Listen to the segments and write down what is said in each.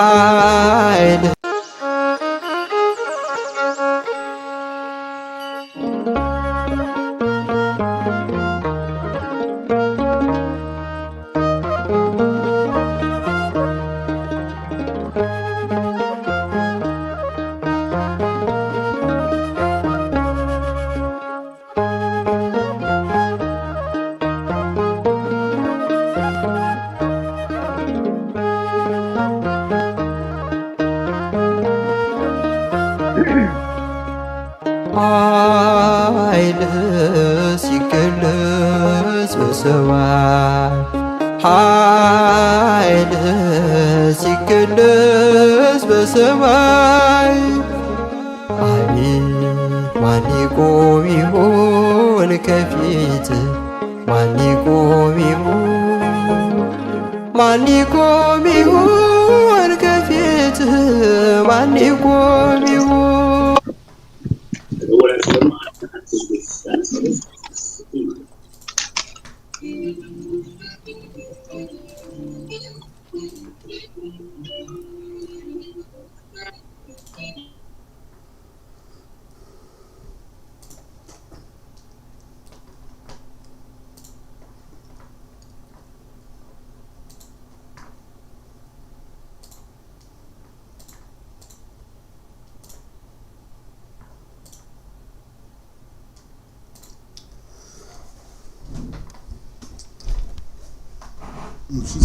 ኃይልህ ሲገለጽ በሰማይ ኃይልህ ሲገለጽ በሰማይ አቤት ማን ይቆም ይሆን ከፊት ማን ይቆም ይሆን ማን ይቆም ይሆን ከፊት ማን ይቆም ይሆን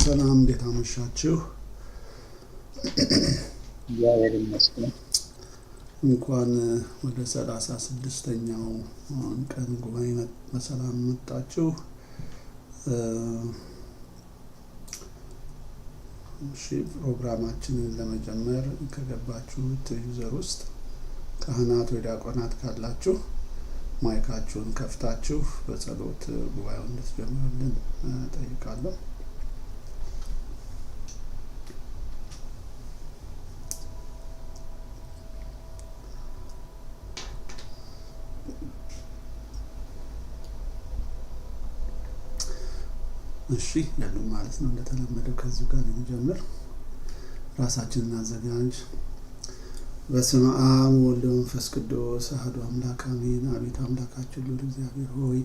ሰላም እንዴት አመሻችሁ? እግዚአብሔር ይመስገን። እንኳን ወደ 36ኛው ቀን ጉባኤ በሰላም መጣችሁ። ፕሮግራማችንን ለመጀመር ከገባችሁት ዩዘር ውስጥ ካህናት ወይ ዲያቆናት ካላችሁ ማይካችሁን ከፍታችሁ በጸሎት ጉባኤውን እንድትጀምሩልን ጠይቃለሁ። እሺ ያለው ማለት ነው። እንደተለመደው ከዚህ ጋር እንጀምር። ራሳችንን አዘጋጅ። በስመ አብ ወወልድ ወመንፈስ ቅዱስ አሐዱ አምላክ አሜን። አቤቱ አምላካችን ልዑል እግዚአብሔር ሆይ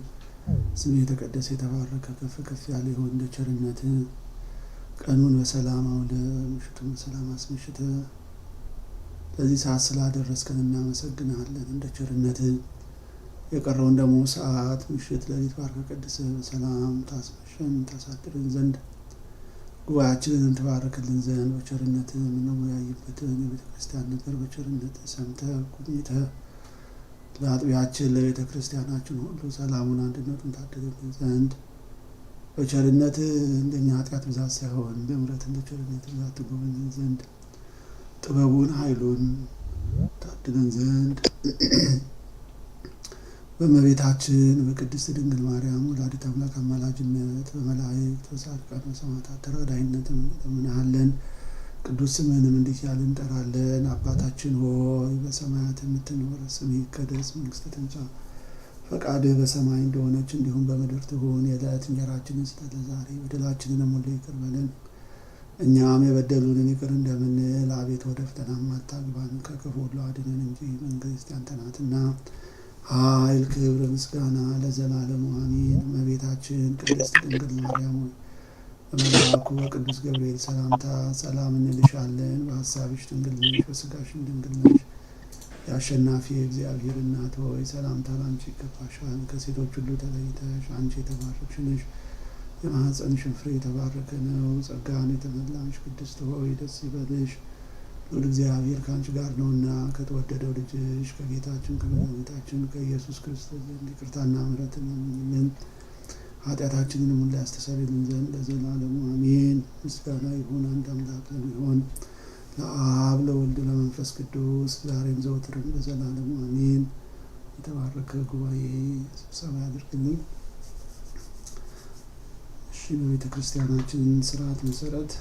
ስምህ የተቀደሰ የተባረከ ከፍ ከፍ ያለ ይሁን። እንደ ቸርነትህ ቀኑን በሰላም አውለህ ምሽቱን በሰላም አስመሽተህ ለዚህ ሰዓት ስላደረስከን እናመሰግናለን። እንደ ቸርነትህ የቀረውን ደግሞ ሰዓት ምሽት ለሊት ባርከህ ቀድሰህ በሰላም ታስመሸን ታሳድረን ዘንድ ጉባኤያችንን ትባርክልን ዘንድ በቸርነትህ የምንወያይበትን የቤተ ክርስቲያን ነገር በቸርነትህ ሰምተህ ጉብኝተህ ለአጥቢያችን ለቤተ ክርስቲያናችን ሁሉ ሰላሙን አንድነቱን ታድርግልን ዘንድ በቸርነትህ እንደኛ ኃጢአት ብዛት ሳይሆን በምሕረት እንደ ቸርነትህ ብዛት ትጎበኘን ዘንድ ጥበቡን ኃይሉን ታድለን ዘንድ በእመቤታችን በቅድስት ድንግል ማርያም ወላዲተ አምላክ አማላጅነት በመላእክት በጻድቃን በሰማዕታት ተራዳኢነት እንለምንሃለን። ቅዱስ ስምህንም እንዲህ እያልን እንጠራለን። አባታችን ሆይ በሰማያት የምትኖር ስምህ ይቀደስ፣ መንግሥትህ ትምጣ፣ ፈቃድህ በሰማይ እንደሆነች እንዲሁም በምድር ትሁን። የዕለት እንጀራችንን ስጠን ዛሬ፣ በደላችንንም ሁሉ ይቅር በለን እኛም የበደሉንን ይቅር እንደምንል፣ አቤቱ ወደ ፈተናም አታግባን ከክፉ ሁሉ አድነን እንጂ መንግሥት ያንተ ናትና ኃይል፣ ክብር፣ ምስጋና ለዘላለሙ አሜን። እመቤታችን ቅድስት ድንግል ማርያም ሆይ በመልአኩ በቅዱስ ገብርኤል ሰላምታ ሰላም እንልሻለን። በሐሳብሽ ድንግል ነሽ፣ በሥጋሽም ድንግል ነሽ። የአሸናፊ እግዚአብሔር እናት ሆይ ሰላምታ ላንቺ ይገባሻል። ከሴቶች ሁሉ ተለይተሽ አንቺ የተባረክሽ ነሽ፣ የማኅፀንሽም ፍሬ የተባረከ ነው። ጸጋን የተመላሽ ቅድስት ሆይ ደስ ይበልሽ፣ ልዑል እግዚአብሔር ከአንቺ ጋር ነውና ከተወደደው ልጅሽ ከጌታችን ከመድኃኒታችን ከኢየሱስ ክርስቶስ ዘንድ ይቅርታና ምሕረትን ለምኝልን ኃጢአታችንን ሁሉ ያስተሰርይልን ዘንድ ለዘላለሙ አሜን። ምስጋና ይሁን አንድ አምላክ ለሚሆን ለአብ ለወልድ ለመንፈስ ቅዱስ ዛሬም ዘወትርም ለዘላለሙ አሜን። የተባረከ ጉባኤ ስብሰባ ያድርግልን። እሺ በቤተ ክርስቲያናችን ስርዓት መሰረት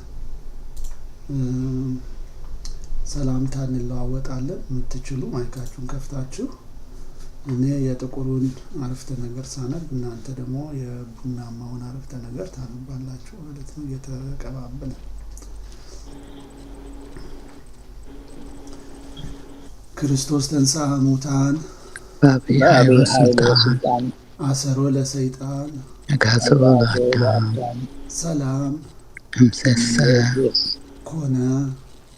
ሰላምታ እንለዋወጣለን። የምትችሉ ማይካችሁን ከፍታችሁ እኔ የጥቁሩን አረፍተ ነገር ሳነብ እናንተ ደግሞ የቡናማውን አረፍተ ነገር ታነባላችሁ ማለት ነው እየተቀባበለ። ክርስቶስ ተንሥአ እሙታን በአብይ ኃይል በአብይ ኃይል ወሥልጣን ወሥልጣን አሰሮ ለሰይጣን አግዓዞ አግዓዞ ለአዳም ለአዳም ሰላም እምሰሰ እምይእዜሰ ኮነ።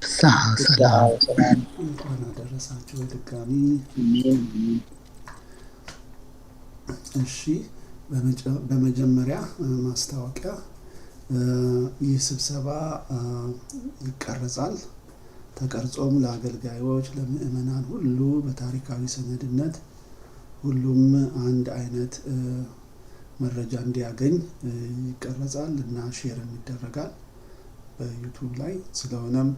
ፍስሐ ፍስሐ ሰላም። ወሰላም። እንኳን አደረሳችሁ በድጋሚ። አሜን። እሺ፣ በመጀመሪያ ማስታወቂያ፣ ይህ ስብሰባ ይቀረጻል። ተቀርጾም ለአገልጋዮች ለምእመናን ሁሉ በታሪካዊ ሰነድነት ሁሉም አንድ አይነት መረጃ እንዲያገኝ ይቀረጻል እና ሼርም ይደረጋል በዩቱብ ላይ። ስለሆነም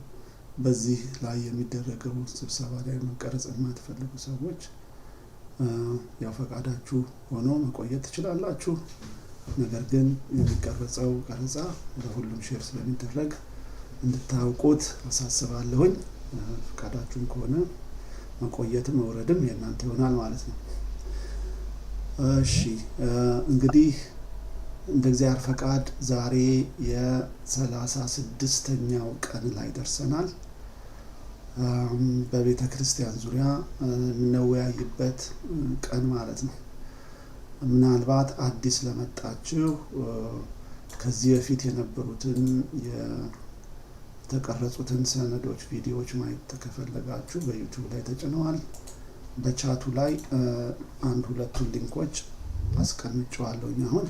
በዚህ ላይ የሚደረገው ስብሰባ ላይ መቀረጽ የማትፈልጉ ሰዎች ያው ፈቃዳችሁ ሆኖ መቆየት ትችላላችሁ። ነገር ግን የሚቀረጸው ቀረጻ ለሁሉም ሼር ስለሚደረግ እንድታውቁት አሳስባለሁኝ። ፈቃዳችሁም ከሆነ መቆየትም መውረድም የእናንተ ይሆናል ማለት ነው። እሺ፣ እንግዲህ እንደ እግዚአብሔር ፈቃድ ዛሬ የ36ኛው ቀን ላይ ደርሰናል። በቤተ ክርስቲያን ዙሪያ የምንወያይበት ቀን ማለት ነው። ምናልባት አዲስ ለመጣችሁ ከዚህ በፊት የነበሩትን የተቀረጹትን ሰነዶች ቪዲዮዎች ማየት ከፈለጋችሁ በዩቲዩብ ላይ ተጭነዋል። በቻቱ ላይ አንድ ሁለቱን ሊንኮች አስቀምጨዋለሁኝ። አሁን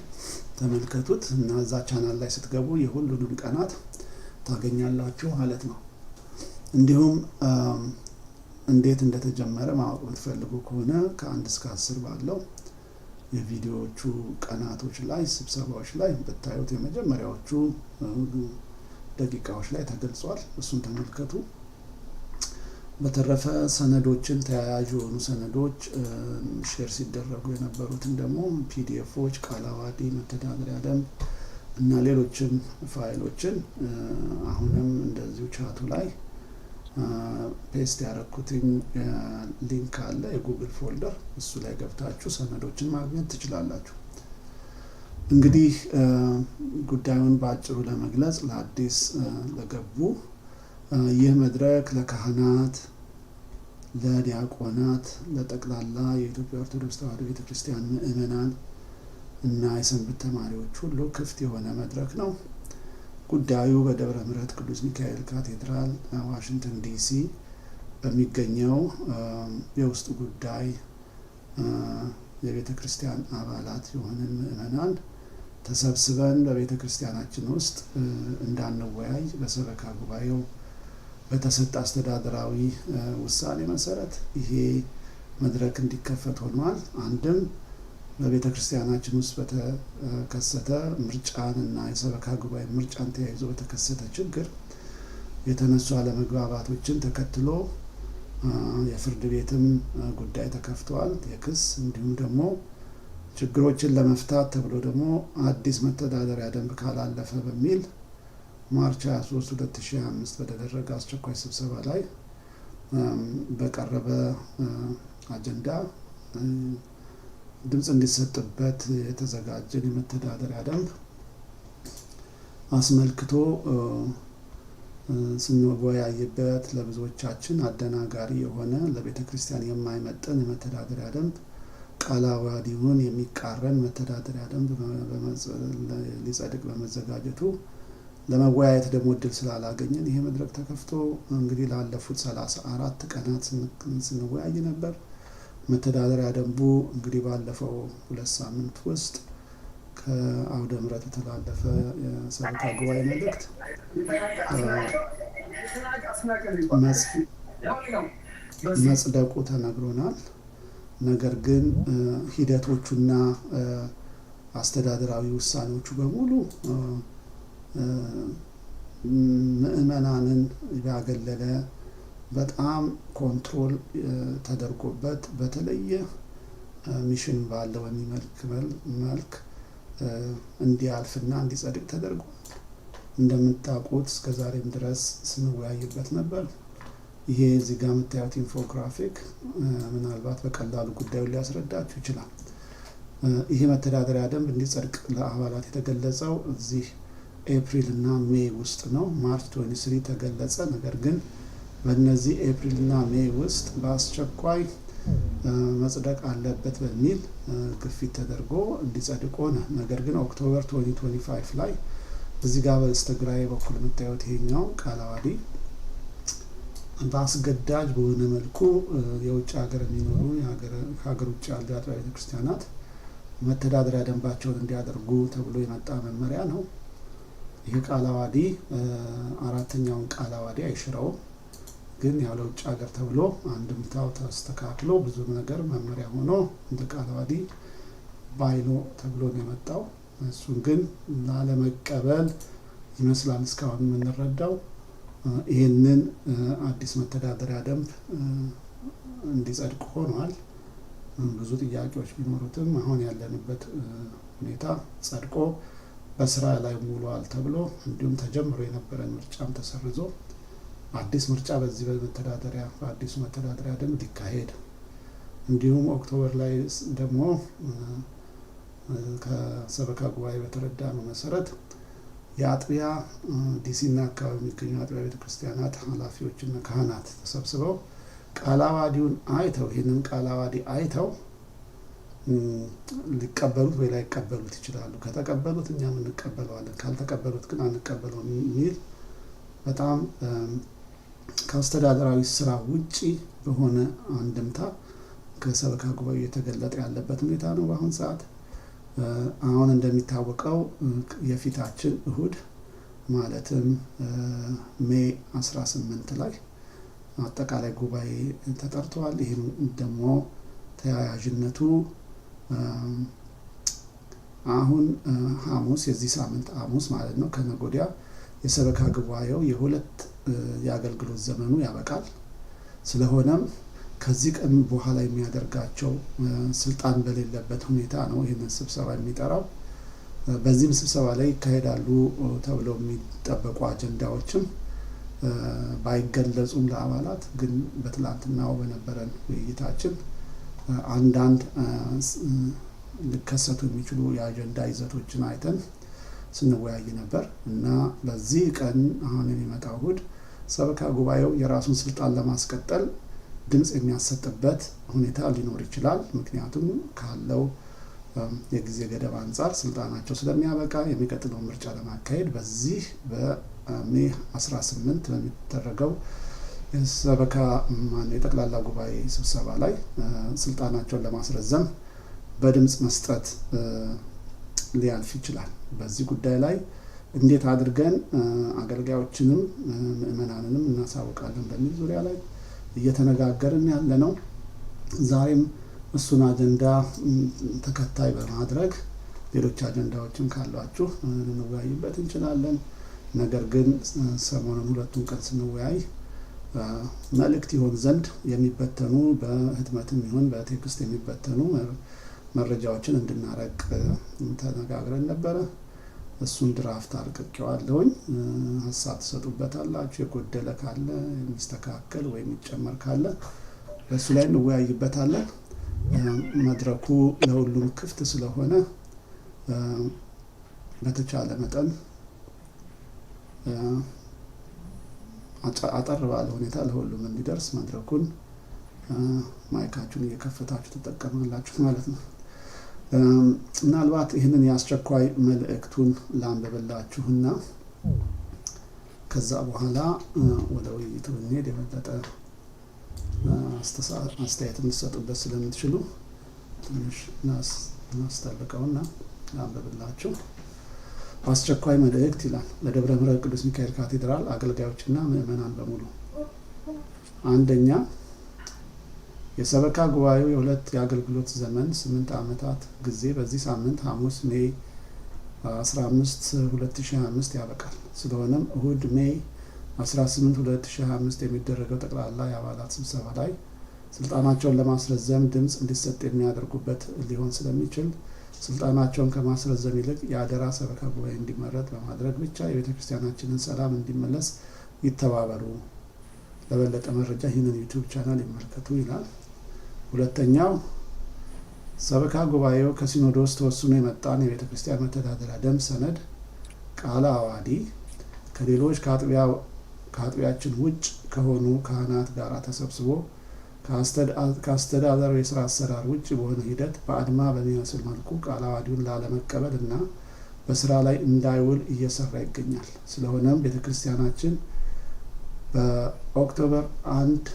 ተመልከቱት እና እዛ ቻናል ላይ ስትገቡ የሁሉንም ቀናት ታገኛላችሁ ማለት ነው። እንዲሁም እንዴት እንደተጀመረ ማወቅ የምትፈልጉ ከሆነ ከ1 እስከ 10 ባለው የቪዲዮዎቹ ቀናቶች ላይ ስብሰባዎች ላይ ብታዩት የመጀመሪያዎቹ ደቂቃዎች ላይ ተገልጿል። እሱን ተመልከቱ። በተረፈ ሰነዶችን ተያያዥ የሆኑ ሰነዶች ሼር ሲደረጉ የነበሩትን ደግሞ ፒዲኤፎች፣ ቃለ ዓዋዲ፣ መተዳደሪያ ደንብ እና ሌሎችም ፋይሎችን አሁንም እንደዚሁ ቻቱ ላይ ፔስት ያደረኩትኝ ሊንክ አለ፣ የጉግል ፎልደር። እሱ ላይ ገብታችሁ ሰነዶችን ማግኘት ትችላላችሁ። እንግዲህ ጉዳዩን በአጭሩ ለመግለጽ ለአዲስ ለገቡ ይህ መድረክ ለካህናት፣ ለዲያቆናት፣ ለጠቅላላ የኢትዮጵያ ኦርቶዶክስ ተዋሕዶ ቤተክርስቲያን ምእመናን እና የሰንበት ተማሪዎች ሁሉ ክፍት የሆነ መድረክ ነው። ጉዳዩ በደብረ ምሕረት ቅዱስ ሚካኤል ካቴድራል ዋሽንግተን ዲሲ በሚገኘው የውስጥ ጉዳይ የቤተ ክርስቲያን አባላት የሆንን ምእመናን ተሰብስበን በቤተ ክርስቲያናችን ውስጥ እንዳንወያይ በሰበካ ጉባኤው በተሰጠ አስተዳደራዊ ውሳኔ መሰረት ይሄ መድረክ እንዲከፈት ሆኗል። አንድም በቤተ ክርስቲያናችን ውስጥ በተከሰተ ምርጫን እና የሰበካ ጉባኤ ምርጫን ተያይዞ በተከሰተ ችግር የተነሱ አለመግባባቶችን ተከትሎ የፍርድ ቤትም ጉዳይ ተከፍቷል፣ የክስ እንዲሁም ደግሞ ችግሮችን ለመፍታት ተብሎ ደግሞ አዲስ መተዳደሪያ ደንብ ካላለፈ በሚል ማርች 23 2025 በተደረገ አስቸኳይ ስብሰባ ላይ በቀረበ አጀንዳ ድምፅ እንዲሰጥበት የተዘጋጀን የመተዳደሪያ ደንብ አስመልክቶ ስንወያይበት ለብዙዎቻችን አደናጋሪ የሆነ ለቤተ ክርስቲያን የማይመጥን የመተዳደሪያ ደንብ ቃለ ዓዋዲውን የሚቃረን መተዳደሪያ ደንብ ሊጸድቅ በመዘጋጀቱ ለመወያየት ደግሞ እድል ስላላገኘን ይሄ መድረክ ተከፍቶ እንግዲህ ላለፉት 34 ቀናት ስንወያይ ነበር። መተዳደሪያ ደንቡ እንግዲህ ባለፈው 2 ሳምንት ውስጥ ከአውደ ምሕረት የተላለፈ የሰበካ ጉባኤ መልእክት መጽደቁ ተነግሮናል። ነገር ግን ሂደቶቹና አስተዳደራዊ ውሳኔዎቹ በሙሉ ምእመናንን ያገለለ በጣም ኮንትሮል ተደርጎበት በተለየ ሚሽን ባለው መልክ እንዲያልፍና እንዲጸድቅ ተደርጓል። እንደምታውቁት እስከዛሬም ድረስ ስንወያይበት ነበር። ይሄ እዚህ ጋር የምታዩት ኢንፎግራፊክ ምናልባት በቀላሉ ጉዳዩን ሊያስረዳችሁ ይችላል። ይሄ መተዳደሪያ ደንብ እንዲጸድቅ ለአባላት የተገለጸው እዚህ ኤፕሪል እና ሜይ ውስጥ ነው። ማርች 23 ተገለጸ። ነገር ግን በእነዚህ ኤፕሪልና ሜይ ውስጥ በአስቸኳይ መጽደቅ አለበት በሚል ግፊት ተደርጎ እንዲጸድቅ ሆነ። ነገር ግን ኦክቶበር 2025 ላይ እዚህ ጋር በስተግራዬ በኩል የምታዩት ይሄኛው ቃለ ዓዋዲ በአስገዳጅ በሆነ መልኩ የውጭ ሀገር የሚኖሩ ከሀገር ውጭ ያሉ አጥቢያ ቤተክርስቲያናት መተዳደሪያ ደንባቸውን እንዲያደርጉ ተብሎ የመጣ መመሪያ ነው። ይህ ቃለ ዓዋዲ አራተኛውን ቃለ ዓዋዲ አይሽረውም፣ ግን ያለ ውጭ ሀገር ተብሎ አንድምታው ተስተካክሎ ብዙ ነገር መመሪያ ሆኖ እንደ ቃለ ዓዋዲ ባይሎ ተብሎ ነው የመጣው። እሱን ግን ላለመቀበል ይመስላል እስካሁን የምንረዳው ይህንን አዲስ መተዳደሪያ ደንብ እንዲጸድቅ ሆኗል። ብዙ ጥያቄዎች ቢኖሩትም አሁን ያለንበት ሁኔታ ጸድቆ በስራ ላይ ውሏል ተብሎ እንዲሁም ተጀምሮ የነበረን ምርጫም ተሰርዞ አዲስ ምርጫ በዚህ በአዲሱ መተዳደሪያ ደንብ ሊካሄድ እንዲሁም ኦክቶበር ላይ ደግሞ ከሰበካ ጉባኤ በተረዳነው መሰረት የአጥቢያ ዲሲና አካባቢ የሚገኙ አጥቢያ ቤተክርስቲያናት ኃላፊዎችና ካህናት ተሰብስበው ቃለ ዓዋዲውን አይተው ይህንን ቃለ ዓዋዲ አይተው ሊቀበሉት ወይ ላይቀበሉት ይችላሉ። ከተቀበሉት እኛም እንቀበለዋለን፣ ካልተቀበሉት ግን አንቀበለውም የሚል በጣም ከአስተዳደራዊ ስራ ውጪ በሆነ አንድምታ ከሰበካ ጉባኤ የተገለጠ ያለበት ሁኔታ ነው በአሁን ሰዓት። አሁን እንደሚታወቀው የፊታችን እሁድ ማለትም ሜይ 18 ላይ አጠቃላይ ጉባኤ ተጠርቷል። ይህም ደግሞ ተያያዥነቱ አሁን ሐሙስ የዚህ ሳምንት ሐሙስ ማለት ነው ከነገ ወዲያ የሰበካ ጉባኤው የሁለት የአገልግሎት ዘመኑ ያበቃል። ስለሆነም ከዚህ ቀን በኋላ የሚያደርጋቸው ስልጣን በሌለበት ሁኔታ ነው ይህንን ስብሰባ የሚጠራው። በዚህም ስብሰባ ላይ ይካሄዳሉ ተብለው የሚጠበቁ አጀንዳዎችም ባይገለጹም ለአባላት ግን በትላንትናው በነበረን ውይይታችን አንዳንድ ሊከሰቱ የሚችሉ የአጀንዳ ይዘቶችን አይተን ስንወያይ ነበር እና በዚህ ቀን አሁን የሚመጣው እሁድ ሰበካ ጉባኤው የራሱን ስልጣን ለማስቀጠል ድምጽ የሚያሰጥበት ሁኔታ ሊኖር ይችላል። ምክንያቱም ካለው የጊዜ ገደብ አንጻር ስልጣናቸው ስለሚያበቃ የሚቀጥለው ምርጫ ለማካሄድ በዚህ በሜይ 18 በሚደረገው የሰበካ የጠቅላላ ጉባኤ ስብሰባ ላይ ስልጣናቸውን ለማስረዘም በድምጽ መስጠት ሊያልፍ ይችላል። በዚህ ጉዳይ ላይ እንዴት አድርገን አገልጋዮችንም ምእመናንንም እናሳውቃለን በሚል ዙሪያ ላይ እየተነጋገርን ያለ ነው። ዛሬም እሱን አጀንዳ ተከታይ በማድረግ ሌሎች አጀንዳዎችም ካሏችሁ ልንወያይበት እንችላለን። ነገር ግን ሰሞኑን ሁለቱን ቀን ስንወያይ መልእክት ይሆን ዘንድ የሚበተኑ በህትመትም ይሁን በቴክስት የሚበተኑ መረጃዎችን እንድናረቅ ተነጋግረን ነበረ። እሱን ድራፍት አርቅቄዋለሁኝ። ሀሳብ ትሰጡበታላችሁ። የጎደለ ካለ የሚስተካከል ወይም የሚጨመር ካለ በእሱ ላይ እንወያይበታለን። መድረኩ ለሁሉም ክፍት ስለሆነ በተቻለ መጠን አጠር ባለ ሁኔታ ለሁሉም እንዲደርስ መድረኩን ማይካችሁን እየከፈታችሁ ትጠቀማላችሁ ማለት ነው። ምናልባት ይህንን የአስቸኳይ መልእክቱን ላንብብላችሁና ከዛ በኋላ ወደ ውይይቱ እንሄድ። የበለጠ አስተያየት እንድትሰጡበት ስለምትችሉ ትንሽ እናስጠብቀውና ላንብብላችሁ። አስቸኳይ መልእክት ይላል። ለደብረ ምሕረት ቅዱስ ሚካኤል ካቴድራል አገልጋዮችና ምእመናን በሙሉ አንደኛ የሰበካ ጉባኤው የሁለት የአገልግሎት ዘመን 8 ዓመታት ጊዜ በዚህ ሳምንት ሐሙስ ሜይ 15 2025 ያበቃል። ስለሆነም እሁድ ሜይ 18 2025 የሚደረገው ጠቅላላ የአባላት ስብሰባ ላይ ስልጣናቸውን ለማስረዘም ድምጽ እንዲሰጥ የሚያደርጉበት ሊሆን ስለሚችል ስልጣናቸውን ከማስረዘም ይልቅ የአደራ ሰበካ ጉባኤ እንዲመረጥ በማድረግ ብቻ የቤተክርስቲያናችንን ሰላም እንዲመለስ ይተባበሩ። ለበለጠ መረጃ ይህንን ዩቲዩብ ቻናል ይመልከቱ ይላል። ሁለተኛው ሰበካ ጉባኤው ከሲኖዶስ ተወስኖ የመጣን የቤተክርስቲያን መተዳደሪያ ደንብ ሰነድ ቃለ ዓዋዲ ከሌሎች ከአጥቢያ ከአጥቢያችን ውጭ ከሆኑ ካህናት ጋር ተሰብስቦ ከአስተዳደሩ የስራ አሰራር ውጭ በሆነ ሂደት በአድማ በሚመስል መልኩ ቃለ ዓዋዲውን ላለመቀበል እና በስራ ላይ እንዳይውል እየሰራ ይገኛል። ስለሆነም ቤተክርስቲያናችን በኦክቶበር 1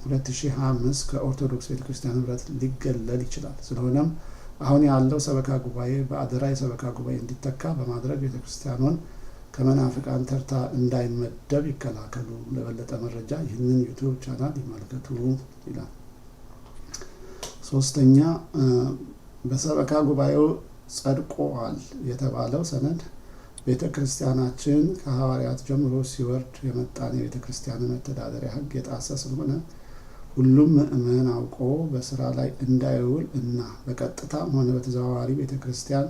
2025 ከኦርቶዶክስ ቤተክርስቲያን ህብረት ሊገለል ይችላል። ስለሆነም አሁን ያለው ሰበካ ጉባኤ በአደራ የሰበካ ጉባኤ እንዲተካ በማድረግ ቤተክርስቲያኑን ከመናፍቃን ተርታ እንዳይመደብ ይከላከሉ። ለበለጠ መረጃ ይህንን ዩቲዩብ ቻናል ይመልከቱ ይላል። ሶስተኛ በሰበካ ጉባኤው ጸድቋል የተባለው ሰነድ ቤተክርስቲያናችን ከሐዋርያት ጀምሮ ሲወርድ የመጣን የቤተክርስቲያን መተዳደሪያ ህግ የጣሰ ስለሆነ ሁሉም ምእመን አውቆ በስራ ላይ እንዳይውል እና በቀጥታም ሆነ በተዘዋዋሪ ቤተክርስቲያን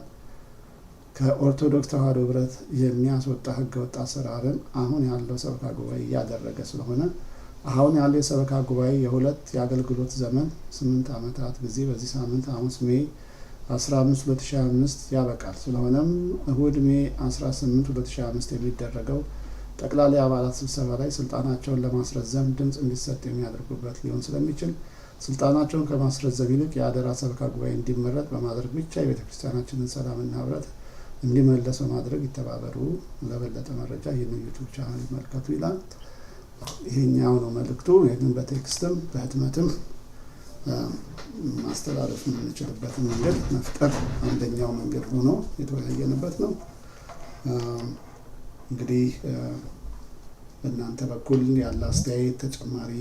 ከኦርቶዶክስ ተዋሕዶ ህብረት የሚያስወጣ ህገወጥ አሰራርን አሁን ያለው ሰበካ ጉባኤ እያደረገ ስለሆነ አሁን ያለው የሰበካ ጉባኤ የሁለት የአገልግሎት ዘመን 8 ዓመታት ጊዜ በዚህ ሳምንት ሐሙስ ሜይ 15 2025 ያበቃል። ስለሆነም እሁድ ሜይ 18 2025 የሚደረገው ጠቅላላ አባላት ስብሰባ ላይ ስልጣናቸውን ለማስረዘም ድምጽ እንዲሰጥ የሚያደርጉበት ሊሆን ስለሚችል ስልጣናቸውን ከማስረዘም ይልቅ የአደራ ሰበካ ጉባኤ እንዲመረጥ በማድረግ ብቻ የቤተክርስቲያናችንን ሰላምና ህብረት እንዲመለስ በማድረግ ይተባበሩ። ለበለጠ መረጃ ይህንን ዩቲዩብ ቻናል ይመልከቱ ይላል። ይሄኛው ነው መልእክቱ። ይህንን በቴክስትም በህትመትም ማስተላለፍ የምንችልበትን መንገድ መፍጠር አንደኛው መንገድ ሆኖ የተወያየንበት ነው። እንግዲህ በእናንተ በኩል ያለ አስተያየት ተጨማሪ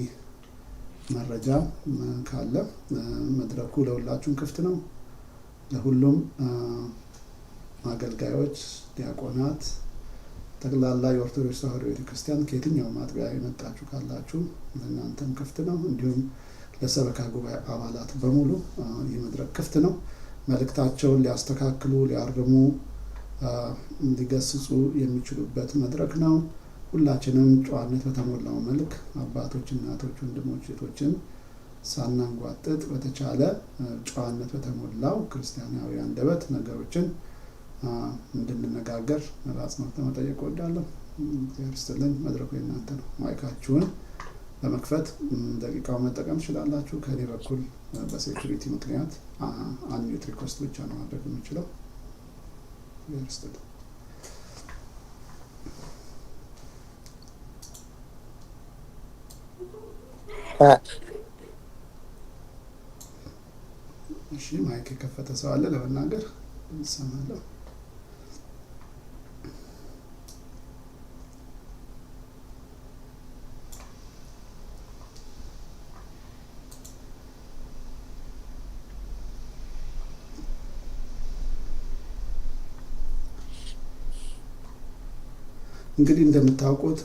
መረጃ ካለ መድረኩ ለሁላችሁም ክፍት ነው። ለሁሉም አገልጋዮች፣ ዲያቆናት፣ ጠቅላላ የኦርቶዶክስ ተዋሕዶ ቤተክርስቲያን ከየትኛውም አጥቢያ የመጣችሁ ካላችሁ ለእናንተም ክፍት ነው። እንዲሁም ለሰበካ ጉባኤ አባላት በሙሉ ይህ መድረክ ክፍት ነው። መልእክታቸውን ሊያስተካክሉ፣ ሊያርሙ፣ ሊገስጹ የሚችሉበት መድረክ ነው። ሁላችንም ጨዋነት በተሞላው መልክ አባቶች፣ እናቶች፣ ወንድሞች፣ ሴቶችን ሳናንጓጥጥ በተቻለ ጨዋነት በተሞላው ክርስቲያናዊ አንደበት ነገሮችን እንድንነጋገር በአጽንኦት ለመጠየቅ እወዳለሁ። እግዚአብሔር ይስጥልኝ። መድረኩ የእናንተ ነው። ማይካችሁን በመክፈት ደቂቃው መጠቀም ትችላላችሁ። ከእኔ በኩል በሴኩሪቲ ምክንያት አንሚዩት ሪኩዌስት ብቻ ነው ማድረግ የምችለው። እግዚአብሔር ይስጥልኝ። እሺ፣ ማይክ የከፈተ ሰው አለ ለመናገር እንሰማለሁ። እንግዲህ እንደምታውቁት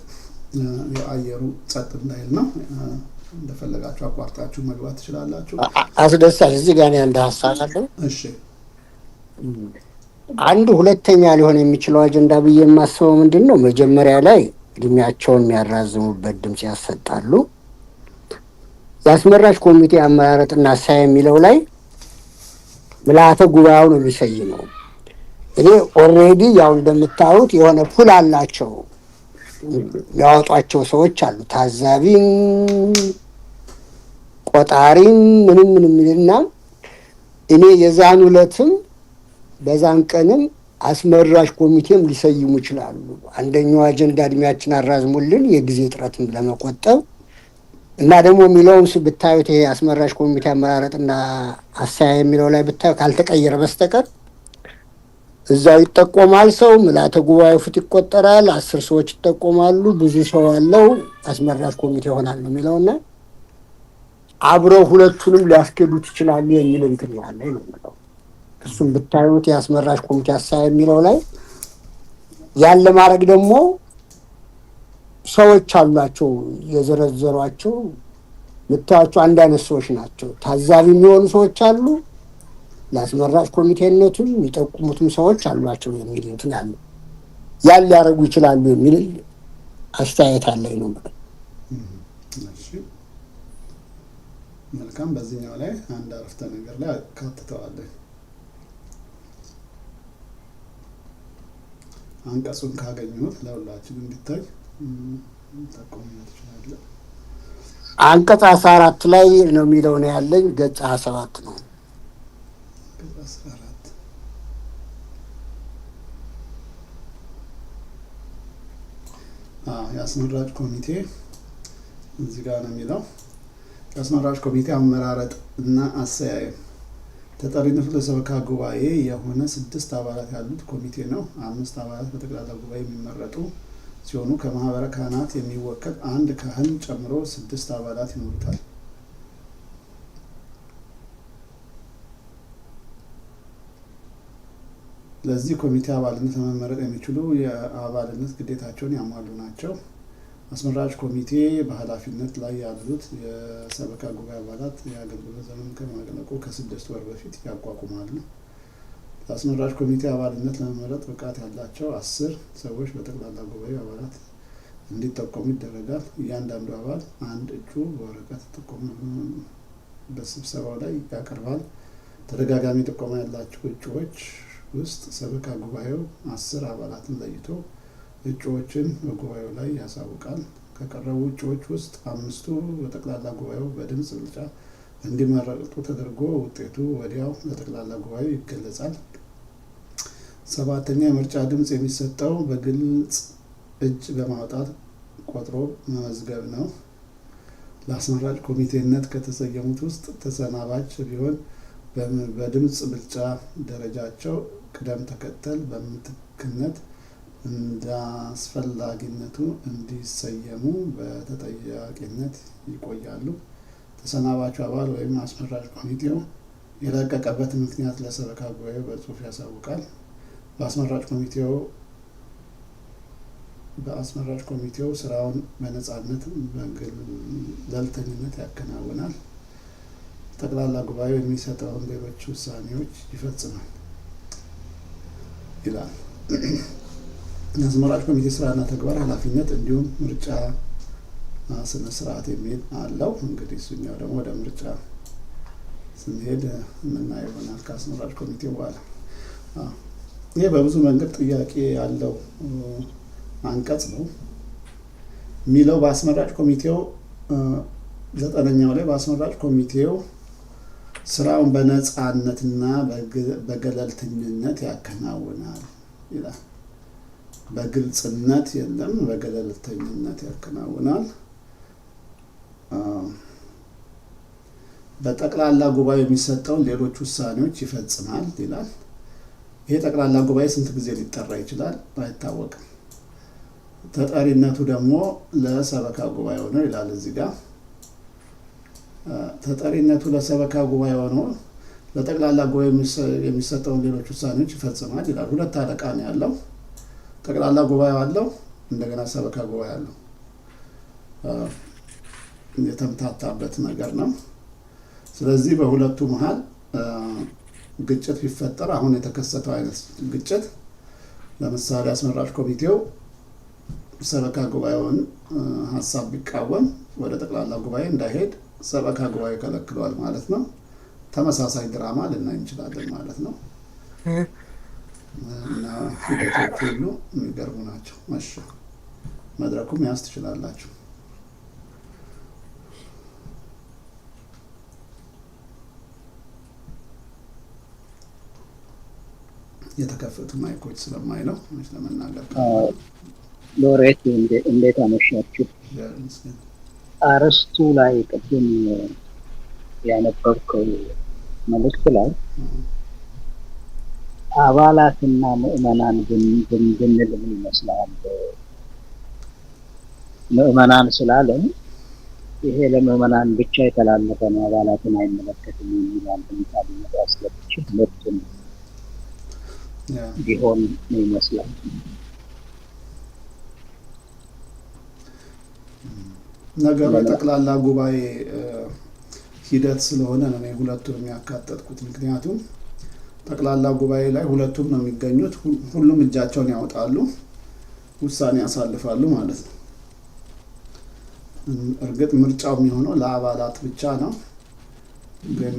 የአየሩ ጸጥ እንዳይል ነው። እንደፈለጋችሁ አቋርጣችሁ መግባት ትችላላችሁ። አስደሳች እዚህ ጋር አንድ ሀሳብ አለ። እሺ፣ አንዱ ሁለተኛ ሊሆን የሚችለው አጀንዳ ብዬ የማስበው ምንድን ነው፣ መጀመሪያ ላይ እድሜያቸውን የሚያራዝሙበት ድምፅ ያሰጣሉ። የአስመራጭ ኮሚቴ አመራረጥና አሳይ የሚለው ላይ ምልዓተ ጉባኤው ነው የሚሰይመው። እኔ ኦልሬዲ ያው እንደምታዩት የሆነ ፑል አላቸው፣ ያወጧቸው ሰዎች አሉ። ታዛቢም ቆጣሪም ምንም ይልና እኔ የዛን ዕለትም በዛን ቀንም አስመራጭ ኮሚቴም ሊሰይሙ ይችላሉ። አንደኛው አጀንዳ እድሜያችን አራዝሙልን የጊዜ ጥረትም ለመቆጠብ እና ደግሞ የሚለውን ብታዩት ይሄ አስመራጭ ኮሚቴ አመራረጥና አሳያ የሚለው ላይ ብታዩ ካልተቀየረ በስተቀር እዛው ይጠቆማል። ሰው ምልዓተ ጉባኤው ፊት ይቆጠራል። 10 ሰዎች ይጠቆማሉ። ብዙ ሰው ያለው አስመራጭ ኮሚቴ ይሆናል ነው የሚለውና አብረው ሁለቱንም ሊያስኬዱት ይችላሉ የሚል እንትን ያለ ነው የሚለው። እሱም ብታዩት የአስመራጭ ኮሚቴ አሳያ የሚለው ላይ ያለ ማድረግ ደግሞ ሰዎች አሏቸው የዘረዘሯቸው ምታቸው አንድ አይነት ሰዎች ናቸው። ታዛቢ የሚሆኑ ሰዎች አሉ፣ ለአስመራጭ ኮሚቴነቱም የሚጠቁሙትም ሰዎች አሏቸው የሚል እንትን አለ። ያን ሊያደርጉ ይችላሉ የሚል አስተያየት አለኝ ነው ማለት። እሺ፣ መልካም። በዚህኛው ላይ አንድ አረፍተ ነገር ላይ አካትተዋለሁ። አንቀጹን ካገኘሁት ለሁላችን እንዲታይ ጠቆምነት ትችላለህ። አንቀጽ 14 ላይ ነው የሚለው ነው ያለኝ። ገጽ 27 ነው። ገጽ 14 የአስመራጭ ኮሚቴ እዚህ ጋር ነው የሚለው። የአስመራጭ ኮሚቴ አመራረጥ እና አሰያየም ተጠሪነቱ ለሰበካ ጉባኤ የሆነ 6 አባላት ያሉት ኮሚቴ ነው። 5 አባላት በጠቅላላ ጉባኤ የሚመረጡ ሲሆኑ ከማህበረ ካህናት የሚወከል አንድ ካህን ጨምሮ 6 አባላት ይኖሩታል። ለዚህ ኮሚቴ አባልነት ለመመረጥ የሚችሉ የአባልነት ግዴታቸውን ያሟሉ ናቸው። አስመራጭ ኮሚቴ በኃላፊነት ላይ ያሉት የሰበካ ጉባኤ አባላት የአገልግሎት ዘመን ከማለቁ ከ6 ወር በፊት ያቋቁማሉ። ለአስመራጭ ኮሚቴ አባልነት ለመመረጥ ብቃት ያላቸው 10 ሰዎች በጠቅላላ ጉባኤ አባላት እንዲጠቆሙ ይደረጋል። እያንዳንዱ አባል አንድ እጩ በወረቀት ጥቆማ በስብሰባው ላይ ያቀርባል። ተደጋጋሚ ጥቆማ ያላቸው እጩዎች ውስጥ ሰበካ ጉባኤው 10 አባላትን ለይቶ እጩዎችን በጉባኤው ላይ ያሳውቃል። ከቀረቡ እጩዎች ውስጥ 5ቱ በጠቅላላ ጉባኤው በድምፅ ብልጫ እንዲመረጡ ተደርጎ ውጤቱ ወዲያው ለጠቅላላ ጉባኤው ይገለጻል። 7ኛ የምርጫ ድምፅ የሚሰጠው በግልጽ እጅ በማውጣት ቆጥሮ መመዝገብ ነው። ለአስመራጭ ኮሚቴነት ከተሰየሙት ውስጥ ተሰናባች ቢሆን በድምፅ ብልጫ ደረጃቸው ቅደም ተከተል በምትክነት እንዳስፈላጊነቱ እንዲሰየሙ በተጠያቂነት ይቆያሉ። ተሰናባቹ አባል ወይም አስመራጭ ኮሚቴው የለቀቀበት ምክንያት ለሰበካ ጉባኤው በጽሁፍ ያሳውቃል። በአስመራጭ ኮሚቴው ስራውን በነጻነት በገለልተኝነት ያከናውናል። ጠቅላላ ጉባኤው የሚሰጠውን ሌሎች ውሳኔዎች ይፈጽማል ይላል። የአስመራጭ ኮሚቴ ስራና ተግባር ኃላፊነት እንዲሁም ምርጫ ስነ ስርዓት የሚል አለው። እንግዲህ እሱኛው ደግሞ ወደ ምርጫ ስንሄድ የምናየው ይሆናል ከአስመራጭ ኮሚቴ በኋላ። ይህ በብዙ መንገድ ጥያቄ ያለው አንቀጽ ነው የሚለው በአስመራጭ ኮሚቴው 9ኛው ላይ በአስመራጭ ኮሚቴው ስራውን በነጻነትና በገለልተኝነት ያከናውናል ይላል። በግልጽነት የለም፣ በገለልተኝነት ያከናውናል። በጠቅላላ ጉባኤ የሚሰጠውን ሌሎች ውሳኔዎች ይፈጽማል ይላል። ይሄ ጠቅላላ ጉባኤ ስንት ጊዜ ሊጠራ ይችላል አይታወቅም። ተጠሪነቱ ደግሞ ለሰበካ ጉባኤው ነው ይላል እዚህ ጋር። ተጠሪነቱ ለሰበካ ጉባኤ ሆኖ ለጠቅላላ ጉባኤ የሚሰጠውን ሌሎች ውሳኔዎች ይፈጽማል ይላል። 2 አለቃ ነው ያለው። ጠቅላላ ጉባኤ አለው፣ እንደገና ሰበካ ጉባኤ አለው። የተምታታበት ነገር ነው። ስለዚህ በሁለቱ መሀል ግጭት ቢፈጠር አሁን የተከሰተው አይነት ግጭት ለምሳሌ አስመራጭ ኮሚቴው ሰበካ ጉባኤውን ሀሳብ ቢቃወም ወደ ጠቅላላ ጉባኤ እንዳይሄድ ሰበካ ጉባኤ ከለክሏል ማለት ነው። ተመሳሳይ ድራማ ልናይ እንችላለን ማለት ነው። እና ሂደቶች ሁሉ የሚገርሙ ናቸው። እሺ መድረኩም ያዝ ትችላላችሁ። የተከፈቱ ማይኮች ስለማይ ነው ለመናገር። ሎሬት እንዴት አመሻችሁ? አርስቱ ላይ ቅድም ያነበብከው መልእክት ላይ አባላትና ምዕመናን ብንል ምን ይመስላል? ምዕመናን ስላለን ይሄ ለምዕመናን ብቻ የተላለፈ ነው፣ አባላትን አይመለከትም የሚል አንድምታ ሊመጣ ስለሚችል ሁለቱም ቢሆን ምን ይመስላል? ነገሩ የጠቅላላ ጉባኤ ሂደት ስለሆነ ነው ሁለቱን የሚያካተትኩት። ምክንያቱም ጠቅላላ ጉባኤ ላይ ሁለቱም ነው የሚገኙት። ሁሉም እጃቸውን ያወጣሉ፣ ውሳኔ ያሳልፋሉ ማለት ነው። እርግጥ ምርጫው የሚሆነው ለአባላት ብቻ ነው። ግን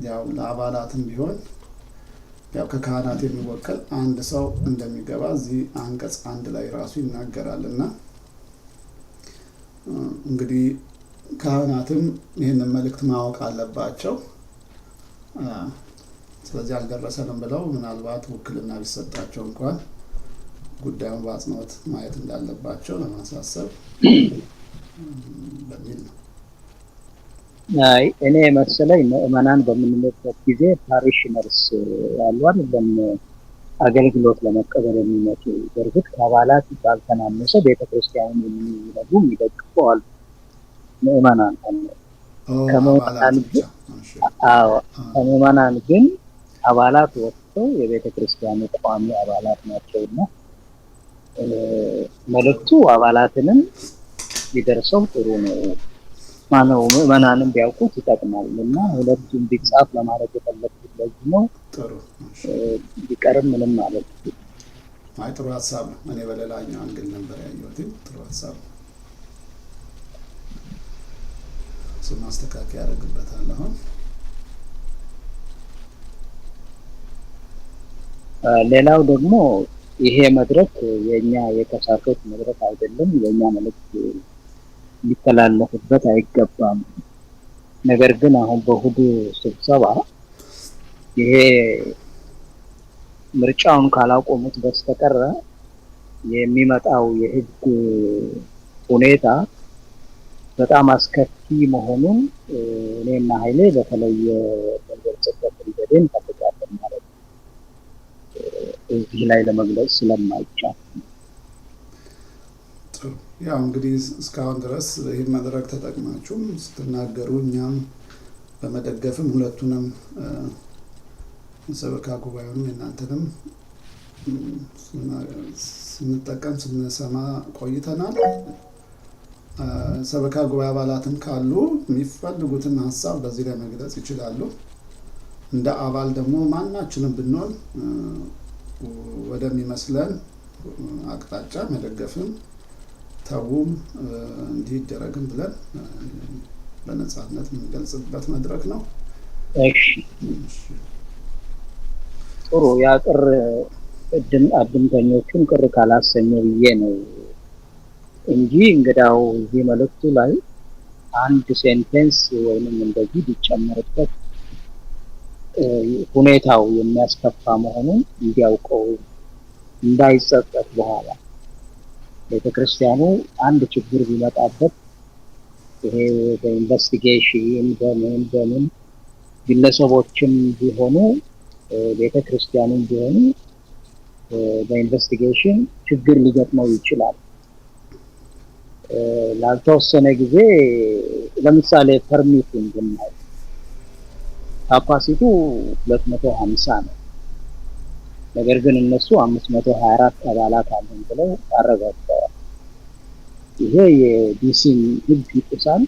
ያው ለአባላትም ቢሆን ያው ከካህናት የሚወከል አንድ ሰው እንደሚገባ እዚህ አንቀጽ 1 ላይ ራሱ ይናገራል እና እንግዲህ ካህናትም ይህንን መልእክት ማወቅ አለባቸው። ስለዚህ አልደረሰንም ብለው ምናልባት ውክልና ቢሰጣቸው እንኳን ጉዳዩን በአጽንኦት ማየት እንዳለባቸው ለማሳሰብ በሚል ነው። እኔ መሰለኝ ምዕመናን በምንመጣበት ጊዜ ፓሪሽነርስ ያሉ አይደለም አገልግሎት ለመቀበል የሚመጡ በእርግጥ ከአባላት ባልተናነሰ ቤተክርስቲያንን የሚረዱ የሚደግፉ አሉ ምዕመናን ከምዕመናን ግን አባላት ወጥተው የቤተክርስቲያኑ ቋሚ አባላት ናቸውና መልእክቱ አባላትንም ሊደርሰው ጥሩ ነው። ማነው ምዕመናንም ቢያውቁት ይጠቅማል እና ሁለቱም ቢጻፍ ለማድረግ የፈለኩት ለዚህ ነው። ጥሩ ቢቀርም ምንም ማለት ነው። ጥሩ ሀሳብ ነው። እኔ በሌላኛው አንግል ነበር ያየሁት። ጥሩ ሀሳብ ነው። እሱ ማስተካከያ ያደርግበታል። አሁን ሌላው ደግሞ ይሄ መድረክ የኛ የተሳተፉት መድረክ አይደለም። የኛ መልእክት ሊተላለፍበት አይገባም። ነገር ግን አሁን በእሁዱ ስብሰባ ይሄ ምርጫውን ካላቆሙት በስተቀር የሚመጣው የህግ ሁኔታ በጣም አስከፊ መሆኑን እኔና ኃይሌ በተለየ በገጽበት እንዲደን ተፈቃደን ማለት ነው። እዚህ ላይ ለመግለጽ ስለማይቻል ያው እንግዲህ እስካሁን ድረስ ይህን መድረክ ተጠቅማችሁ ስትናገሩ እኛም በመደገፍም ሁለቱንም ሰበካ ጉባኤውንም እናንተንም ስንጠቀም ስንሰማ ቆይተናል። ሰበካ ጉባኤ አባላትም ካሉ የሚፈልጉትን ሀሳብ በዚህ ላይ መግለጽ ይችላሉ። እንደ አባል ደግሞ ማናችንም ብንሆን ወደሚመስለን አቅጣጫ መደገፍም ተውም እንዲህ ይደረግም ብለን በነጻነት የምንገልጽበት መድረክ ነው። እሺ ጥሩ። ያቅር አድምተኞቹን ቅር ካላሰኘው ብዬ ነው እንጂ እንግዳው እዚህ መልእክቱ ላይ አንድ ሴንቴንስ ወይንም እንደዚህ ቢጨመርበት ሁኔታው የሚያስከፋ መሆኑን እንዲያውቀው እንዳይጸጸት በኋላ ቤተክርስቲያኑ አንድ ችግር ቢመጣበት ይሄ በኢንቨስቲጌሽን በምን ግለሰቦችም ቢሆኑ ቤተክርስቲያኑም ቢሆኑ በኢንቨስቲጌሽን ችግር ሊገጥመው ይችላል። ላልተወሰነ ጊዜ ለምሳሌ ፐርሚቲንግ ብናይ ካፓሲቲው 250 ነው። ነገር ግን እነሱ 524 አባላት አለን ብለው አረጋግጠዋል። ይሄ የዲሲን ህግ ይጥሳል።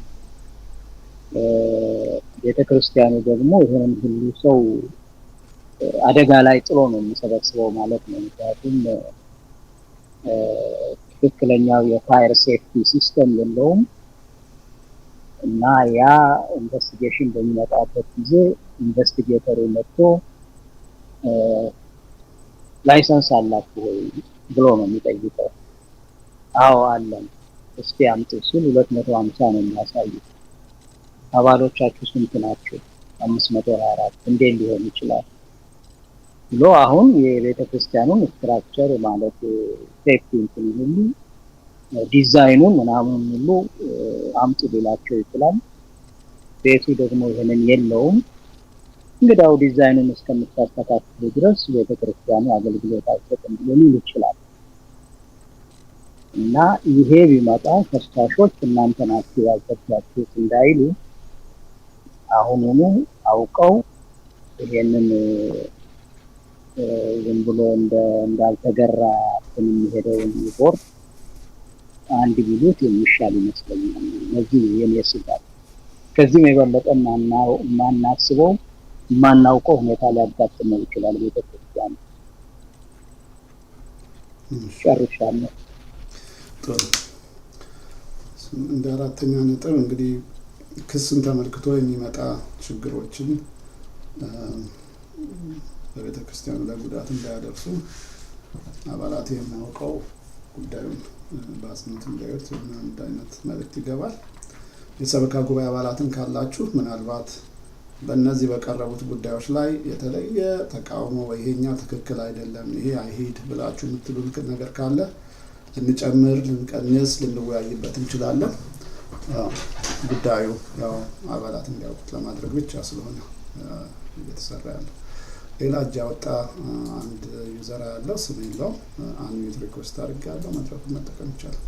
ቤተክርስቲያኑ ደግሞ ይሄንን ሁሉ ሰው አደጋ ላይ ጥሎ ነው የሚሰበስበው ማለት ነው። ምክንያቱም ትክክለኛው የፋየር ሴፍቲ ሲስተም የለውም እና ያ ኢንቨስቲጌሽን በሚመጣበት ጊዜ ኢንቨስቲጌተሩ መጥቶ ላይሰንስ አላችሁ ወይ ብሎ ነው የሚጠይቀው። አዎ አለን። እስቲ አምጡ ሲል 250 ነው የሚያሳዩት። አባሎቻችሁ ስንት ናቸው? 524 እንዴት ሊሆን ይችላል ብሎ አሁን የቤተክርስቲያኑን ስትራክቸር ማለት ሴፍቲ እንትን ሁሉ ዲዛይኑን ምናምን ሁሉ አምጡ ሊላቸው ይችላል። ቤቱ ደግሞ ይሄንን የለውም። እንግዲያው ዲዛይኑን እስከምታስተካክሉ ድረስ ቤተክርስቲያኑ አገልግሎት አይሰጥም ሊል ይችላል። እና ይሄ ቢመጣ ከሳሾች እናንተ ናችሁ ያልተባችሁት እንዳይሉ አሁኑኑ አውቀው ይሄንን ዝም ብሎ እንዳልተገራ የሚሄደውን ቦርድ አንድ ቢሉት የሚሻል ይመስለኛል። ለዚህ የኔ ስጋት ከዚህም የበለጠ ማናስበው ማናውቀው ሁኔታ ሊያጋጥመው ይችላል። ቤተክርስቲያን ጨርሻለሁ። እንደ አራተኛ ነጥብ እንግዲህ ክስን ተመልክቶ የሚመጣ ችግሮችን በቤተክርስቲያኑ ላይ ጉዳት እንዳያደርሱ አባላት የሚያውቀው ጉዳዩን በአጽንኦት እንዲያዩት አንድ አይነት መልእክት ይገባል። የሰበካ ጉባኤ አባላትን ካላችሁ ምናልባት በእነዚህ በቀረቡት ጉዳዮች ላይ የተለየ ተቃውሞ ወይ ይሄኛው ትክክል አይደለም ይሄ አይሄድ ብላችሁ የምትሉት ነገር ካለ ልንጨምር፣ ልንቀንስ፣ ልንወያይበት እንችላለን። ጉዳዩ ያው አባላት እንዲያውቁት ለማድረግ ብቻ ስለሆነ እየተሰራ ያለው። ሌላ እጅ ያወጣ አንድ ዩዘር ያለው ስም የለው አንሚዩት ሪኩዌስት አድርጋለሁ። መድረኩን መጠቀም ይቻላል።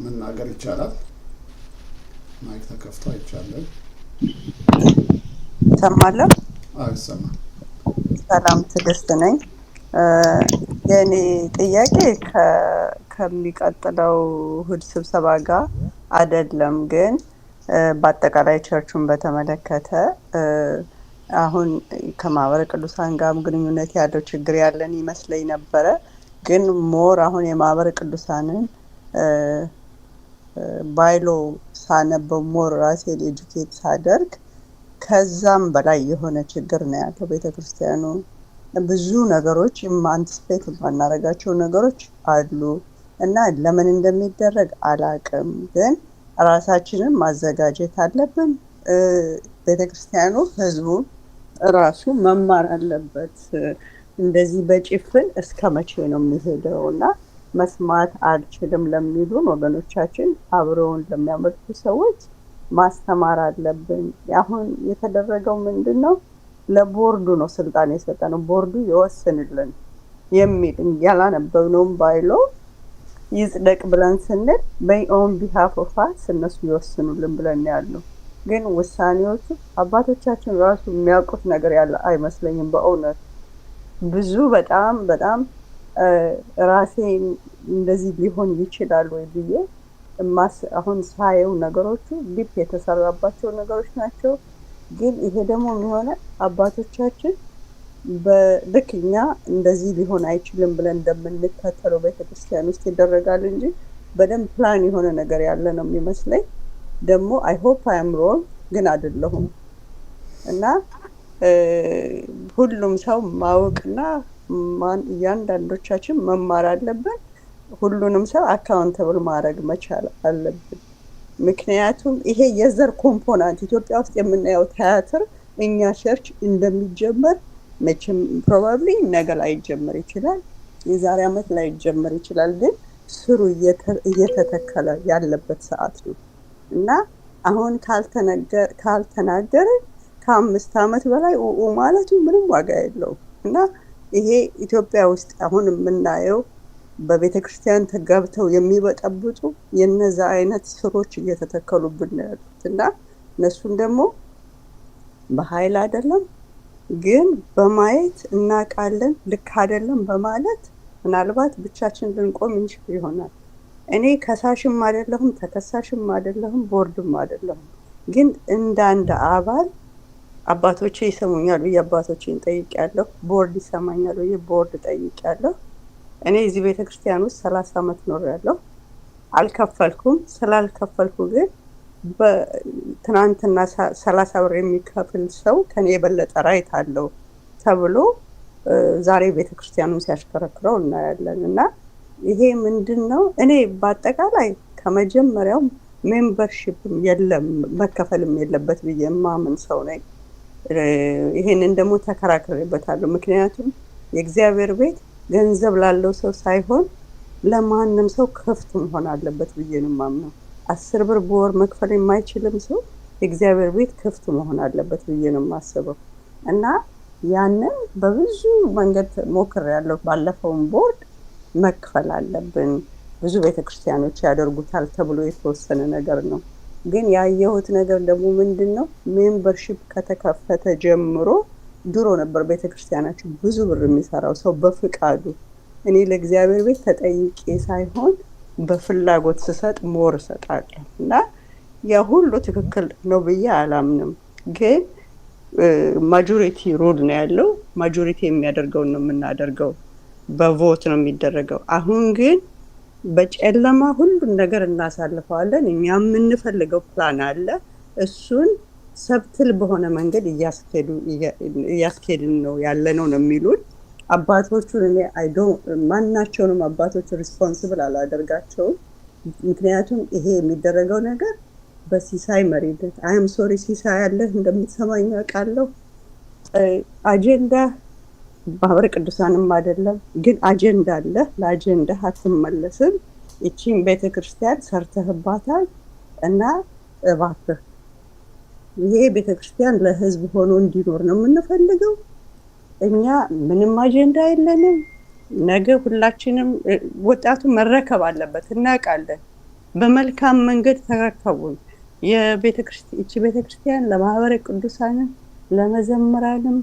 መናገር ይቻላል። ማይክ ተከፍቶ አይቻልም። ሰማለሁ። ይሰማል። ሰላም ትዕግስት ነኝ። የኔ ጥያቄ ከሚቀጥለው እሑድ ስብሰባ ጋር አይደለም፣ ግን በአጠቃላይ ቸርቹን በተመለከተ አሁን ከማህበረ ቅዱሳን ጋር ግንኙነት ያለው ችግር ያለን ይመስለኝ ነበረ። ግን ሞር አሁን የማህበረ ቅዱሳንን ባይሎ ሳነበው ሞር ራሴን ኤጁኬት ሳደርግ ከዛም በላይ የሆነ ችግር ነው ያለው። ቤተክርስቲያኑ ብዙ ነገሮች አንቲስፔት የማናረጋቸው ነገሮች አሉ እና ለምን እንደሚደረግ አላቅም፣ ግን ራሳችንን ማዘጋጀት አለብን። ቤተክርስቲያኑ ህዝቡ ራሱ መማር አለበት። እንደዚህ በጭፍን እስከ መቼ ነው የሚሄደው? እና መስማት አልችልም ለሚሉን ወገኖቻችን፣ አብረውን ለሚያመልኩ ሰዎች ማስተማር አለብን። አሁን የተደረገው ምንድን ነው? ለቦርዱ ነው ስልጣን የሰጠ ነው። ቦርዱ ይወስንልን የሚል ያላነበብነውም ባይሎ ይጽደቅ ብለን ስንል በኦን ቢሃፍ ኦፍ አስ እነሱ ይወስኑልን ብለን ያሉ፣ ግን ውሳኔዎቹ አባቶቻችን ራሱ የሚያውቁት ነገር ያለ አይመስለኝም። በእውነት ብዙ በጣም ራሴ እንደዚህ ሊሆን ይችላል ወይ ብዬ አሁን ሳየው ነገሮቹ ዲፕ የተሰራባቸው ነገሮች ናቸው። ግን ይሄ ደግሞ የሚሆነ አባቶቻችን በልክ እኛ እንደዚህ ሊሆን አይችልም ብለን እንደምንከተለው ቤተክርስቲያን ውስጥ ይደረጋል እንጂ በደንብ ፕላን የሆነ ነገር ያለ ነው የሚመስለኝ። ደግሞ አይ ሆፕ አይ አም ሮንግ፣ ግን አይደለሁም። እና ሁሉም ሰው ማወቅና እያንዳንዶቻችን መማር አለብን። ሁሉንም ሰው አካውንተብል ማድረግ መቻል አለብን። ምክንያቱም ይሄ የዘር ኮምፖናንት ኢትዮጵያ ውስጥ የምናየው ቲያትር እኛ ቸርች እንደሚጀመር መቼም ፕሮባብሊ ነገ ላይ ይጀመር ይችላል፣ የዛሬ ዓመት ላይ ይጀመር ይችላል። ግን ስሩ እየተተከለ ያለበት ሰዓት ነው እና አሁን ካልተናገረ ከ5 ዓመት በላይ ማለቱ ምንም ዋጋ የለውም። እና ይሄ ኢትዮጵያ ውስጥ አሁን የምናየው በቤተ ክርስቲያን ተጋብተው የሚበጠብጡ የነዛ አይነት ስሮች እየተተከሉብን ያሉት እና እነሱን ደግሞ በኃይል አይደለም ግን በማየት እናውቃለን፣ ልክ አይደለም በማለት ምናልባት ብቻችን ልንቆም እንችል ይሆናል። እኔ ከሳሽም አይደለሁም ተከሳሽም አይደለሁም ቦርድም አይደለሁም። ግን እንደ አንድ አባል አባቶቼ ይሰሙኛል ብዬ አባቶቼን ጠይቄያለሁ። ቦርድ ይሰማኛል ብዬ ቦርድ ጠይቄያለሁ። እኔ እዚህ ቤተክርስቲያን ውስጥ 30 ዓመት ኖሬያለሁ። አልከፈልኩም። ስላልከፈልኩ ግን ትናንትና 30 ብር የሚከፍል ሰው ከኔ የበለጠ ራይት አለው ተብሎ ዛሬ ቤተክርስቲያኑን ሲያሽከረክረው እናያለን። እና ይሄ ምንድን ነው? እኔ በአጠቃላይ ከመጀመሪያው ሜምበርሺፕም የለም መከፈልም የለበት ብዬ የማምን ሰው ነኝ። ይሄንን ደግሞ ተከራክሬበታለሁ። ምክንያቱም የእግዚአብሔር ቤት ገንዘብ ላለው ሰው ሳይሆን ለማንም ሰው ክፍት መሆን አለበት ብዬ ነው የማምነው። 10 ብር በወር መክፈል የማይችልም ሰው የእግዚአብሔር ቤት ክፍት መሆን አለበት ብዬ ነው የማስበው። እና ያንን በብዙ መንገድ ሞክሬያለሁ። ባለፈውን ቦርድ መክፈል አለብን ብዙ ቤተክርስቲያኖች ያደርጉታል ተብሎ የተወሰነ ነገር ነው። ግን ያየሁት ነገር ደግሞ ምንድን ነው? ሜምበርሺፕ ከተከፈተ ጀምሮ ድሮ ነበር ቤተክርስቲያናችን ብዙ ብር የሚሰራው ሰው በፍቃዱ። እኔ ለእግዚአብሔር ቤት ተጠይቄ ሳይሆን በፍላጎት ስሰጥ ሞር እሰጣለሁ እና ያ ሁሉ ትክክል ነው ብዬ አላምንም። ግን ማጆሪቲ ሩል ነው ያለው። ማጆሪቲ የሚያደርገውን ነው የምናደርገው። በቮት ነው የሚደረገው። አሁን ግን በጨለማ ሁሉን ነገር እናሳልፈዋለን። እኛ የምንፈልገው ፕላን አለ። እሱን ሰብትል በሆነ መንገድ እያስኬድን ነው ያለ ነው የሚሉን አባቶቹን። እኔ ማናቸውንም አባቶች ሪስፖንስብል አላደርጋቸውም። ምክንያቱም ይሄ የሚደረገው ነገር በሲሳይ መሪነት አይም ሶሪ ሲሳይ ያለህ እንደምትሰማኝ አውቃለሁ። አጀንዳ ማህበረ ቅዱሳንም አይደለም ግን አጀንዳ አለ። ለአጀንዳ አትመለስም። እቺን ቤተክርስቲያን ሰርተህባታል እና እባክህ ይሄ ቤተክርስቲያን ለህዝብ ሆኖ እንዲኖር ነው የምንፈልገው። እኛ ምንም አጀንዳ የለንም። ነገ ሁላችንም ወጣቱ መረከብ አለበት። እናውቃለን። በመልካም መንገድ ተረከቡን። እቺ ቤተክርስቲያን ለማህበረ ቅዱሳንም ለመዘምራንም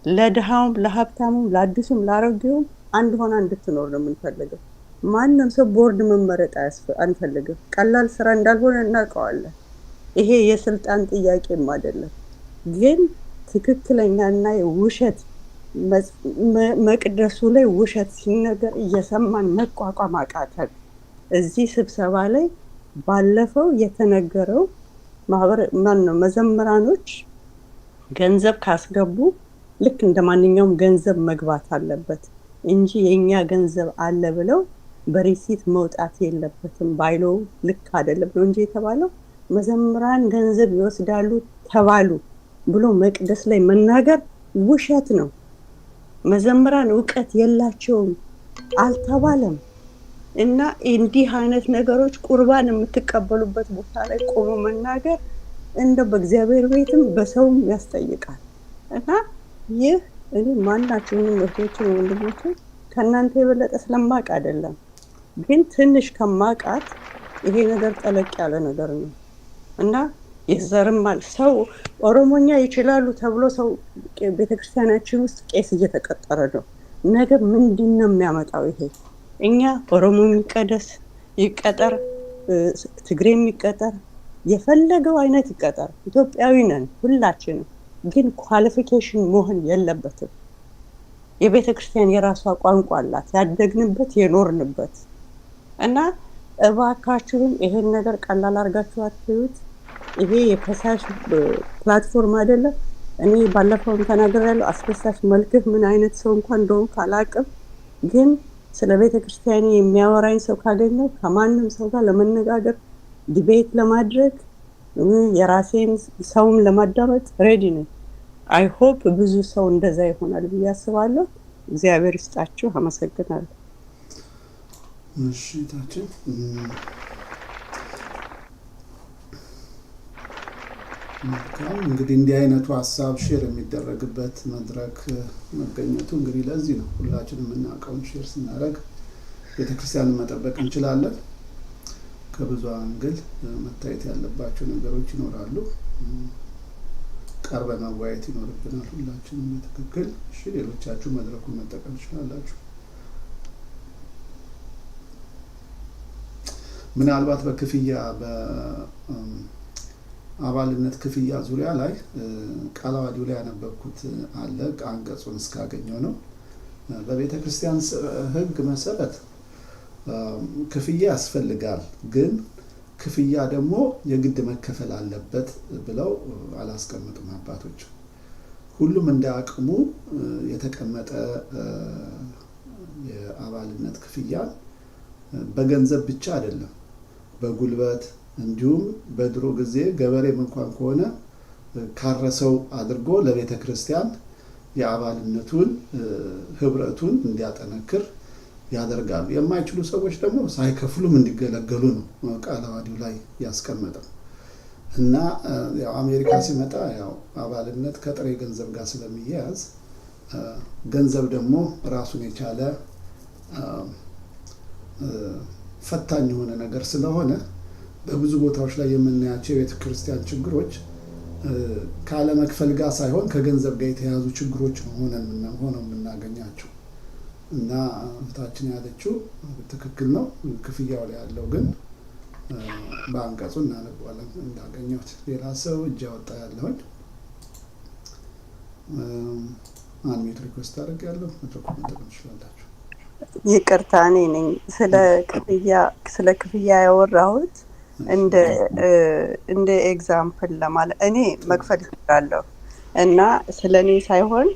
ለድሃውም ለሀብታሙም ለአዲሱም ለአሮጌውም አንድ ሆና እንድትኖር ነው የምንፈልገው። ማንም ሰው ቦርድ መመረጥ አንፈልግም። ቀላል ስራ እንዳልሆነ እናውቀዋለን። ይሄ የስልጣን ጥያቄም አይደለም። ግን ትክክለኛና ውሸት መቅደሱ ላይ ውሸት ሲነገር እየሰማን መቋቋም አቃተን። እዚህ ስብሰባ ላይ ባለፈው የተነገረው መዘምራኖች ገንዘብ ካስገቡ ልክ እንደ ማንኛውም ገንዘብ መግባት አለበት እንጂ የኛ ገንዘብ አለ ብለው በሪሲት መውጣት የለበትም ባይለው ልክ አይደለም ነው እንጂ የተባለው። መዘምራን ገንዘብ ይወስዳሉ ተባሉ ብሎ መቅደስ ላይ መናገር ውሸት ነው። መዘምራን ዕውቀት የላቸውም አልተባለም። እና እንዲህ አይነት ነገሮች ቁርባን የምትቀበሉበት ቦታ ላይ ቆሞ መናገር እንደው በእግዚአብሔር ቤትም በሰውም ያስጠይቃል። እና ይህ እኔ ማናቸውንም እህቶችን ወንድሞችን ከእናንተ የበለጠ ስለማቅ አይደለም፣ ግን ትንሽ ከማቃት ይሄ ነገር ጠለቅ ያለ ነገር ነው። እና የዘርማል ሰው ኦሮሞኛ ይችላሉ ተብሎ ሰው ቤተክርስቲያናችን ውስጥ ቄስ እየተቀጠረ ነው። ነገ ምንድን ነው የሚያመጣው ይሄ? እኛ ኦሮሞ የሚቀደስ ይቀጠር፣ ትግሬ የሚቀጠር፣ የፈለገው አይነት ይቀጠር፣ ኢትዮጵያዊ ነን ሁላችንም። ግን ኳሊፊኬሽን መሆን የለበትም። የቤተክርስቲያን የራሷ ቋንቋ አላት፣ ያደግንበት የኖርንበት። እና እባካችሁም ይሄን ነገር ቀላል አድርጋችሁ አትዩት። ይሄ የፈሳሽ ፕላትፎርም አይደለም። እኔ ባለፈውም ተናግሬያለሁ። አስፈሳሽ መልክህ ምን አይነት ሰው እንኳን እንደሆንኩ አላውቅም፣ ግን ስለ ቤተክርስቲያን የሚያወራኝ ሰው ካገኘው ከማንም ሰው ጋር ለመነጋገር ዲቤት ለማድረግ የራሴን ሰውም ለማዳመጥ ሬዲ ነኝ። አይ ሆፕ ብዙ ሰው እንደዛ ይሆናል ብዬ አስባለሁ። እግዚአብሔር ይስጣችሁ። አመሰግናለሁ። እሺ ታችን እንግዲህ እንዲህ አይነቱ ሀሳብ ሼር የሚደረግበት መድረክ መገኘቱ እንግዲህ ለዚህ ነው። ሁላችንም የምናውቀውን ሼር ስናደርግ ቤተክርስቲያንን መጠበቅ እንችላለን። ከብዙ አንግል መታየት ያለባቸው ነገሮች ይኖራሉ። ቀርበን መወያየት ይኖርብናል ሁላችንም በትክክል። እሺ ሌሎቻችሁ መድረኩን መጠቀም ትችላላችሁ። ምናልባት በክፍያ በአባልነት ክፍያ ዙሪያ ላይ ቃለ ዓዋዲው ላይ ያነበብኩት አለ። አንቀጹን እስካገኘው ነው። በቤተክርስቲያን ሕግ መሰረት ክፍያ ያስፈልጋል፣ ግን ክፍያ ደግሞ የግድ መከፈል አለበት ብለው አላስቀምጡም አባቶች። ሁሉም እንደ አቅሙ የተቀመጠ የአባልነት ክፍያ በገንዘብ ብቻ አይደለም፣ በጉልበት እንዲሁም በድሮ ጊዜ ገበሬም እንኳን ከሆነ ካረሰው አድርጎ ለቤተ ክርስቲያን የአባልነቱን ህብረቱን እንዲያጠነክር ያደርጋሉ። የማይችሉ ሰዎች ደግሞ ሳይከፍሉም እንዲገለገሉ ነው ቃለ ዓዋዲው ላይ ያስቀመጠው። እና ያው አሜሪካ ሲመጣ ያው አባልነት ከጥሬ ገንዘብ ጋር ስለሚያያዝ ገንዘብ ደግሞ ራሱን የቻለ ፈታኝ የሆነ ነገር ስለሆነ በብዙ ቦታዎች ላይ የምናያቸው የቤተ ክርስቲያን ችግሮች ካለ መክፈል ጋር ሳይሆን ከገንዘብ ጋር የተያዙ ችግሮች ሆነው የምናገኛቸው። እና እህታችን ያለችው ትክክል ነው። ክፍያው ላይ ያለው ግን በአንቀጹ እናነባለን እንዳገኘሁት። ሌላ ሰው እጅ ያወጣ ያለሁኝ አንሚት ሪኩዌስት አድርጌያለሁ። መድረኩን መጠቀም ትችላላችሁ። ይቅርታ እኔ ነኝ ስለ ክፍያ ያወራሁት እንደ እንደ ኤግዛምፕል ለማለት እኔ መክፈል እችላለሁ እና ስለኔ ሳይሆን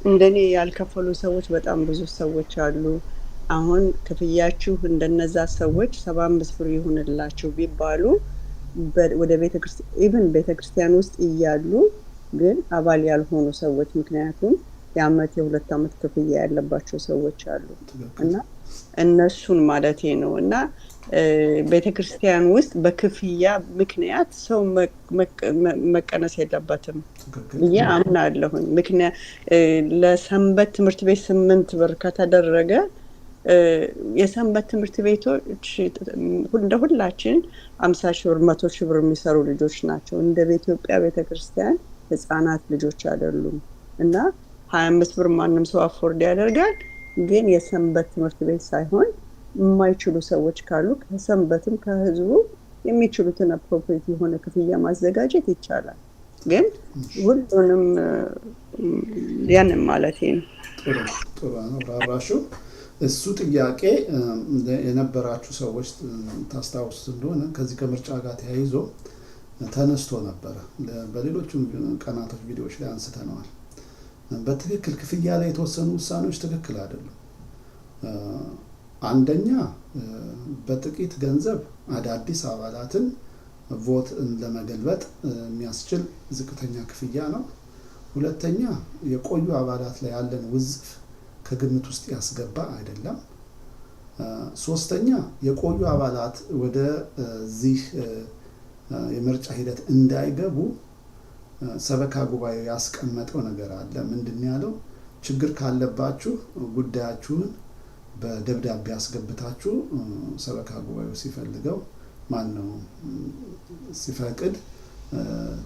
እንደኔ ያልከፈሉ ሰዎች በጣም ብዙ ሰዎች አሉ። አሁን ክፍያችሁ እንደነዛ ሰዎች 75 ብር ይሁንላችሁ ቢባሉ ወደ ቤተክርስቲያን ውስጥ እያሉ ግን አባል ያልሆኑ ሰዎች ምክንያቱም የአመት የሁለት አመት ክፍያ ያለባቸው ሰዎች አሉ እና እነሱን ማለቴ ነው እና ቤተክርስቲያን ውስጥ በክፍያ ምክንያት ሰው መቀነስ የለበትም ብዬ አምናለሁኝ። ምክንያት ለሰንበት ትምህርት ቤት 8 ብር ከተደረገ የሰንበት ትምህርት ቤቶች እንደ ሁላችን 50 ሺህ ብር 100 ሺህ ብር የሚሰሩ ልጆች ናቸው። እንደ ኢትዮጵያ ቤተክርስቲያን ህፃናት ልጆች አይደሉም እና 25 ብር ማንም ሰው አፎርድ ያደርጋል። ግን የሰንበት ትምህርት ቤት ሳይሆን የማይችሉ ሰዎች ካሉ ከሰንበትም ከህዝቡ የሚችሉትን አፕሮፕሪየት የሆነ ክፍያ ማዘጋጀት ይቻላል። ግን ሁሉንም ያንን ማለት ነው። ጥሩ ነው ባባሹ። እሱ ጥያቄ የነበራችሁ ሰዎች ታስታውሱ እንደሆነ ከዚህ ከምርጫ ጋር ተያይዞ ተነስቶ ነበረ። በሌሎችም ቀናቶች ቪዲዮዎች ላይ አንስተነዋል። በትክክል ክፍያ ላይ የተወሰኑ ውሳኔዎች ትክክል አይደሉም። አንደኛ በጥቂት ገንዘብ አዳዲስ አባላትን ቮት ለመገልበጥ የሚያስችል ዝቅተኛ ክፍያ ነው። ሁለተኛ የቆዩ አባላት ላይ ያለን ውዝፍ ከግምት ውስጥ ያስገባ አይደለም። ሶስተኛ የቆዩ አባላት ወደዚህ የምርጫ ሂደት እንዳይገቡ ሰበካ ጉባኤው ያስቀመጠው ነገር አለ። ምንድን ያለው? ችግር ካለባችሁ ጉዳያችሁን በደብዳቤ አስገብታችሁ ሰበካ ጉባኤው ሲፈልገው ማነው ሲፈቅድ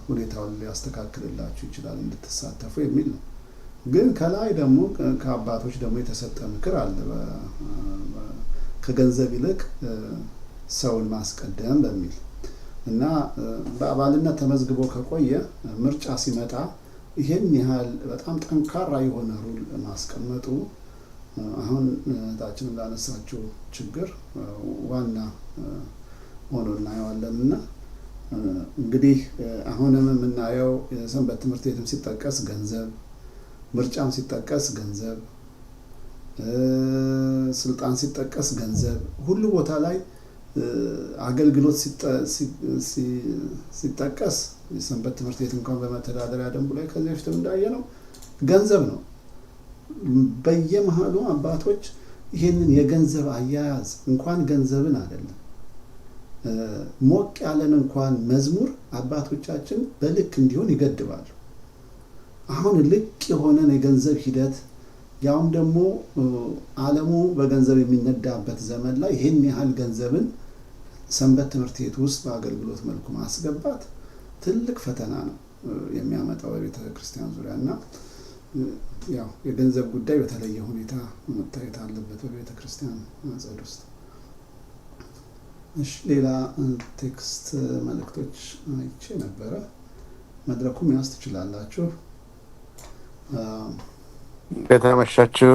ሁኔታውን ሊያስተካክልላችሁ ይችላል እንድትሳተፉ የሚል ነው። ግን ከላይ ደግሞ ከአባቶች ደግሞ የተሰጠ ምክር አለ። ከገንዘብ ይልቅ ሰውን ማስቀደም በሚል እና በአባልነት ተመዝግቦ ከቆየ ምርጫ ሲመጣ ይሄን ያህል በጣም ጠንካራ የሆነ ሩል ማስቀመጡ አሁን ታችን እንዳነሳችው ችግር ዋና ሆኖ እናየዋለን። እና እንግዲህ አሁንም የምናየው የሰንበት ትምህርት ቤትም ሲጠቀስ ገንዘብ፣ ምርጫም ሲጠቀስ ገንዘብ፣ ስልጣን ሲጠቀስ ገንዘብ፣ ሁሉ ቦታ ላይ አገልግሎት ሲጠቀስ የሰንበት ትምህርት ቤት እንኳን በመተዳደሪያ ደንቡ ላይ ከዚህ በፊት እንዳየነው ገንዘብ ነው። በየመሃሉ አባቶች ይሄንን የገንዘብ አያያዝ እንኳን ገንዘብን አይደለም ሞቅ ያለን እንኳን መዝሙር አባቶቻችን በልክ እንዲሆን ይገድባሉ። አሁን ልክ የሆነን የገንዘብ ሂደት ያውም ደግሞ ዓለሙ በገንዘብ የሚነዳበት ዘመን ላይ ይሄን ያህል ገንዘብን ሰንበት ትምህርት ቤት ውስጥ በአገልግሎት መልኩ ማስገባት ትልቅ ፈተና ነው የሚያመጣው በቤተ ክርስቲያን ዙሪያ እና ያው የገንዘብ ጉዳይ በተለየ ሁኔታ መታየት አለበት በቤተ ክርስቲያን አጸድ ውስጥ። እሺ ሌላ ቴክስት መልእክቶች አይቼ ነበረ። መድረኩም ያስ ትችላላችሁ። እንደተመሻችሁ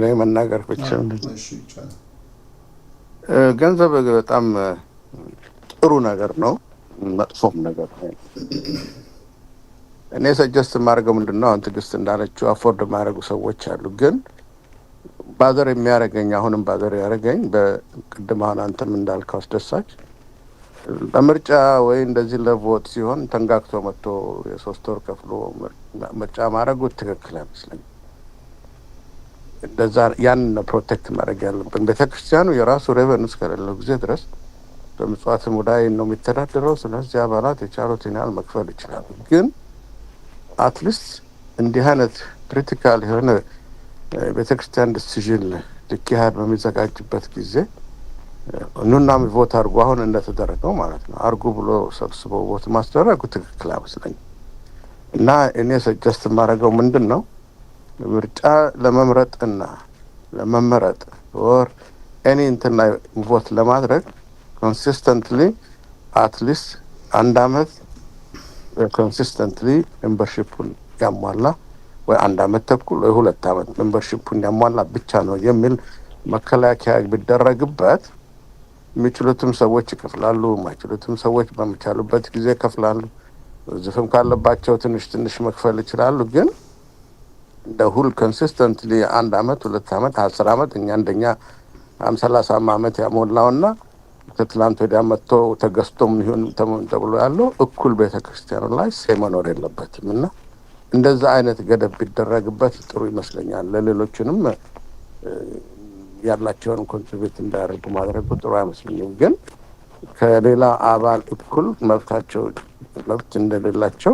ላይ መናገር ብቻ ገንዘብ በጣም ጥሩ ነገር ነው፣ መጥፎም ነገር ነው። እኔ ሰጀስት የማደርገው ምንድነው አሁን ትዕግስት እንዳለችው አፎርድ የማያደርጉ ሰዎች አሉ። ግን ባዘር የሚያደርገኝ አሁንም ባዘር ያደርገኝ በቅድም አሁን አንተም እንዳልከው አስደሳች ለምርጫ ወይ እንደዚህ ለቮት ሲሆን ተንጋግቶ መጥቶ የ3 ወር ከፍሎ ምርጫ ማድረጉ ትክክል አይመስለኝም። እንደዛ ያንን ፕሮቴክት ማድረግ ያለብን። ቤተክርስቲያኑ የራሱ ሬቨንስ ከሌለው ጊዜ ድረስ በምጽዋት ሙዳይ ነው የሚተዳደረው። ስለዚህ አባላት የቻሉትን ያህል መክፈል ይችላሉ። ግን አትሊስት እንዲህ አይነት ክሪቲካል የሆነ ቤተክርስቲያን ዲሲዥን ሊካሄድ በሚዘጋጅበት ጊዜ ኑና ቮት አድርጉ አሁን እንደተደረገው ማለት ነው አድርጉ ብሎ ሰብስበው ቮት ማስደረጉ ትክክል አይመስለኝም። እና እኔ ሰጀስት የማደርገው ምንድን ነው ምርጫ ለመምረጥና ለመመረጥ ወር ኤኒ እንትና ቮት ለማድረግ ኮንሲስተንትሊ አትሊስት 1 አመት ኮንሲስተንትሊ ሜምበርሺፑን ያሟላ ወይ 1 ዓመት ተኩል ወይ 2 ዓመት ሜምበርሺፑን ያሟላ ብቻ ነው የሚል መከላከያ ቢደረግበት የሚችሉትም ሰዎች ይከፍላሉ፣ የማይችሉትም ሰዎች በሚቻሉበት ጊዜ ይከፍላሉ። ዝፍም ካለባቸው ትንሽ መክፈል ይችላሉ። ግን እንደ ሁል ኮንሲስተንትሊ 1 ዓመት 2 ዓመት 10 ዓመት እኛ እንደኛ 30 ዓመት ያሞላውና ከትላንት ወዲያ መጥቶ ተገዝቶም ይሁን ተብሎ ያለው እኩል ቤተክርስቲያኑ ላይ መኖር የለበትም እና እንደዛ አይነት ገደብ ቢደረግበት ጥሩ ይመስለኛል። ለሌሎችንም ያላቸውን ኮንትሪቢዩት እንዳያደርጉ ማድረጉ ጥሩ አይመስለኝም። ግን ከሌላ አባል እኩል መብት እንደሌላቸው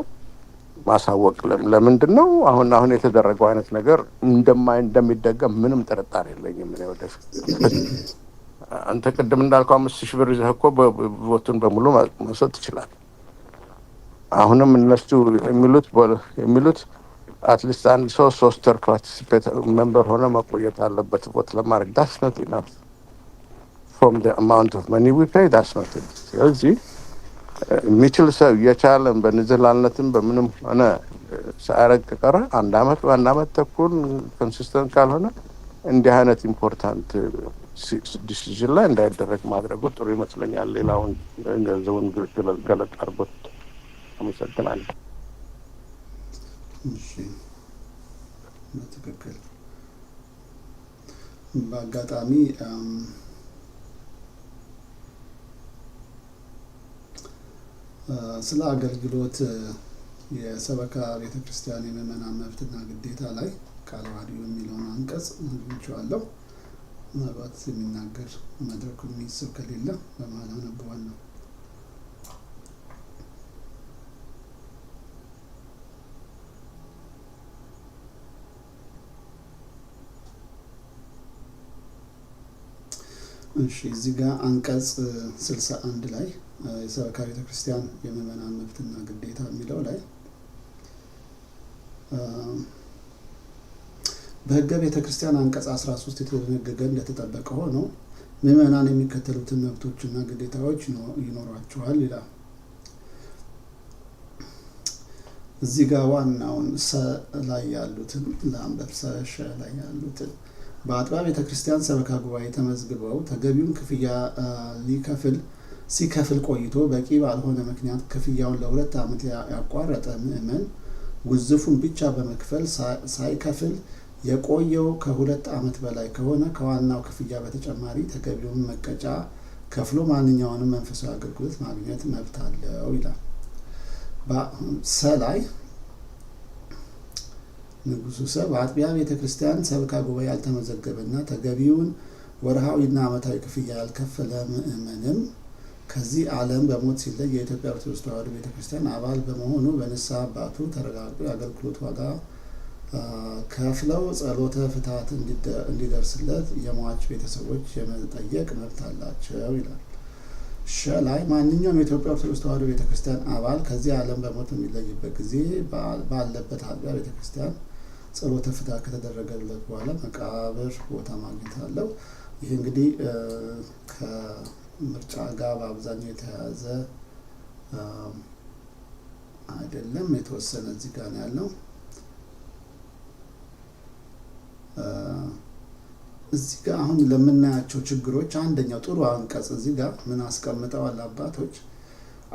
ማሳወቅ ለምንድን ነው? አሁን የተደረገው አይነት ነገር እንደሚደገም ምንም ጥርጣሬ የለኝም። እኔ ወደፊት አንተ ቅድም እንዳልከው 5,000 ብር ይዘህ እኮ ቦቱን በሙሉ መውሰድ ትችላለህ። አሁንም እነሱ የሚሉት አትሊስት አንድ ሰው 3 ፓርቲሲፔት ሜምበር ሆነ መቆየት አለበት ቦት ለማድረግ። ዳስ ኖት ኢናፍ ፍሮም ዘ አማውንት ኦፍ መኒ ዊ ፔይ ዳስ ኖት። ስለዚህ የሚችል ሰው የቻለን በንዝህላልነትም በምንም ሆነ ሳያረግ ከቀረ 1 ዓመት ተኩል ኮንሲስተንት ካልሆነ እንዲህ አይነት ኢምፖርታንት ዲሲዥን ላይ እንዳይደረግ ማድረጉ ጥሩ ይመስለኛል። ሌላውን ገንዘቡን ገለጥ አድርጎት አመሰግናለሁ። እሺ፣ በትክክል በአጋጣሚ ስለ አገልግሎት የሰበካ ቤተክርስቲያን የምዕመናን መብትና ግዴታ ላይ ቃለ ዓዋዲው የሚለውን አንቀጽ አግኝቼዋለሁ። ምናልባት የሚናገር መድረኩን የሚስብ ከሌለ በመሀል አነበዋለሁ። እሺ፣ እዚህ ጋር አንቀጽ 61 ላይ የሰበካ ቤተክርስቲያን የምዕመናን መብትና ግዴታ የሚለው ላይ በሕገ ቤተክርስቲያን አንቀጽ 13 የተደነገገ እንደተጠበቀ ሆኖ ምዕመናን የሚከተሉትን መብቶችና ግዴታዎች ይኖሯቸዋል ይላል። እዚህ ጋር ዋናውን ላይ ያሉትን ለአንበብ ላይ ያሉትን በአጥቢያ ቤተክርስቲያን ሰበካ ጉባኤ ተመዝግበው ተገቢውን ክፍያ ሲከፍል ቆይቶ በቂ ባልሆነ ምክንያት ክፍያውን ለ2 ዓመት ያቋረጠ ምዕመን ውዝፉን ብቻ በመክፈል ሳይከፍል የቆየው ከ2 ዓመት በላይ ከሆነ ከዋናው ክፍያ በተጨማሪ ተገቢውን መቀጫ ከፍሎ ማንኛውንም መንፈሳዊ አገልግሎት ማግኘት መብት አለው ይላል። ላይ ንጉሱ በአጥቢያ ቤተክርስቲያን ሰበካ ጉባኤ ያልተመዘገበና ተገቢውን ወርሃዊና ዓመታዊ ክፍያ ያልከፈለ ምዕመንም ከዚህ ዓለም በሞት ሲለይ የኢትዮጵያ ኦርቶዶክስ ተዋሕዶ ቤተክርስቲያን አባል በመሆኑ በንስሐ አባቱ ተረጋግጦ የአገልግሎት ዋጋ ከፍለው ጸሎተ ፍትሐት እንዲደርስለት የሟች ቤተሰቦች የመጠየቅ መብት አላቸው ይላል። ላይ ማንኛውም የኢትዮጵያ ኦርቶዶክስ ተዋሕዶ ቤተክርስቲያን አባል ከዚህ ዓለም በሞት የሚለይበት ጊዜ ባለበት አጥቢያ ቤተክርስቲያን ጸሎተ ፍትሐት ከተደረገለት በኋላ መቃብር ቦታ ማግኘት አለው። ይህ እንግዲህ ከምርጫ ጋር በአብዛኛው የተያያዘ አይደለም። የተወሰነ እዚህ ጋር ነው ያለው። እዚህ ጋር አሁን ለምናያቸው ችግሮች አንደኛው ጥሩ አንቀጽ እዚህ ጋር ምን አስቀምጠዋል አባቶች?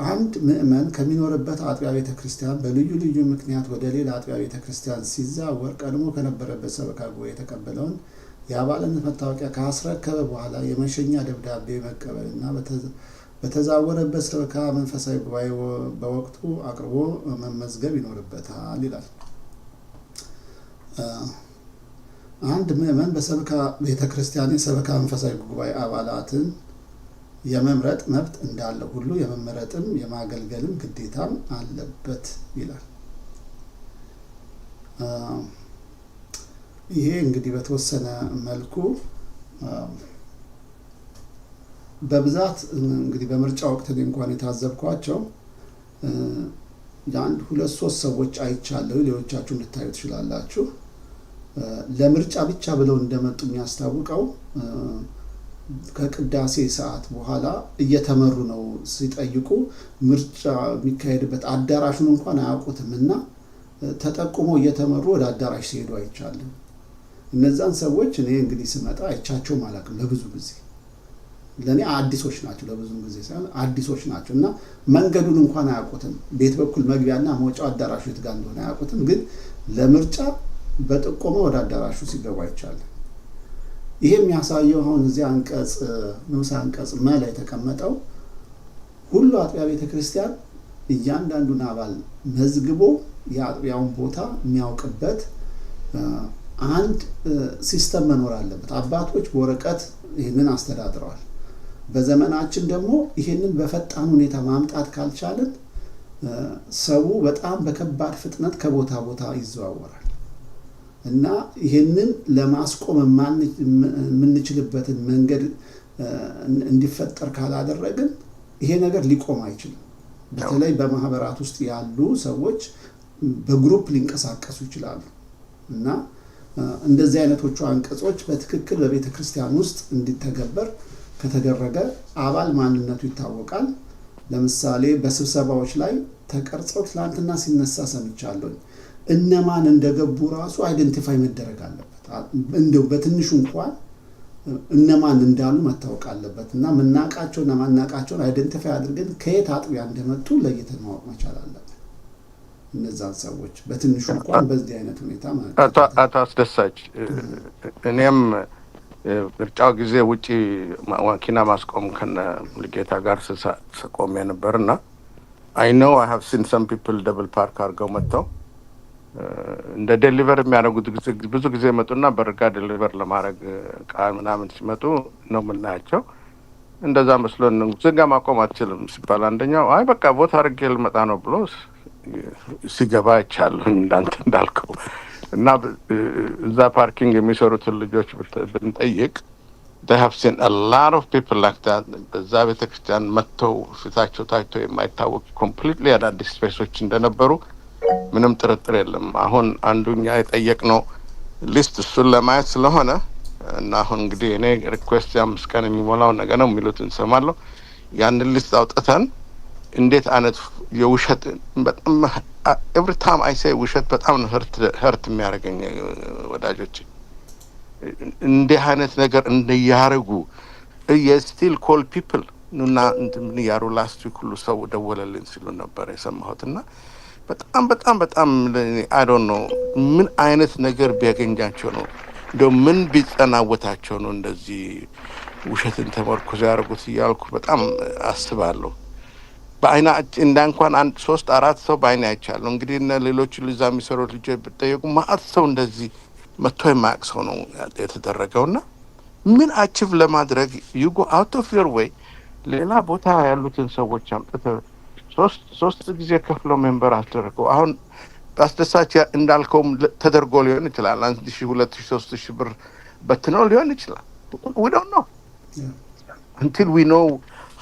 አንድ ምዕመን ከሚኖርበት አጥቢያ ቤተክርስቲያን በልዩ ልዩ ምክንያት ወደ ሌላ አጥቢያ ቤተክርስቲያን ሲዛወር ቀድሞ ከነበረበት ሰበካ ጉባኤ የተቀበለውን የአባልነት መታወቂያ ካስረከበ በኋላ የመሸኛ ደብዳቤ መቀበልና በተዛወረበት ሰበካ መንፈሳዊ ጉባኤ በወቅቱ አቅርቦ መመዝገብ ይኖርበታል ይላል። አንድ ምዕመን በሰበካ ቤተክርስቲያን የሰበካ መንፈሳዊ ጉባኤ አባላትን የመምረጥ መብት እንዳለ ሁሉ የመመረጥም የማገልገልም ግዴታም አለበት ይላል። ይሄ እንግዲህ በተወሰነ መልኩ በብዛት እንግዲህ በምርጫ ወቅት እንኳን የታዘብኳቸው የአንድ 2-3 ሰዎች አይቻለሁ። ሌሎቻችሁ እንድታዩ ትችላላችሁ። ለምርጫ ብቻ ብለው እንደመጡ የሚያስታውቀው ከቅዳሴ ሰዓት በኋላ እየተመሩ ነው። ሲጠይቁ ምርጫ የሚካሄድበት አዳራሹን እንኳን አያውቁትም እና ተጠቁመው እየተመሩ ወደ አዳራሽ ሲሄዱ አይቻልም። እነዛን ሰዎች እኔ እንግዲህ ስመጣ አይቻቸውም አላውቅም። ለብዙ ጊዜ ለእኔ አዲሶች ናቸው፣ ለብዙ ጊዜ ሳይሆን አዲሶች ናቸው እና መንገዱን እንኳን አያውቁትም። ቤት በኩል መግቢያና መውጫው አዳራሹ የት ጋር እንደሆነ አያውቁትም። ግን ለምርጫ በጥቆማ ወደ አዳራሹ ሲገቡ አይቻልም። ይሄ የሚያሳየው አሁን እዚህ አንቀጽ ንዑስ አንቀጽ መ ላይ የተቀመጠው ሁሉ አጥቢያ ቤተክርስቲያን እያንዳንዱን አባል መዝግቦ የአጥቢያውን ቦታ የሚያውቅበት አንድ ሲስተም መኖር አለበት። አባቶች በወረቀት ይህንን አስተዳድረዋል። በዘመናችን ደግሞ ይህንን በፈጣን ሁኔታ ማምጣት ካልቻለን ሰው በጣም በከባድ ፍጥነት ከቦታ ቦታ ይዘዋወራል እና ይህንን ለማስቆም የምንችልበትን መንገድ እንዲፈጠር ካላደረግን ይሄ ነገር ሊቆም አይችልም። በተለይ በማህበራት ውስጥ ያሉ ሰዎች በግሩፕ ሊንቀሳቀሱ ይችላሉ እና እንደዚህ አይነቶቹ አንቀጾች በትክክል በቤተ ክርስቲያን ውስጥ እንዲተገበር ከተደረገ አባል ማንነቱ ይታወቃል። ለምሳሌ በስብሰባዎች ላይ ተቀርጸው ትላንትና ሲነሳ ሰምቻለሁ። እነማን እንደገቡ ራሱ አይደንቲፋይ መደረግ አለበት። እንደው በትንሹ እንኳን እነማን እንዳሉ መታወቅ አለበት እና ምናቃቸውና ማናቃቸውን አይደንቲፋይ አድርገን ከየት አጥቢያ እንደመጡ ለይተን ማወቅ መቻል አለበት። እነዛን ሰዎች በትንሹ እንኳን በዚህ አይነት ሁኔታ አቶ አስደሳች እኔም ምርጫው ጊዜ ውጪ መኪና ማስቆም ከነ ሙሉጌታ ጋር ስቆም ነበርና I know I have seen some people double park አድርገው መጥተው እንደ ዴሊቨር የሚያደርጉት ብዙ ጊዜ መጡና በርጋ ዴሊቨር ለማድረግ ቃል ምናምን ሲመጡ ነው የምናያቸው። እንደዛ መስሎን ዝጋ ማቆም አትችልም ሲባል አንደኛው አይ በቃ ቦታ አድርጌ ልመጣ ነው ብሎ ሲገባ ይቻላል እንዳንተ እንዳልከው እና እዛ ፓርኪንግ የሚሰሩትን ልጆች ብንጠይቅ they have seen a lot of people like that በዛ ቤተክርስቲያን መጥተው ፊታቸው ታይቶ የማይታወቅ completely አዳዲስ ስፔሶች እንደነበሩ ምንም ጥርጥር የለም። አሁን አንዱኛ የጠየቅነው ሊስት እሱን ለማየት ስለሆነ እና አሁን እንግዲህ እኔ ሪኩዌስት 5 ቀን የሚሞላው ነገር ነው የሚሉት እንሰማለሁ። ያንን ሊስት አውጥተን እንዴት አይነት የውሸት በጣም every time I say ውሸት በጣም hurt የሚያደርገኝ ወዳጆች እንዲህ አይነት ነገር እንደያረጉ still call people እና እንትን ያሩ last week ሁሉ ሰው ደወለልኝ ሲሉ ነበር የሰማሁትና በጣም I don't know ምን አይነት ነገር ቢያገኛቸው ነው እንደው ምን ቢጸናወታቸው ነው እንደዚህ ውሸትን ተመርኩዘው ያደርጉት እያልኩ በጣም አስባለሁ። በአይና እንኳን 1 3 4 ሰው በአይና አይቻለሁ። እንግዲህ እና ሌሎች ልዛ የሚሰሩ ልጆች ብትጠይቁ ማአት ሰው እንደዚህ መጥቶ የማያውቅ ሰው ነው የተደረገውና ምን አቺቭ ለማድረግ you go out of your way ሌላ ቦታ ያሉትን ሰዎች አምጥተው ሶስት ጊዜ ከፍሎ ሜምበር አስደረገው። አሁን አስደሳች እንዳልከውም ተደርጎ ሊሆን ይችላል 1000 2000 3000 ብር በትነው ሊሆን ይችላል። we don't know until we know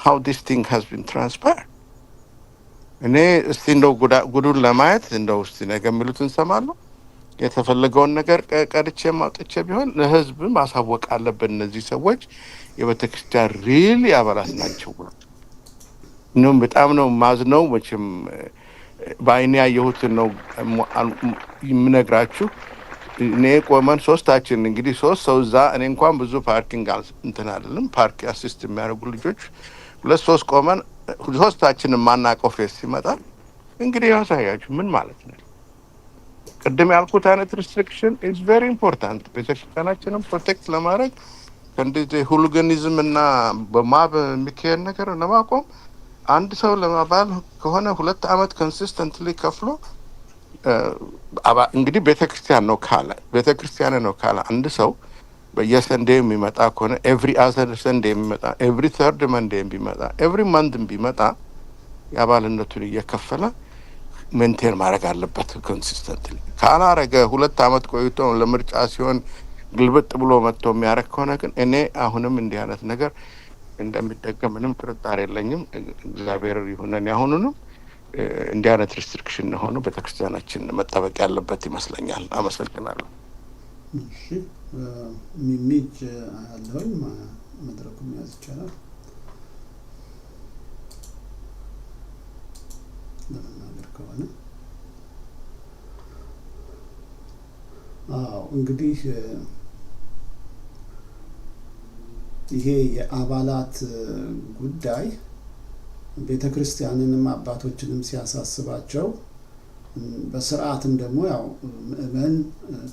how this thing has been transpired. እኔ እስቲ እንደው ጉዱን ለማየት እንደው እስቲ ነገ የሚሉትን ሰማለሁ። የተፈለገውን ነገር ቀርጬ ማውጥቼ ቢሆን ለህዝብ ማሳወቅ አለብን። እነዚህ ሰዎች የቤተክርስቲያን ሪሊ አባላት ናቸው ነው በጣም ነው ማዝነው። መቼም በአይኔ ያየሁትን ነው የምነግራችሁ። እኔ ቆመን ሶስታችን እንግዲህ 3 ሰው እዛ እኔ እንኳን ብዙ ፓርኪንግ እንትን አይደለም ፓርክ አሲስት የሚያደርጉ ልጆች 2-3 ቆመን ሶስታችንን ማናቀው ፌስ ሲመጣ እንግዲህ ያሳያችሁ ምን ማለት ነው። ቅድም ያልኩት አይነት ሪስትሪክሽን is very important ቤተክርስቲያናችንን ፕሮቴክት ለማድረግ ከእንደዚህ ሁሉገኒዝም እና በማብ የሚካሄድ ነገር ለማቆም አንድ ሰው ለማባል ከሆነ 2 አመት ኮንሲስተንትሊ ከፍሎ እንግዲህ ቤተክርስቲያን ነው ካለ አንድ ሰው በየሰንዴው የሚመጣ ከሆነ every other Sunday የሚመጣ every third Monday የሚመጣ every month የሚመጣ ያባልነቱን እየከፈለ ሜንቴን ማድረግ አለበት ኮንሲስተንትሊ። ካላረገ 2 አመት ቆይቶ ለምርጫ ሲሆን ግልብጥ ብሎ መጥቶ የሚያረግ ከሆነ ግን እኔ አሁንም እንዲህ አይነት ነገር እንደሚደገም ምንም ጥርጣሬ የለኝም። እግዚአብሔር ይሁነን። ያሁኑንም እንዲህ አይነት ሪስትሪክሽን ሆኖ ቤተክርስቲያናችን መጠበቅ ያለበት ይመስለኛል። አመሰግናለሁ። እሺ ሚሚጅ አለኝ መድረኩን ያዝ ይቻላል ለመናገር ከሆነ እንግዲህ ይሄ የአባላት ጉዳይ ቤተ ክርስቲያንንም አባቶችንም ሲያሳስባቸው በስርዓትም ደግሞ ያው ምእመን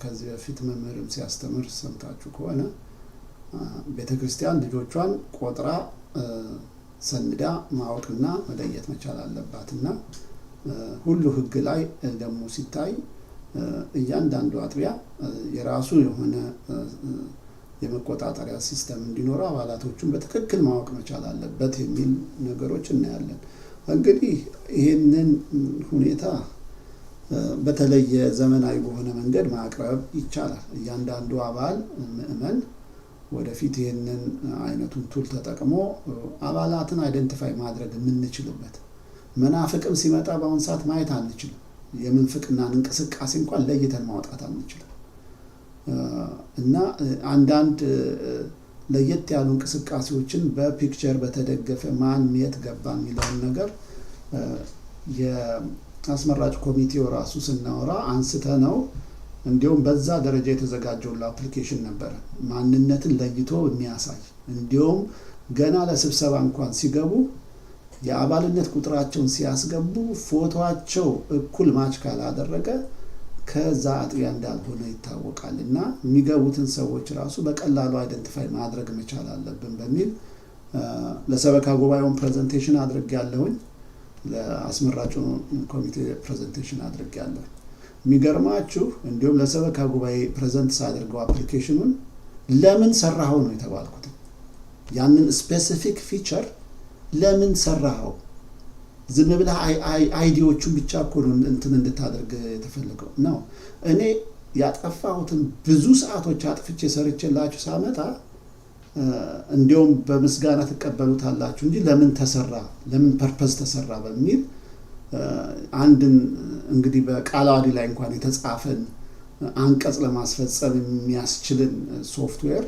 ከዚህ በፊት መምህርም ሲያስተምር ሰምታችሁ ከሆነ ቤተ ክርስቲያን ልጆቿን ቆጥራ ሰንዳ ማወቅና መለየት መቻል አለባትና ሁሉ ሕግ ላይ ደግሞ ሲታይ እያንዳንዱ አጥቢያ የራሱ የሆነ የመቆጣጠሪያ ሲስተም እንዲኖረው አባላቶቹን በትክክል ማወቅ መቻል አለበት የሚል ነገሮች እናያለን። እንግዲህ ይህንን ሁኔታ በተለየ ዘመናዊ በሆነ መንገድ ማቅረብ ይቻላል። እያንዳንዱ አባል ምእመን ወደፊት ይህንን አይነቱን ቱል ተጠቅሞ አባላትን አይደንቲፋይ ማድረግ የምንችልበት መናፍቅም ሲመጣ በአሁን ሰዓት ማየት አንችልም። የምንፍቅናን እንቅስቃሴ እንኳን ለይተን ማውጣት አንችልም እና አንዳንድ ለየት ያሉ እንቅስቃሴዎችን በፒክቸር በተደገፈ ማን የት ገባ የሚለውን ነገር የአስመራጭ ኮሚቴው ራሱ ስናወራ አንስተ ነው። እንዲሁም በዛ ደረጃ የተዘጋጀው አፕሊኬሽን ነበረ ማንነትን ለይቶ የሚያሳይ እንዲሁም ገና ለስብሰባ እንኳን ሲገቡ የአባልነት ቁጥራቸውን ሲያስገቡ ፎቶአቸው እኩል ማች ካላደረገ ከዛ አጥቢያ እንዳልሆነ ይታወቃል እና የሚገቡትን ሰዎች ራሱ በቀላሉ አይደንቲፋይ ማድረግ መቻል አለብን በሚል ለሰበካ ጉባኤውን ፕሬዘንቴሽን አድርጌያለሁኝ። ለአስመራጩ ኮሚቴ ፕሬዘንቴሽን አድርጌያለሁ። የሚገርማችሁ እንዲሁም ለሰበካ ጉባኤ ፕሬዘንት ሳደርገው አፕሊኬሽኑን ለምን ሰራኸው ነው የተባልኩት። ያንን ስፔሲፊክ ፊቸር ለምን ሰራኸው? ዝም ብለህ አይዲዎቹን ብቻ እኮ ነው እንትን እንድታደርግ የተፈለገው ነው። እኔ ያጠፋሁትን ብዙ ሰዓቶች አጥፍቼ ሰርቼላችሁ ሳመጣ እንዲሁም በምስጋና ትቀበሉታላችሁ እንጂ ለምን ተሰራ፣ ለምን ፐርፐዝ ተሰራ በሚል አንድን እንግዲህ በቃለ ዓዋዲ ላይ እንኳን የተጻፈን አንቀጽ ለማስፈጸም የሚያስችልን ሶፍትዌር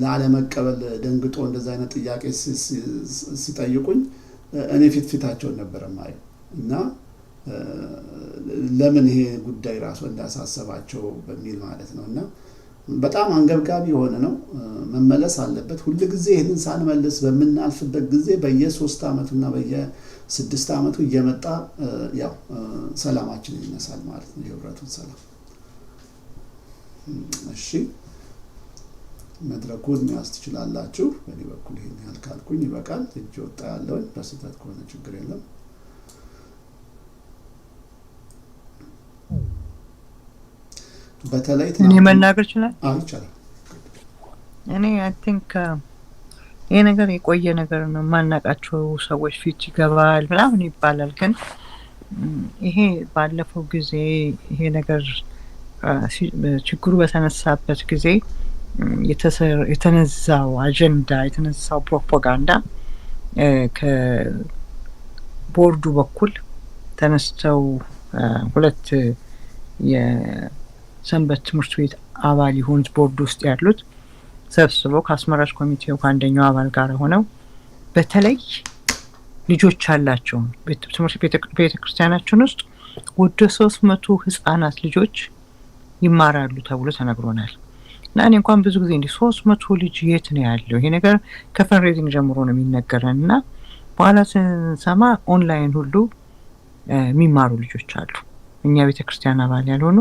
ላለመቀበል ደንግጦ እንደዛ አይነት ጥያቄ ሲጠይቁኝ እኔ ፊታቸውን ነበር ማየው እና ለምን ይሄ ጉዳይ ራሱ እንዳሳሰባቸው በሚል ማለት ነውና በጣም አንገብጋቢ የሆነ ነው፣ መመለስ አለበት። ሁሉ ጊዜ ይሄንን ሳንመልስ በመናልፍበት ጊዜ በየ3 አመቱና በየ6 አመቱ እየመጣ ያው ሰላማችን ይነሳል ማለት ነው፣ የህብረቱን ሰላም። እሺ መድረኩን ያስ ትችላላችሁ። በእኔ በኩል ይሄን ያህል ካልኩኝ ይበቃል። እጅ ወጣ ያለው በስህተት ከሆነ ችግር የለም። በተለይ እኔ መናገር ይችላል? ይቻላል። እኔ አይ ቲንክ ይሄ ነገር የቆየ ነገር ነው። ማናቃቸው ሰዎች ፊት ይገባል ምናምን ይባላል። ግን ይሄ ባለፈው ጊዜ ይሄ ነገር ችግሩ በተነሳበት ጊዜ የተነዛው አጀንዳ የተነሳው ፕሮፓጋንዳ ከቦርዱ በኩል ተነስተው ሁለት የሰንበት ትምህርት ቤት አባል የሆኑት ቦርድ ውስጥ ያሉት ሰብስበው ከአስመራጭ ኮሚቴው ከአንደኛው አባል ጋር ሆነው በተለይ ልጆች አላቸው ትምህርት ቤተክርስቲያናችን ውስጥ ወደ 300 ህፃናት ልጆች ይማራሉ ተብሎ ተነግሮናል። እና እኔ እንኳን ብዙ ጊዜ እንዲህ 300 ልጅ የት ነው ያለው? ይሄ ነገር ከፈንድሬዚንግ ጀምሮ ነው የሚነገረን እና በኋላ ስንሰማ ኦንላይን ሁሉ የሚማሩ ልጆች አሉ። እኛ ቤተክርስቲያን አባል ያልሆኑ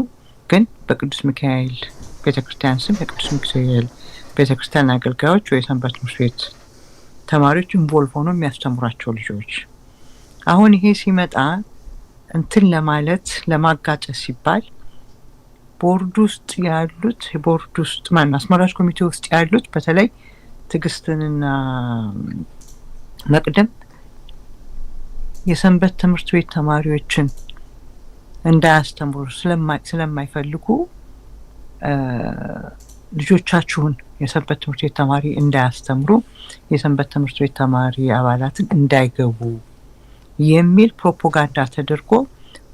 ግን በቅዱስ ሚካኤል ቤተክርስቲያን ስም በቅዱስ ሚካኤል ቤተክርስቲያን አገልጋዮች ወይ ሰንበት ትምህርት ቤት ተማሪዎች ኢንቮልቭ ሆነው የሚያስተምሯቸው ልጆች። አሁን ይሄ ሲመጣ እንትን ለማለት ለማጋጨት ሲባል ቦርድ ውስጥ ያሉት ቦርድ ውስጥ አስመራጭ ኮሚቴ ውስጥ ያሉት በተለይ ትግስትንና መቅደም የሰንበት ትምህርት ቤት ተማሪዎችን እንዳያስተምሩ ስለማይፈልጉ ልጆቻችሁን የሰንበት ትምህርት ቤት ተማሪ እንዳያስተምሩ የሰንበት ትምህርት ቤት ተማሪ አባላትን እንዳይገቡ የሚል ፕሮፓጋንዳ ተደርጎ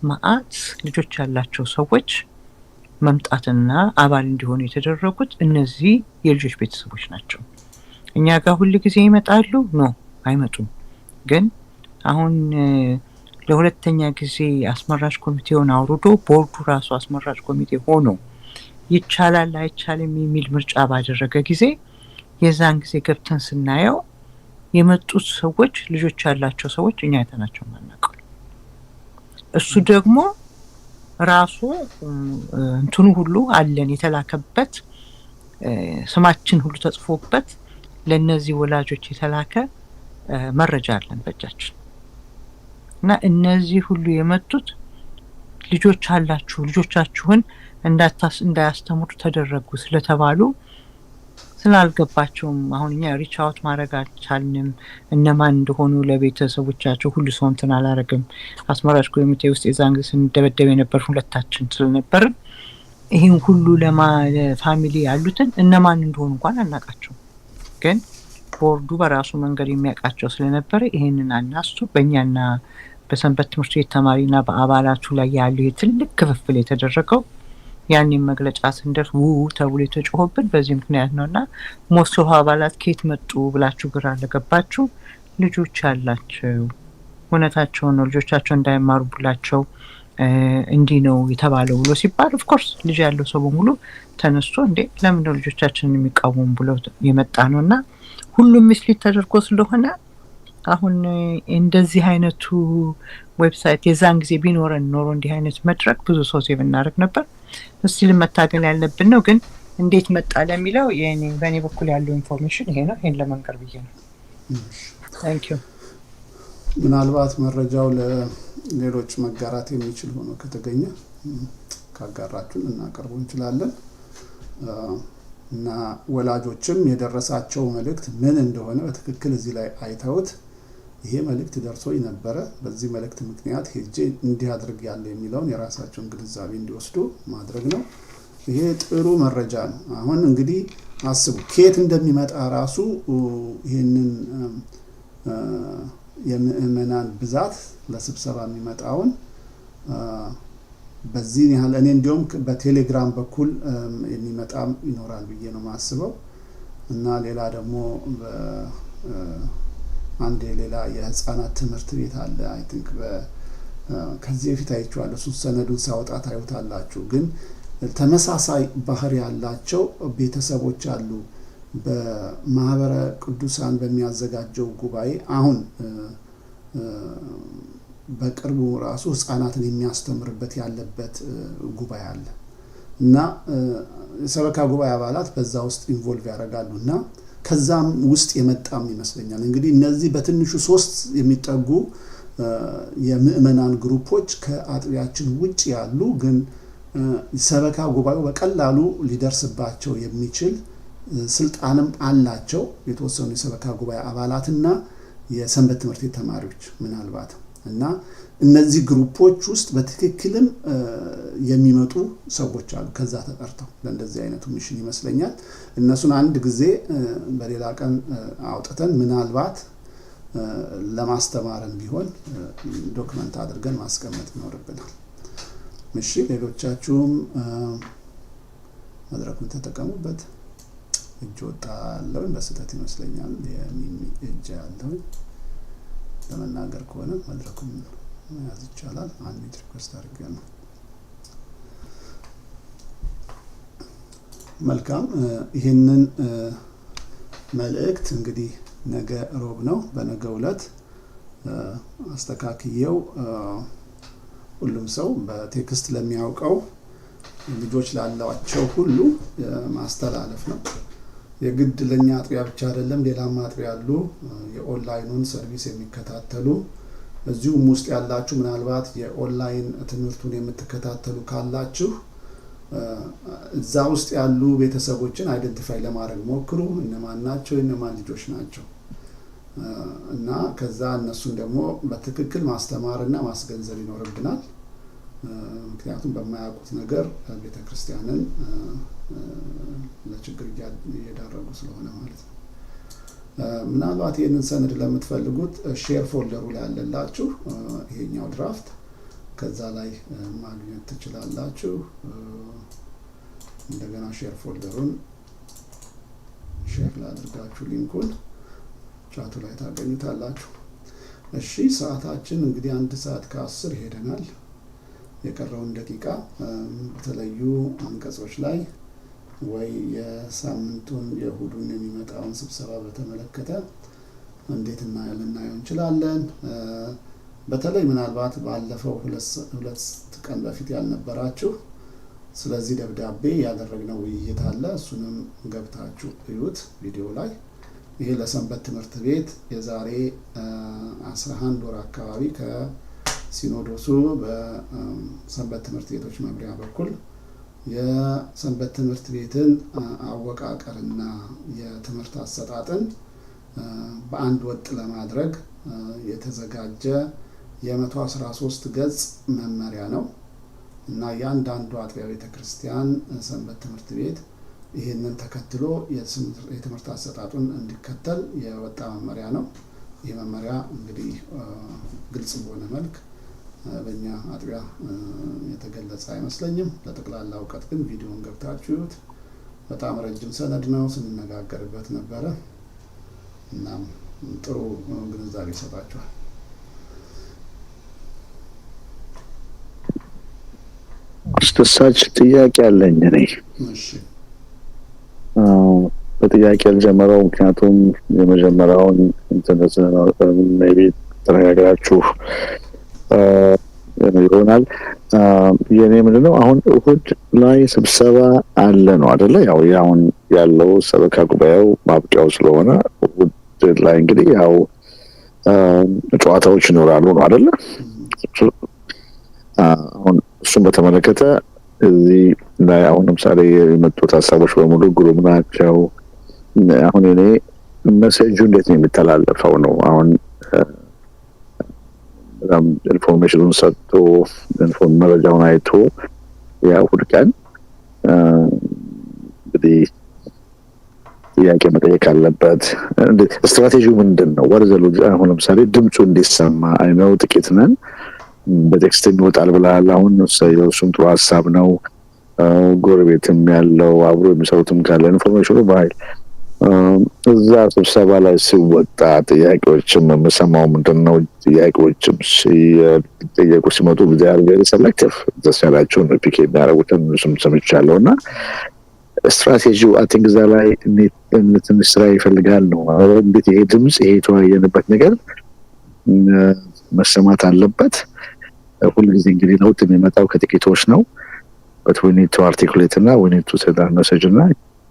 ማአት ልጆች ያላቸው ሰዎች መምጣትና አባል እንዲሆኑ የተደረጉት እነዚህ የልጆች ቤተሰቦች ናቸው። እኛ ጋር ሁሉ ጊዜ ይመጣሉ? ኖ አይመጡም። ግን አሁን ለሁለተኛ ጊዜ አስመራጭ ኮሚቴውን አውርዶ ቦርዱ ራሱ አስመራጭ ኮሚቴ ሆኖ ይቻላል አይቻልም የሚል ምርጫ ባደረገ ጊዜ የዛን ጊዜ ገብተን ስናየው የመጡት ሰዎች ልጆች ያላቸው ሰዎች እኛ አይተናቸው ማናውቀው እሱ ደግሞ ራሱ እንትኑ ሁሉ አለን የተላከበት ስማችን ሁሉ ተጽፎበት ለነዚህ ወላጆች የተላከ መረጃ አለን በእጃችን እና እነዚህ ሁሉ የመጡት ልጆች አላችሁ ልጆቻችሁን እንዳያስተምሩ ተደረጉ ስለተባሉ ስላልገባቸውም አሁን እኛ ሪች አውት ማድረግ አልቻልንም እነማን እንደሆኑ ለቤተሰቦቻቸው ሁሉ ሰው እንትን አላረግም አስመራጭ ኮሚቴ ውስጥ የዛን ጊዜ ስንደበደብ የነበር ሁለታችን ስለነበር ይሄን ሁሉ ለፋሚሊ ያሉትን እነማን እንደሆኑ እንኳን አናቃቸው ግን ቦርዱ በራሱ መንገድ የሚያቃቸው ስለነበር ይሄንን አናስቱ በእኛና በሰንበት ትምህርት ቤት ተማሪና በአባላቱ ላይ ያለው ትልቅ ክፍፍል የተደረገው ያንን መግለጫ ስንደርስ ተብሎ የተጮህበት በዚህ ምክንያት ነውና ሞስቶ አባላት ከየት መጡ ብላችሁ ግራ ለገባችሁ ልጆች ያላችሁ ወነታቸው ነው ልጆቻቸው እንዳይማሩብላቸው እንዲህ ነው የተባለው ብሎ ሲባል ኦፍ ኮርስ ልጅ ያለው ሰው በሙሉ ተነስቶ እንዴ ለምን ነው ልጆቻችንን የሚቃወሙ ብለው የመጣ ነውና ሁሉም ምስሊት ተደርጎ ስለሆነ አሁን እንደዚህ አይነቱ ዌብሳይት የዛን ጊዜ ቢኖረን ኖሮ እንዲህ አይነት መድረክ ብዙ ሰው ሴቭ እናደርግ ነበር እስቲ ለመታገል ያለብን ነው ግን እንዴት መጣ ለሚለው የኔ በኔ በኩል ያለው ኢንፎርሜሽን ይሄ ነው ይሄን ለመንገር ብዬ ነው ታንክ ዩ ምናልባት መረጃው ለሌሎች መጋራት የሚችል ሆኖ ከተገኘ ካጋራችሁን እናቀርበው እንችላለን እና ወላጆችም የደረሳቸው መልእክት ምን እንደሆነ በትክክል እዚህ ላይ አይተውት ይሄ መልእክት ደርሶኝ ነበረ በዚህ መልእክት ምክንያት ሄጄ እንዲህ አድርግ ያለ የሚለውን የራሳቸውን ግንዛቤ እንዲወስዱ ማድረግ ነው ይሄ ጥሩ መረጃ ነው አሁን እንግዲህ አስቡ ከየት እንደሚመጣ ራሱ ይሄንን የምእመናን ብዛት ለስብሰባ የሚመጣውን በዚህ ያህል እኔ እንዲያውም በቴሌግራም በኩል የሚመጣም ይኖራል ብዬ ነው ማስበው እና ሌላ ደግሞ አንድ ሌላ የህፃናት ትምህርት ቤት አለ አይ ቲንክ ከዚህ በፊት አይቼዋለሁ እሱ ሰነዱን ሳወጣ ታዩታላችሁ ግን ተመሳሳይ ባህሪ ያላቸው ቤተሰቦች አሉ በማህበረ ቅዱሳን በሚያዘጋጀው ጉባኤ አሁን በቅርቡ ራሱ ህፃናትን የሚያስተምርበት ያለበት ጉባኤ አለ እና ሰበካ ጉባኤ አባላት በዛ ውስጥ ኢንቮልቭ ያደርጋሉና ከዛም ውስጥ የመጣም ይመስለኛል እንግዲህ እነዚህ በትንሹ 3 የሚጠጉ የምእመናን ግሩፖች ከአጥቢያችን ውጭ ያሉ ግን ሰበካ ጉባኤው በቀላሉ ሊደርስባቸው የሚችል ስልጣንም አላቸው የተወሰኑ የሰበካ ጉባኤ አባላትና የሰንበት ትምህርት ቤት ተማሪዎች ምናልባት እና እነዚህ ግሩፖች ውስጥ በትክክልም የሚመጡ ሰዎች አሉ ከዛ ተጠርተው ለእንደዚህ አይነቱ ሚሽን ይመስለኛል እነሱን አንድ ጊዜ በሌላ ቀን አውጥተን ምናልባት ለማስተማርን ቢሆን ዶክመንት አድርገን ማስቀመጥ ይኖርብናል እሺ ሌሎቻችሁም መድረኩን ተጠቀሙበት እጅ ወጣ ያለው በስተት ይመስለኛል የሚሚ እጅ ያለው ለመናገር ከሆነ መድረኩን መያዝ ይቻላል አንድ ሪኩዌስት አድርገን መልካም ይሄንን መልእክት እንግዲህ ነገ ሮብ ነው በነገው ዕለት አስተካክየው ሁሉም ሰው በቴክስት ለሚያውቀው ልጆች ላላቸው ሁሉ ማስተላለፍ ነው የግድ ለኛ አጥቢያ ብቻ አይደለም ሌላም አጥቢያ ያሉ የኦንላይኑን ሰርቪስ የሚከታተሉ እዚሁም ውስጥ ያላችሁ ምናልባት የኦንላይን ትምህርቱን የምትከታተሉ ካላችሁ እዛ ውስጥ ያሉ ቤተሰቦችን አይደንቲፋይ ለማድረግ ሞክሩ እነማን ናቸው እነማን ልጆች ናቸው እና ከዛ እነሱን ደግሞ በትክክል ማስተማርና ማስገንዘብ ይኖርብናል ምክንያቱም በማያውቁት ነገር ቤተክርስቲያንን ለችግር እየዳረጉ ስለሆነ ማለት ነው ምናልባት ይሄንን ሰነድ ለምትፈልጉት ሼር ፎልደሩ ላይ ያለላችሁ ይሄኛው ድራፍት ከዛ ላይ ማግኘት ትችላላችሁ እንደገና ሼር ፎልደሩን ሼር ላድርጋችሁ ሊንኩን ቻቱ ላይ ታገኙታላችሁ እሺ ሰዓታችን እንግዲህ 1 ሰዓት ከ10 ሄደናል የቀረውን ደቂቃ በተለዩ አንቀጾች ላይ ወይ የሳምንቱን የእሁዱን የሚመጣውን ስብሰባ በተመለከተ እንዴት ልናየው እንችላለን። በተለይ ምናልባት ባለፈው ሁለት ቀን በፊት ያልነበራችሁ ስለዚህ ደብዳቤ ያደረግነው ውይይት አለ። እሱንም ገብታችሁ እዩት ቪዲዮ ላይ። ይሄ ለሰንበት ትምህርት ቤት የዛሬ 11 ወር አካባቢ ከሲኖዶሱ በሰንበት ትምህርት ቤቶች መምሪያ በኩል የሰንበት ትምህርት ቤትን አወቃቀርና የትምህርት አሰጣጥን በአንድ ወጥ ለማድረግ የተዘጋጀ የ113 ገጽ መመሪያ ነው እና እያንዳንዱ አጥቢያ ቤተክርስቲያን ሰንበት ትምህርት ቤት ይህንን ተከትሎ የትምህርት አሰጣጡን እንዲከተል የወጣ መመሪያ ነው። ይህ መመሪያ እንግዲህ ግልጽ በሆነ መልክ በእኛ አጥቢያ የተገለጸ አይመስለኝም። ለጠቅላላ እውቀት ግን ቪዲዮን ገብታችሁት በጣም ረጅም ሰነድ ነው፣ ስንነጋገርበት ነበረ። እናም ጥሩ ግንዛቤ ይሰጣችኋል። አስደሳች ጥያቄ አለኝ እኔ። እሺ በጥያቄ አልጀመረው፣ ምክንያቱም የመጀመሪያውን ሜይ ቢ ተነጋግራችሁ ይሆናል። የኔ ምንድነው አሁን እሁድ ላይ ስብሰባ አለ ነው አይደለ? ያው አሁን ያለው ሰበካ ጉባኤው ማብቂያው ስለሆነ እሁድ ላይ እንግዲህ ያው ጨዋታዎች ይኖራሉ ነው አይደለ? አሁን እሱን በተመለከተ እዚህ ላይ አሁን ለምሳሌ የመጡት ሀሳቦች በሙሉ ግሩም ናቸው። አሁን እኔ ሜሴጁ እንዴት ነው የሚተላለፈው ነው አሁን በጣም ኢንፎርሜሽኑን ሰጥቶ መረጃውን አይቶ የእሁድ ቀን እንግዲህ ጥያቄ መጠየቅ አለበት። ስትራቴጂው ምንድን ነው? ወርዘሉ አሁን ለምሳሌ ድምፁ እንዲሰማ አይነው ጥቂት ነን በቴክስት ይወጣል ብለሃል። አሁን እሱም ጥሩ ሀሳብ ነው። ጎረቤትም ያለው አብሮ የሚሰሩትም ካለ ኢንፎርሜሽኑ በኃይል እዛ ስብሰባ ላይ ሲወጣ ጥያቄዎችም የምሰማው ምንድን ነው? ጥያቄዎችም ሲጠየቁ ሲመጡ ጊዜ ቬሪ ሰሌክቲቭ ደስ ያላቸውን ፒክ የሚያደርጉትን ስም ሰምቻለሁ እና ስትራቴጂው አይ ቲንክ እዛ ላይ ትንሽ ስራ ይፈልጋል ነው። እንዴት ይሄ ድምፅ ይሄ የተወያየንበት ነገር መሰማት አለበት። ሁልጊዜ እንግዲህ ለውጥ የሚመጣው ከጥቂቶች ነው። but we need to articulate እና we need to send that message እና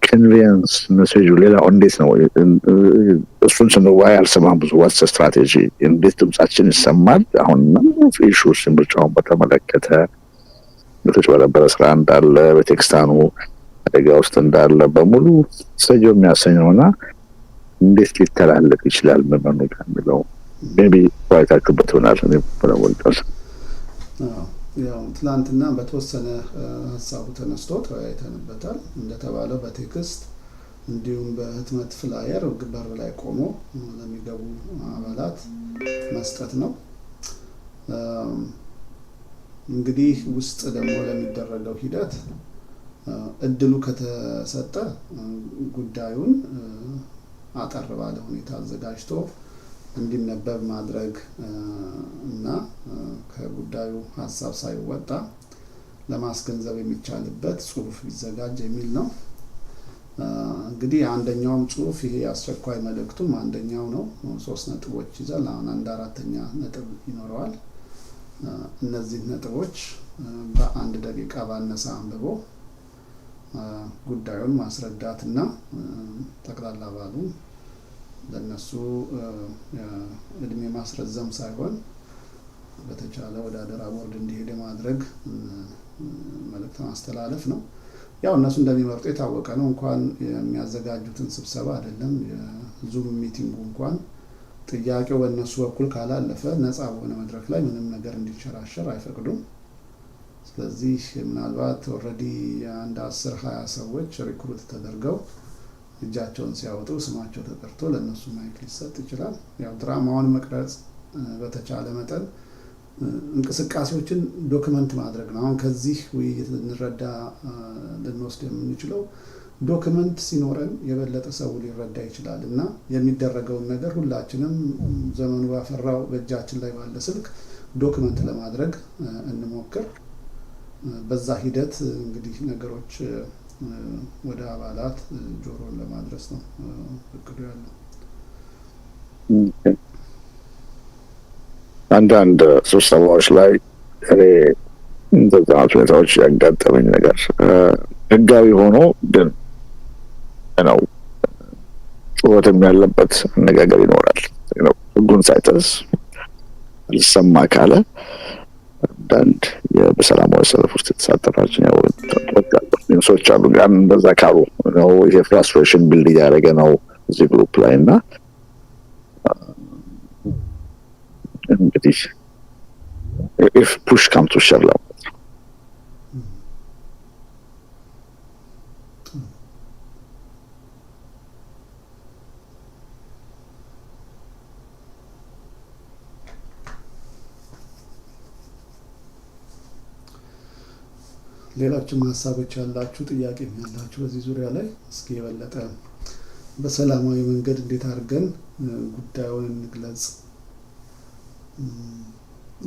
conveyance message ሌላ እንዴት ነው እሱን ስንወያይ አልሰማም ብዙ ዋትስ ስትራቴጂ እንዴት ድምጻችን ይሰማል። አሁን ኢሹስ ምርጫውን በተመለከተ በተጨበረበረ ስራ እንዳለ በቴክስታኑ አደጋ ውስጥ እንዳለ በሙሉ ሰጆ የሚያሰኘውና እንዴት ሊተላለፍ ይችላል ምንድን ነው የሚለው ሜቢ ባይታችሁበት ይሆናል። እኔ በለወልቀስ ያው ትላንትና በተወሰነ ሀሳቡ ተነስቶ ተወያይተንበታል። እንደተባለው በቴክስት እንዲሁም በህትመት ፍላየር በር ላይ ቆሞ ለሚገቡ አባላት መስጠት ነው። እንግዲህ ውስጥ ደግሞ ለሚደረገው ሂደት እድሉ ከተሰጠ ጉዳዩን አጠር ባለ ሁኔታ አዘጋጅቶ እንዲነበብ ማድረግ እና ከጉዳዩ ሀሳብ ሳይወጣ ለማስገንዘብ የሚቻልበት ጽሁፍ ቢዘጋጅ የሚል ነው። እንግዲህ አንደኛውም ጽሁፍ ይሄ አስቸኳይ መልእክቱም አንደኛው ነው። 3 ነጥቦች ይዛል። አሁን 1/4ኛ ነጥብ ይኖረዋል። እነዚህ ነጥቦች በ1 ደቂቃ ባነሰ አንብቦ ጉዳዩን ማስረዳትና ጠቅላላ ባሉ ለነሱ እድሜ ማስረዘም ሳይሆን በተቻለ ወደ አደራ ቦርድ እንዲሄድ ማድረግ መልእክት ማስተላለፍ ነው። ያው እነሱ እንደሚመርጡ የታወቀ ነው። እንኳን የሚያዘጋጁትን ስብሰባ አይደለም የዙም ሚቲንግ እንኳን ጥያቄው በእነሱ በኩል ካላለፈ ነፃ በሆነ መድረክ ላይ ምንም ነገር እንዲሸራሸር አይፈቅዱም። ስለዚህ ምናልባት ኦልሬዲ አንድ 10-20 ሰዎች ሪክሩት ተደርገው እጃቸውን ሲያወጡ ስማቸው ተጠርቶ ለነሱ ማይክ ሊሰጥ ይችላል። ያው ድራማውን መቅረጽ በተቻለ መጠን እንቅስቃሴዎችን ዶክመንት ማድረግ ነው። አሁን ከዚህ ውይይት ልንረዳ ልንወስድ የምንችለው ዶክመንት ሲኖረን የበለጠ ሰው ሊረዳ ይችላል እና የሚደረገውን ነገር ሁላችንም ዘመኑ ባፈራው በእጃችን ላይ ባለ ስልክ ዶክመንት ለማድረግ እንሞክር። በዛ ሂደት እንግዲህ ነገሮች ወደ አባላት ጆሮን ለማድረስ ነው እቅዱ ያለው። አንዳንድ ስብሰባዎች ላይ እኔ እንደዛ ሁኔታዎች ያጋጠመኝ ነገር ህጋዊ ሆኖ ግን ነው ጩኸትም ያለበት አነጋገር ይኖራል። ህጉን ሳይጥስ ሊሰማ ካለ አንዳንድ በሰላማዊ ሰልፍ ውስጥ የተሳተፋችን ሰዎች አሉ። ያን እንደዛ ካሉ ነው ይሄ ፍራስትሬሽን ቢልድ እያደረገ ነው እዚህ ግሩፕ ላይ እና እንግዲህ if push come to shove ነው ሌሎችም ሀሳቦች ያላችሁ ጥያቄ ያላችሁ በዚህ ዙሪያ ላይ እስኪ የበለጠ በሰላማዊ መንገድ እንዴት አድርገን ጉዳዩን እንግለጽ።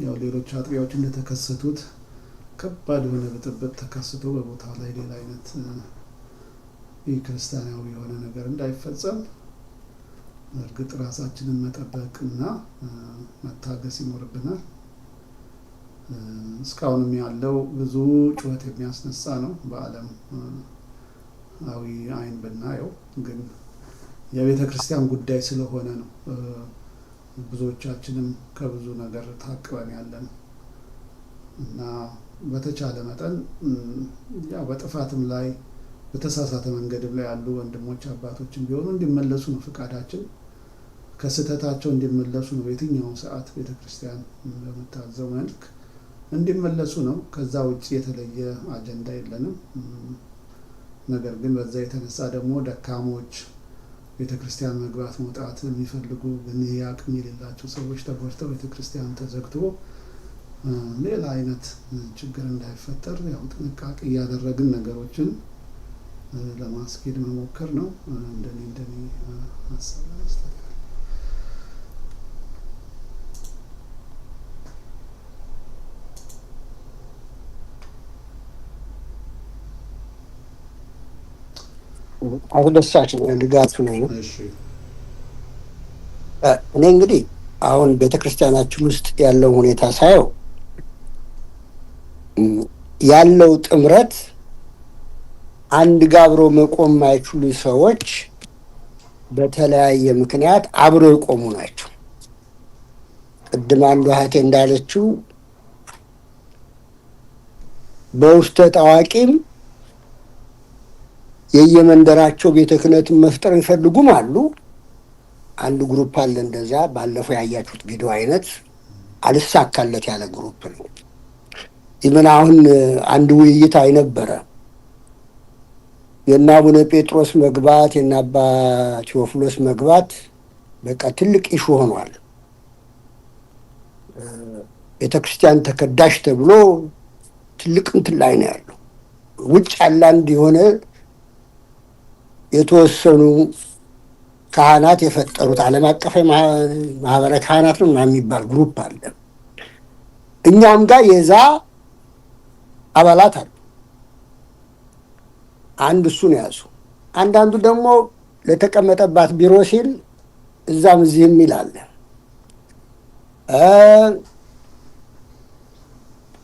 ያው ሌሎች አጥቢያዎች እንደተከሰቱት ከባድ የሆነ ብጥብጥ ተከስቶ በቦታው ላይ ሌላ አይነት ክርስቲያናዊ የሆነ ነገር እንዳይፈጸም እርግጥ ራሳችንን መጠበቅና መታገስ ይኖርብናል። እስካሁንም ያለው ብዙ ጩኸት የሚያስነሳ ነው በዓለም አዊ አይን ብናየው፣ ግን የቤተ ክርስቲያን ጉዳይ ስለሆነ ነው ብዙዎቻችንም ከብዙ ነገር ታቅበን ያለን እና በተቻለ መጠን ያው በጥፋትም ላይ በተሳሳተ መንገድም ላይ ያሉ ወንድሞች አባቶችም ቢሆኑ እንዲመለሱ ነው ፍቃዳችን። ከስህተታቸው እንዲመለሱ ነው በየትኛውም ሰዓት ቤተክርስቲያን በምታዘው መልክ እንዲመለሱ ነው። ከዛ ውጭ የተለየ አጀንዳ የለንም። ነገር ግን በዛ የተነሳ ደግሞ ደካሞች ቤተክርስቲያን መግባት መውጣት የሚፈልጉ ግን አቅም የሌላቸው ሰዎች ተጎድተው ቤተክርስቲያን ተዘግቶ ሌላ አይነት ችግር እንዳይፈጠር ያው ጥንቃቄ እያደረግን ነገሮችን ለማስኬድ መሞከር ነው። እንደኔ ሀሳብ አስተያየት አስደሳች ነው ድጋፉ ነው። እኔ እንግዲህ አሁን ቤተክርስቲያናችን ውስጥ ያለው ሁኔታ ሳየው ያለው ጥምረት አንድ ጋር አብሮ መቆም የማይችሉ ሰዎች በተለያየ ምክንያት አብሮ የቆሙ ናቸው። ቅድም አንዱ እህቴ እንዳለችው በውስጠ ታዋቂም የየመንደራቸው ቤተ ክህነትን መፍጠር ይፈልጉም አሉ። አንድ ግሩፕ አለ እንደዛ፣ ባለፈው ያያችሁት ቪዲዮ አይነት አልሳካለት ያለ ግሩፕ ነው። ይምን አሁን አንድ ውይይት አይነበረ የእነ አቡነ ጴጥሮስ መግባት የእነ አባ ቴዎፍሎስ መግባት በቃ ትልቅ ኢሹ ሆኗል። ቤተክርስቲያን ተከዳሽ ተብሎ ትልቅ እንትን ላይ ነው ያለው። ውጭ ያለ አንድ የሆነ የተወሰኑ ካህናት የፈጠሩት ዓለም አቀፍ ማህበረ ካህናት ነው የሚባል ግሩፕ አለ። እኛም ጋር የዛ አባላት አሉ። አንድ እሱን ያዙ። አንዳንዱ ደግሞ ለተቀመጠባት ቢሮ ሲል እዛም እዚህም ይላል።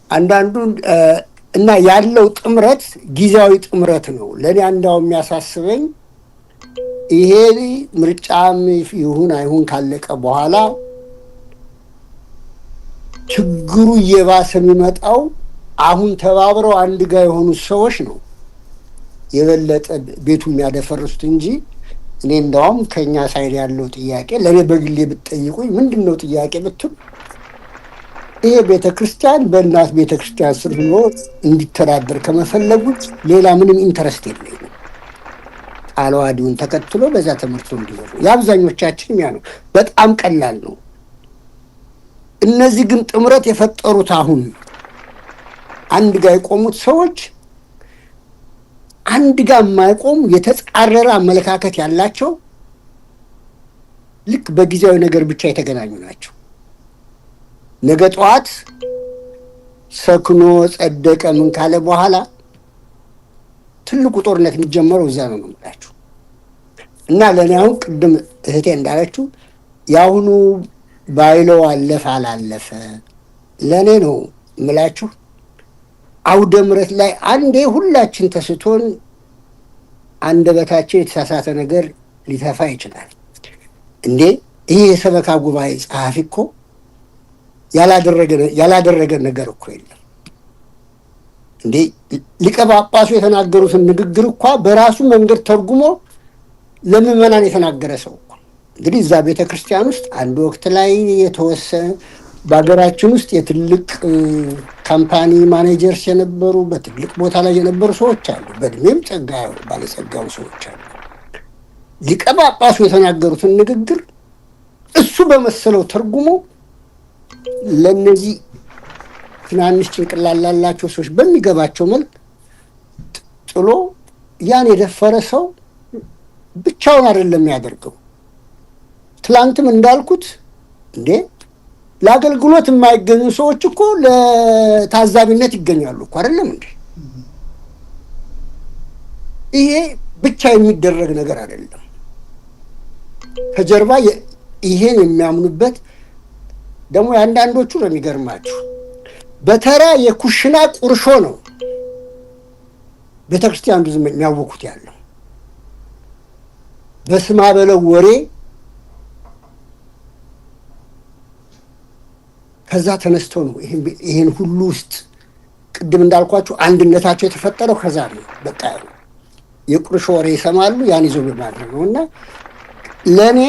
አንዳንዱ እና ያለው ጥምረት ጊዜያዊ ጥምረት ነው። ለእኔ አንዳው የሚያሳስበኝ ይሄ ምርጫም ይሁን አይሁን ካለቀ በኋላ ችግሩ እየባሰ የሚመጣው አሁን ተባብረው አንድ ጋር የሆኑ ሰዎች ነው የበለጠ ቤቱ የሚያደፈርሱት እንጂ እኔ እንዳውም ከኛ ሳይድ ያለው ጥያቄ ለእኔ በግሌ ብትጠይቁኝ ምንድን ነው ጥያቄ ብትሉ ይሄ ቤተክርስቲያን በእናት ቤተክርስቲያን ስር ሆኖ እንዲተዳደር ከመፈለጉ ሌላ ምንም ኢንተረስት የለኝም። ቃለ ዓዋዲውን ተከትሎ በዛ ትምህርት እንዲሆን የአብዛኞቻችን ያ ነው። በጣም ቀላል ነው። እነዚህ ግን ጥምረት የፈጠሩት አሁን አንድ ጋር የቆሙት ሰዎች አንድ ጋር የማይቆሙ የተጻረረ አመለካከት ያላቸው ልክ በጊዜያዊ ነገር ብቻ የተገናኙ ናቸው። ነገ ጠዋት ሰክኖ ጸደቀ ምን ካለ በኋላ ትልቁ ጦርነት የሚጀመረው እዛ ነው የምላችሁ። እና ለእኔ አሁን ቅድም እህቴ እንዳለችው የአሁኑ ባይለው አለፈ አላለፈ ለእኔ ነው የምላችሁ። አውደ ምሕረት ላይ አንዴ ሁላችን ተስቶን አንደበታችን የተሳሳተ ነገር ሊተፋ ይችላል። እንዴ ይህ የሰበካ ጉባኤ ጸሐፊ እኮ ያላደረገ ነገር እኮ የለም። እንዴ ሊቀ ጳጳሱ የተናገሩትን ንግግር እኳ በራሱ መንገድ ተርጉሞ ለምዕመናን የተናገረ ሰው እኮ። እንግዲህ እዛ ቤተ ክርስቲያን ውስጥ አንድ ወቅት ላይ የተወሰነ በሀገራችን ውስጥ የትልቅ ካምፓኒ ማኔጀርስ የነበሩ በትልቅ ቦታ ላይ የነበሩ ሰዎች አሉ። በእድሜም ጸጋ ባለጸጋው ሰዎች አሉ። ሊቀ ጳጳሱ የተናገሩትን ንግግር እሱ በመሰለው ተርጉሞ ለእነዚህ ትናንሽ ጭንቅላት ላላቸው ሰዎች በሚገባቸው መልክ ጥሎ ያን የደፈረ ሰው ብቻውን አይደለም ያደርገው። ትላንትም እንዳልኩት እንዴ ለአገልግሎት የማይገኙ ሰዎች እኮ ለታዛቢነት ይገኛሉ እኮ አይደለም እንዴ? ይሄ ብቻ የሚደረግ ነገር አይደለም። ከጀርባ ይሄን የሚያምኑበት ደግሞ የአንዳንዶቹ ነው የሚገርማችሁ፣ በተራ የኩሽና ቁርሾ ነው ቤተክርስቲያኑ ዝም የሚያወኩት ያለው በስማ በለው ወሬ። ከዛ ተነስተው ነው ይሄን ሁሉ ውስጥ ቅድም እንዳልኳችሁ አንድነታቸው የተፈጠረው ከዛ ነው። በቃ የቁርሾ ወሬ ይሰማሉ፣ ያን ይዞ በማድረግ ነው። እና ለእኔ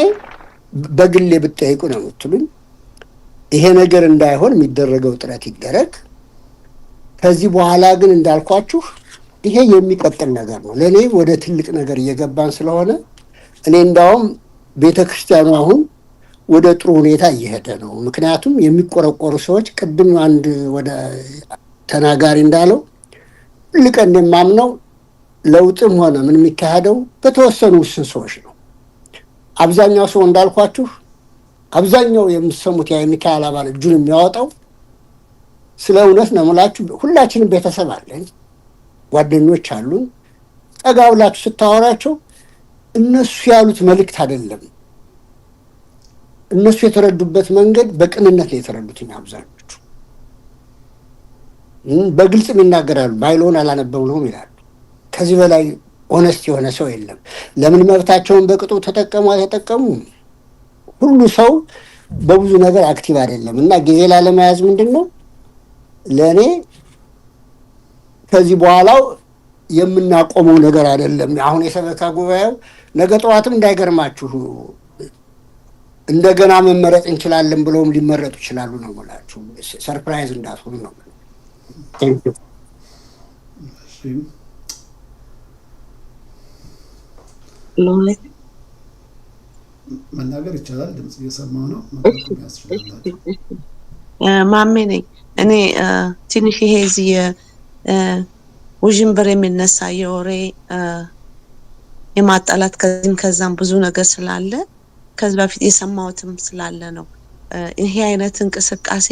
በግሌ ብትጠይቁ ነው የምትሉኝ ይሄ ነገር እንዳይሆን የሚደረገው ጥረት ይደረግ። ከዚህ በኋላ ግን እንዳልኳችሁ ይሄ የሚቀጥል ነገር ነው። ለእኔ ወደ ትልቅ ነገር እየገባን ስለሆነ እኔ እንዳውም ቤተ ክርስቲያኑ አሁን ወደ ጥሩ ሁኔታ እየሄደ ነው። ምክንያቱም የሚቆረቆሩ ሰዎች ቅድም አንድ ወደ ተናጋሪ እንዳለው ልቀን የማምነው ለውጥም ሆነ ምን የሚካሄደው በተወሰኑ ውስን ሰዎች ነው። አብዛኛው ሰው እንዳልኳችሁ አብዛኛው የምትሰሙት የሚካኤል አባል እጁን የሚያወጣው ስለ እውነት ነው የምላችሁ። ሁላችንም ቤተሰብ አለን፣ ጓደኞች አሉን። ጠጋ ብላችሁ ስታወራቸው እነሱ ያሉት መልእክት አይደለም፣ እነሱ የተረዱበት መንገድ በቅንነት የተረዱት አብዛኞቹ በግልጽ ይናገራሉ። ባይለውን አላነበብነውም ይላሉ። ከዚህ በላይ ኦነስት የሆነ ሰው የለም። ለምን መብታቸውን በቅጡ ተጠቀሙ አልተጠቀሙ ሁሉ ሰው በብዙ ነገር አክቲቭ አይደለም። እና ጊዜ ላለመያዝ ምንድን ነው ለእኔ ከዚህ በኋላው የምናቆመው ነገር አይደለም። አሁን የሰበካ ጉባኤው ነገ ጠዋትም እንዳይገርማችሁ እንደገና መመረጥ እንችላለን ብለውም ሊመረጡ ይችላሉ ነው የምላችሁ። ሰርፕራይዝ እንዳትሆኑ ነው። መናገር ይቻላል። ድምጽ እየሰማሁ ነው። ማሜ ነኝ እኔ። ትንሽ ይሄ እዚህ ውዥንብር የሚነሳ የወሬ የማጣላት ከዚህም ከዛም ብዙ ነገር ስላለ ከዚህ በፊት የሰማሁትም ስላለ ነው ይሄ አይነት እንቅስቃሴ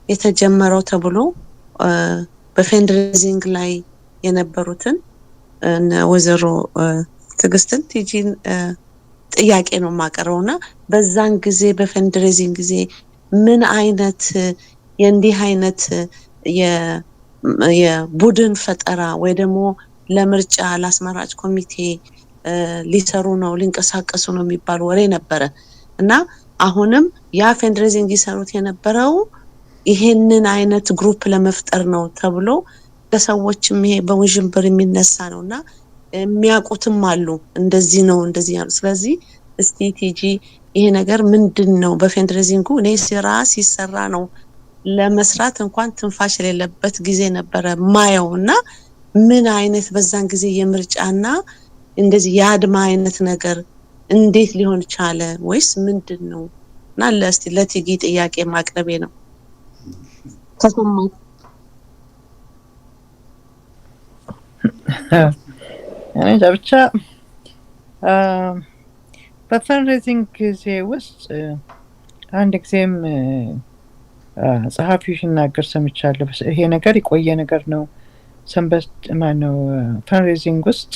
የተጀመረው ተብሎ በፈንድሬዚንግ ላይ የነበሩትን ወይዘሮ ትዕግስትን ቲጂን ጥያቄ ነው የማቀርበውና በዛን ጊዜ በፈንድሬዚንግ ጊዜ ምን አይነት የእንዲህ አይነት የቡድን ፈጠራ ወይ ደግሞ ለምርጫ ለአስመራጭ ኮሚቴ ሊሰሩ ነው ሊንቀሳቀሱ ነው የሚባል ወሬ ነበረ እና አሁንም ያ ፈንድሬዚንግ ይሰሩት የነበረው ይሄንን አይነት ግሩፕ ለመፍጠር ነው ተብሎ ለሰዎችም ይሄ በውዥንብር የሚነሳ ነውና የሚያውቁትም አሉ እንደዚህ ነው እንደዚህ ያሉ። ስለዚህ እስቲ ቲጂ ይሄ ነገር ምንድነው? በፈንድሬዚንጉ እኔ ስራ ሲሰራ ነው ለመስራት እንኳን ትንፋሽ የሌለበት ጊዜ ነበረ ማየውና ምን አይነት በዛን ጊዜ የምርጫና እንደዚህ የአድማ አይነት ነገር እንዴት ሊሆን ቻለ ወይስ ምንድነው? እና ለስቲ ለቲጂ ጥያቄ ማቅረቤ ነው። ተሰማት እኔ ብቻ በፈንድሬዚንግ ጊዜ ውስጥ አንድ ጊዜም ጸሐፊው ሲናገር ሰምቻለሁ። ይሄ ነገር የቆየ ነገር ነው፣ ሰንበት ማነው ፈንድሬዚንግ ውስጥ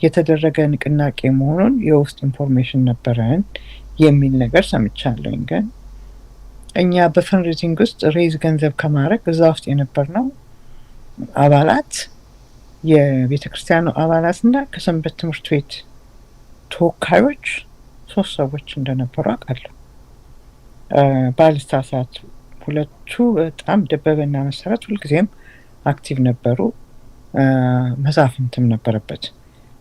የተደረገ ንቅናቄ መሆኑን የውስጥ ኢንፎርሜሽን ነበረን የሚል ነገር ሰምቻለሁኝ። ግን እኛ በፈንድሬዚንግ ውስጥ ሬዝ ገንዘብ ከማድረግ እዛ ውስጥ የነበርነው አባላት የቤተ ክርስቲያኑ አባላትና ከሰንበት ትምህርት ቤት ተወካዮች 3 ሰዎች እንደነበሩ አውቃለሁ። ባልሳሳት 2ቱ በጣም ደበበና መሰረት ሁልጊዜም አክቲቭ ነበሩ። መሳፍንትም ነበረበት።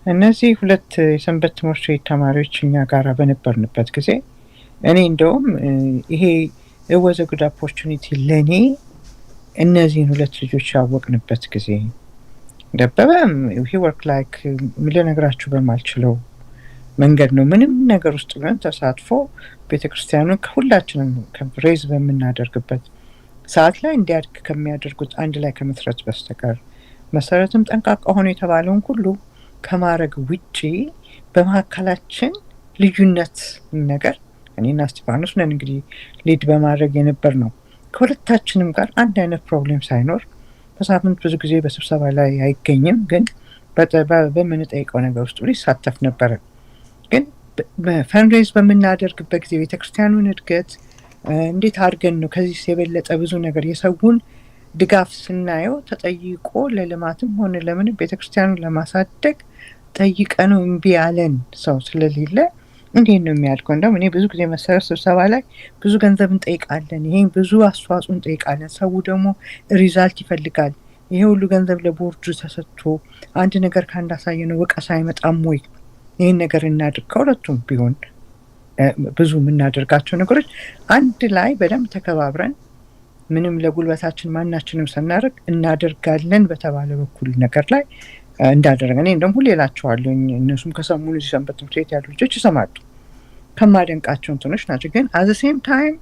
እነዚህ 2 የሰንበት ትምህርት ቤት ተማሪዎች እኛ ጋር በነበርንበት ጊዜ እኔ እንደውም ይሄ was a good opportunity ለኔ እነዚህን 2 ልጆች ያወቅንበት ጊዜ ደበበም he work like ልነግራችሁ በማልችለው መንገድ ነው። ምንም ነገር ውስጥ ቢሆን ተሳትፎ ቤተክርስቲያኑን ከሁላችንም ከሬዝ በምናደርግበት ሰዓት ላይ እንዲያድግ ከሚያደርጉት አንድ ላይ ከመስረት በስተቀር መሰረትም ጠንቃቃ ሆኖ የተባለውን ሁሉ ከማድረግ ውጪ በመካከላችን ልዩነት ነገር እኔና እስጢፋኖስ ነን እንግዲህ ሊድ በማድረግ የነበር ነው። ከሁለታችንም ጋር አንድ አይነት ፕሮብሌም ሳይኖር በሳምንት ብዙ ጊዜ በስብሰባ ላይ አይገኝም፣ ግን በምንጠይቀው ነገር ውስጥ ይሳተፍ ነበረ። ግን ፈንድሬዝ በምናደርግበት ጊዜ ቤተክርስቲያኑን እድገት እንዴት አድርገን ነው ከዚህ የበለጠ ብዙ ነገር የሰውን ድጋፍ ስናየው ተጠይቆ ለልማትም ሆነ ለምን ቤተክርስቲያኑን ለማሳደግ ጠይቀነው እምቢ ያለን ሰው ስለሌለ እንዴት ነው የሚያልከው? እንደውም እኔ ብዙ ጊዜ መሰረት ስብሰባ ላይ ብዙ ገንዘብ እንጠይቃለን፣ ይሄን ብዙ አስተዋጽኦ እንጠይቃለን፣ ሰው ደግሞ ሪዛልት ይፈልጋል። ይሄ ሁሉ ገንዘብ ለቦርዱ ተሰጥቶ አንድ ነገር ካንዳሳየ ነው ወቀሳ አይመጣም ወይ? ይሄን ነገር እናድርግ። ከሁለቱም ቢሆን ብዙ የምናደርጋቸው ነገሮች አንድ ላይ በደንብ ተከባብረን ምንም ለጉልበታችን ማናችንም ስናደርግ እናደርጋለን በተባለ በኩል ነገር ላይ እንዳደረገ እኔ እንደውም ሁሌ እላቸዋለሁ። እነሱም ከሰሙኑ ሰንበት ትምህርት ቤት ያሉ ልጆች ይሰማሉ። ከማደንቃቸው እንትኖች ናቸው። ግን አዘ ሴም ታይም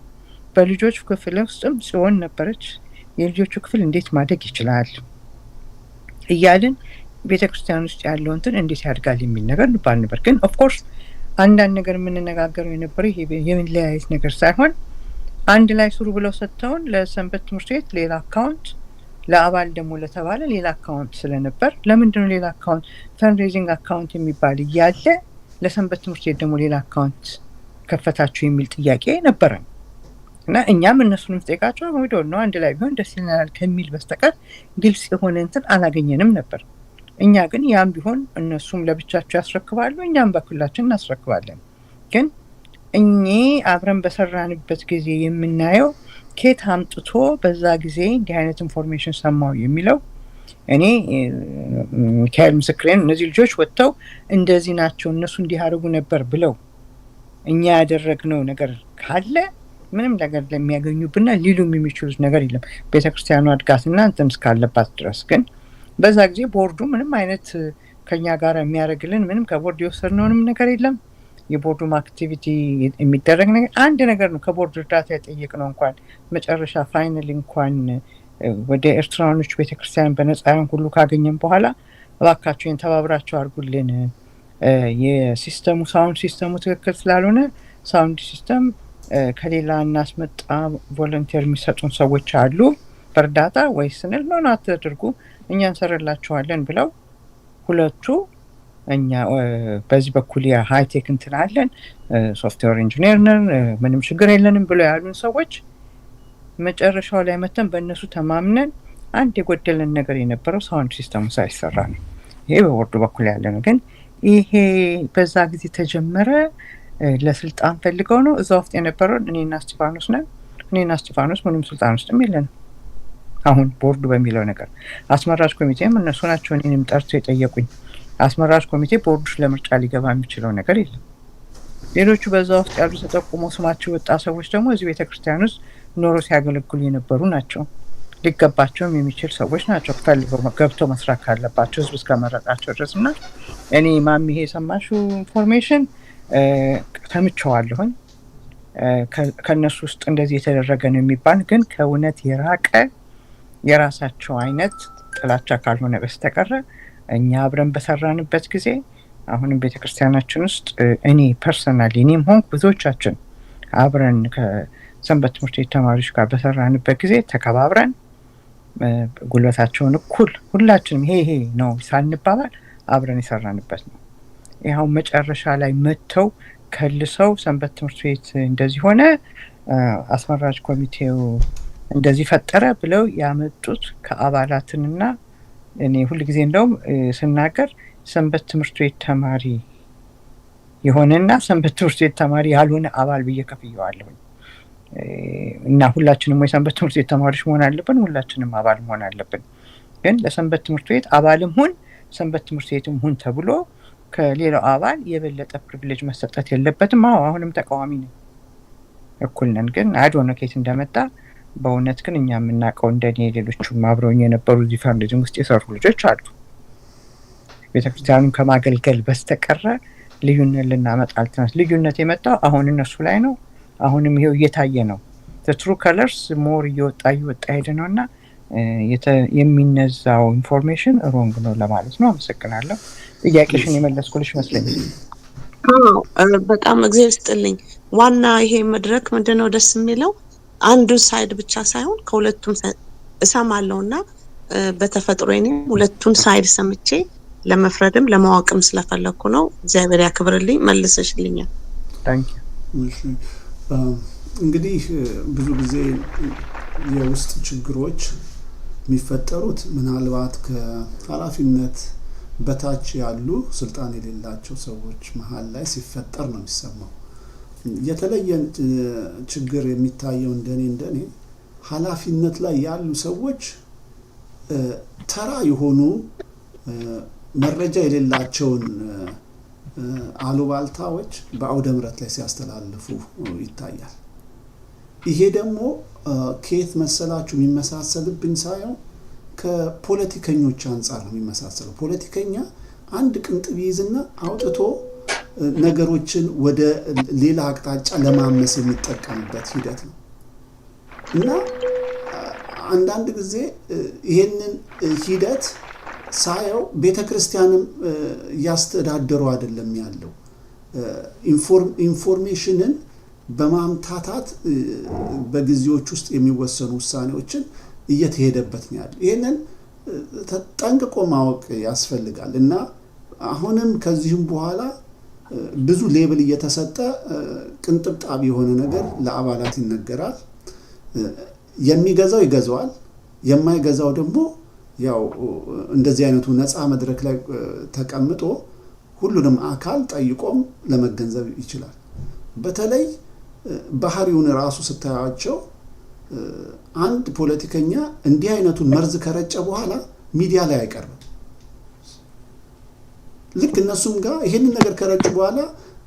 በልጆች ክፍል ውስጥም ጽዮን ነበረች። የልጆቹ ክፍል እንዴት ማደግ ይችላል እያልን ቤተክርስቲያን ውስጥ ያለው እንትን እንዴት ያድጋል የሚል ነገር እንባል ነበር። ግን ኦፍኮርስ አንዳንድ ነገር የምንነጋገረው የነበረው ይሄ የምንለያየት ነገር ሳይሆን አንድ ላይ ስሩ ብለው ሰጥተውን ለሰንበት ትምህርት ቤት ሌላ አካውንት ለአባል ደግሞ ለተባለ ሌላ አካውንት ስለነበር ለምንድነው ሌላ አካውንት ፈንድሬዚንግ አካውንት የሚባል እያለ ለሰንበት ትምህርት ቤት ደግሞ ሌላ አካውንት ከፈታችሁ የሚል ጥያቄ ነበረን እና እኛም እነሱንም ጠይቃቸው ወይዶ ነው አንድ ላይ ቢሆን ደስ ይለናል ከሚል በስተቀር ግልጽ የሆነ እንትን አላገኘንም ነበር። እኛ ግን ያም ቢሆን እነሱም ለብቻቸው ያስረክባሉ፣ እኛም በኩላችን እናስረክባለን። ግን እኔ አብረን በሰራንበት ጊዜ የምናየው ኬት አምጥቶ በዛ ጊዜ እንዲህ አይነት ኢንፎርሜሽን ሰማው የሚለው እኔ ሚካኤል ምስክሬን እነዚህ ልጆች ወጥተው እንደዚህ ናቸው እነሱ እንዲህ አድርጉ ነበር ብለው እኛ ያደረግነው ነገር ካለ ምንም ነገር ለሚያገኙብና ሊሉም የሚችሉት ነገር የለም ቤተክርስቲያኑ አድጋትና እንትን እስካለባት ድረስ። ግን በዛ ጊዜ ቦርዱ ምንም አይነት ከኛ ጋር የሚያደርግልን ምንም ከቦርድ የወሰድነውንም ነገር የለም። የቦርዱም አክቲቪቲ የሚደረግ ነገር አንድ ነገር ነው። ከቦርድ እርዳታ የጠየቅነው እንኳን መጨረሻ ፋይናል እንኳን ወደ ኤርትራኖች ቤተክርስቲያን በነጻያን ሁሉ ካገኘን በኋላ እባካችሁን ተባብራችሁ አድርጉልን፣ የሲስተሙ ሳውንድ ሲስተሙ ትክክል ስላልሆነ ሳውንድ ሲስተም ከሌላ እናስመጣ ቮለንቲር የሚሰጡን ሰዎች አሉ በእርዳታ ወይ ስንል ነው አትድርጉ እኛ እንሰራላችኋለን ብለው ሁለቱ እኛ በዚህ በኩል የሃይቴክ እንትን አለን ሶፍትዌር ኢንጂነር ነን ምንም ችግር የለንም ብለው ያሉን ሰዎች መጨረሻው ላይ መተን በእነሱ ተማምነን አንድ የጎደለን ነገር የነበረው ሳውንድ ሲስተሙ ሳይሰራ ነው። ይሄ በቦርዱ በኩል ያለ ነው። ግን ይሄ በዛ ጊዜ ተጀመረ። ለስልጣን ፈልገው ነው እዛ ውስጥ የነበረው እኔና እስጢፋኖስ ነን። እኔና እስጢፋኖስ ምንም ስልጣን ውስጥም የለንም። አሁን ቦርዱ በሚለው ነገር አስመራጭ ኮሚቴም እነሱ ናቸው እኔንም ጠርቶ የጠየቁኝ። አስመራጭ ኮሚቴ ቦርዱ ለምርጫ ሊገባ የሚችለው ነገር የለም። ሌሎቹ በዛ ውስጥ ያሉ ተጠቁሞ ስማቸው ወጣ ሰዎች ደግሞ እዚህ ቤተክርስቲያን ውስጥ ኖሮ ሲያገለግሉ የነበሩ ናቸው። ሊገባቸውም የሚችል ሰዎች ናቸው። ፈልገው ገብተው መስራት ካለባቸው ህዝብ እስከመረጣቸው ድረስ እና እኔ ማሚ ይሄ የሰማሽው ኢንፎርሜሽን ተምቸዋለሁኝ ከነሱ ውስጥ እንደዚህ የተደረገ ነው የሚባል ግን ከእውነት የራቀ የራሳቸው አይነት ጥላቻ ካልሆነ በስተቀረ እኛ አብረን በሰራንበት ጊዜ አሁንም ቤተክርስቲያናችን ውስጥ እኔ ፐርሰናሊ እኔም ሆንኩ ብዙዎቻችን አብረን ሰንበት ትምህርት ቤት ተማሪዎች ጋር በሰራንበት ጊዜ ተከባብረን ጉልበታቸውን እኩል ሁላችንም ይሄ ነው ሳንባባል አብረን የሰራንበት ነው። ይኸው መጨረሻ ላይ መተው ከልሰው ሰንበት ትምህርት ቤት እንደዚህ ሆነ አስመራጭ ኮሚቴው እንደዚህ ፈጠረ ብለው ያመጡት ከአባላትንና እኔ ሁሉ ጊዜ እንደውም ስናገር ሰንበት ትምህርት ቤት ተማሪ የሆነና ሰንበት ትምህርት ቤት ተማሪ ያልሆነ አባል ብዬ ከፍየዋለሁ። እና ሁላችንም ወይ ሰንበት ትምህርት ቤት ተማሪዎች መሆን አለብን፣ ሁላችንም አባል መሆን አለብን። ግን ለሰንበት ትምህርት ቤት አባልም ሁን ሰንበት ትምህርት ቤትም ሁን ተብሎ ከሌላው አባል የበለጠ ፕሪቪሌጅ መሰጠት የለበትም። አሁንም ተቃዋሚ ነን፣ እኩል ነን። ግን አዶነ ከየት እንደመጣ በእውነት ግን እኛ የምናውቀው እንደኔ ሌሎቹም አብረውኝ የነበሩ እዚህ ፈንድሪዚንግ ውስጥ የሰሩ ልጆች አሉ። ቤተክርስቲያኑን ከማገልገል በስተቀረ ልዩነት ልናመጣ አልተነስ። ልዩነት የመጣው አሁን እነሱ ላይ ነው። አሁንም ይሄው እየታየ ነው። ትሩ ከለርስ ሞር እየወጣ ሄደ ነውና የሚነዛው ኢንፎርሜሽን ሮንግ ነው ለማለት ነው። አመሰግናለሁ። ጥያቄሽን የመለስኩልሽ መስለኛል። በጣም እግዚአብሔር ይስጥልኝ። ዋና ይሄ መድረክ ምንድነው ደስ የሚለው አንዱ ሳይድ ብቻ ሳይሆን ከሁለቱም እሰማለሁና በተፈጥሮ እኔም ሁለቱም ሳይድ ሰምቼ ለመፍረድም ለማወቅም ስለፈለኩ ነው። እግዚአብሔር ያክብርልኝ። መልሰሽልኛል። ታንኪ እንግዲህ ብዙ ጊዜ የውስጥ ችግሮች የሚፈጠሩት ምናልባት ከኃላፊነት በታች ያሉ ስልጣን የሌላቸው ሰዎች መሀል ላይ ሲፈጠር ነው የሚሰማው። የተለየ ችግር የሚታየው እንደኔ ኃላፊነት ላይ ያሉ ሰዎች ተራ የሆኑ መረጃ የሌላቸውን አሉባልታዎች በአውደ ምሕረት ላይ ሲያስተላልፉ ይታያል። ይሄ ደግሞ ከየት መሰላችሁ የሚመሳሰልብኝ ሳይሆን ከፖለቲከኞች አንጻር ነው የሚመሳሰለው። ፖለቲከኛ አንድ ቅንጥብ ይይዝና አውጥቶ ነገሮችን ወደ ሌላ አቅጣጫ ለማመስ የሚጠቀምበት ሂደት ነው እና አንዳንድ ጊዜ ይሄንን ሂደት ሳየው ቤተክርስቲያንም ያስተዳደሩ አይደለም ያለው ኢንፎርሜሽንን በማምታታት በጊዜዎች ውስጥ የሚወሰኑ ውሳኔዎችን እየተሄደበት ነው ያለው። ይሄንን ተጠንቅቆ ማወቅ ያስፈልጋል እና አሁንም ከዚህም በኋላ ብዙ ሌብል እየተሰጠ ቅንጥብጣቢ የሆነ ነገር ለአባላት ይነገራል። የሚገዛው ይገዛዋል፣ የማይገዛው ደግሞ ያው እንደዚህ አይነቱ ነፃ መድረክ ላይ ተቀምጦ ሁሉንም አካል ጠይቆም ለመገንዘብ ይችላል። በተለይ ባህሪውን ራሱ ስታያቸው አንድ ፖለቲከኛ እንዲህ አይነቱን መርዝ ከረጨ በኋላ ሚዲያ ላይ አይቀርብም። ልክ እነሱም ጋር ይሄንን ነገር ከረጩ በኋላ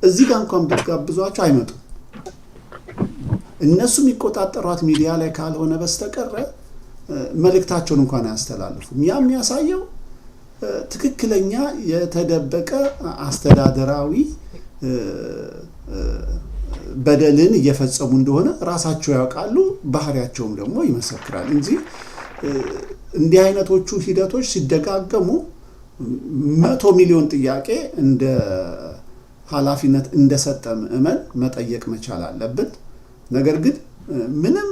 እዚህ ጋር እንኳን ብትጋብዟቸው አይመጡም። እነሱ የሚቆጣጠሯት ሚዲያ ላይ ካልሆነ በስተቀረ መልእክታቸውን እንኳን አያስተላልፉም። ያ የሚያሳየው ትክክለኛ የተደበቀ አስተዳደራዊ በደልን እየፈጸሙ እንደሆነ ራሳቸው ያውቃሉ፣ ባህሪያቸውም ደግሞ ይመሰክራል እንጂ እንዲህ አይነቶቹ ሂደቶች ሲደጋገሙ 100 ሚሊዮን ጥያቄ እንደ ኃላፊነት እንደሰጠ ምእመን መጠየቅ መቻል አለብን። ነገር ግን ምንም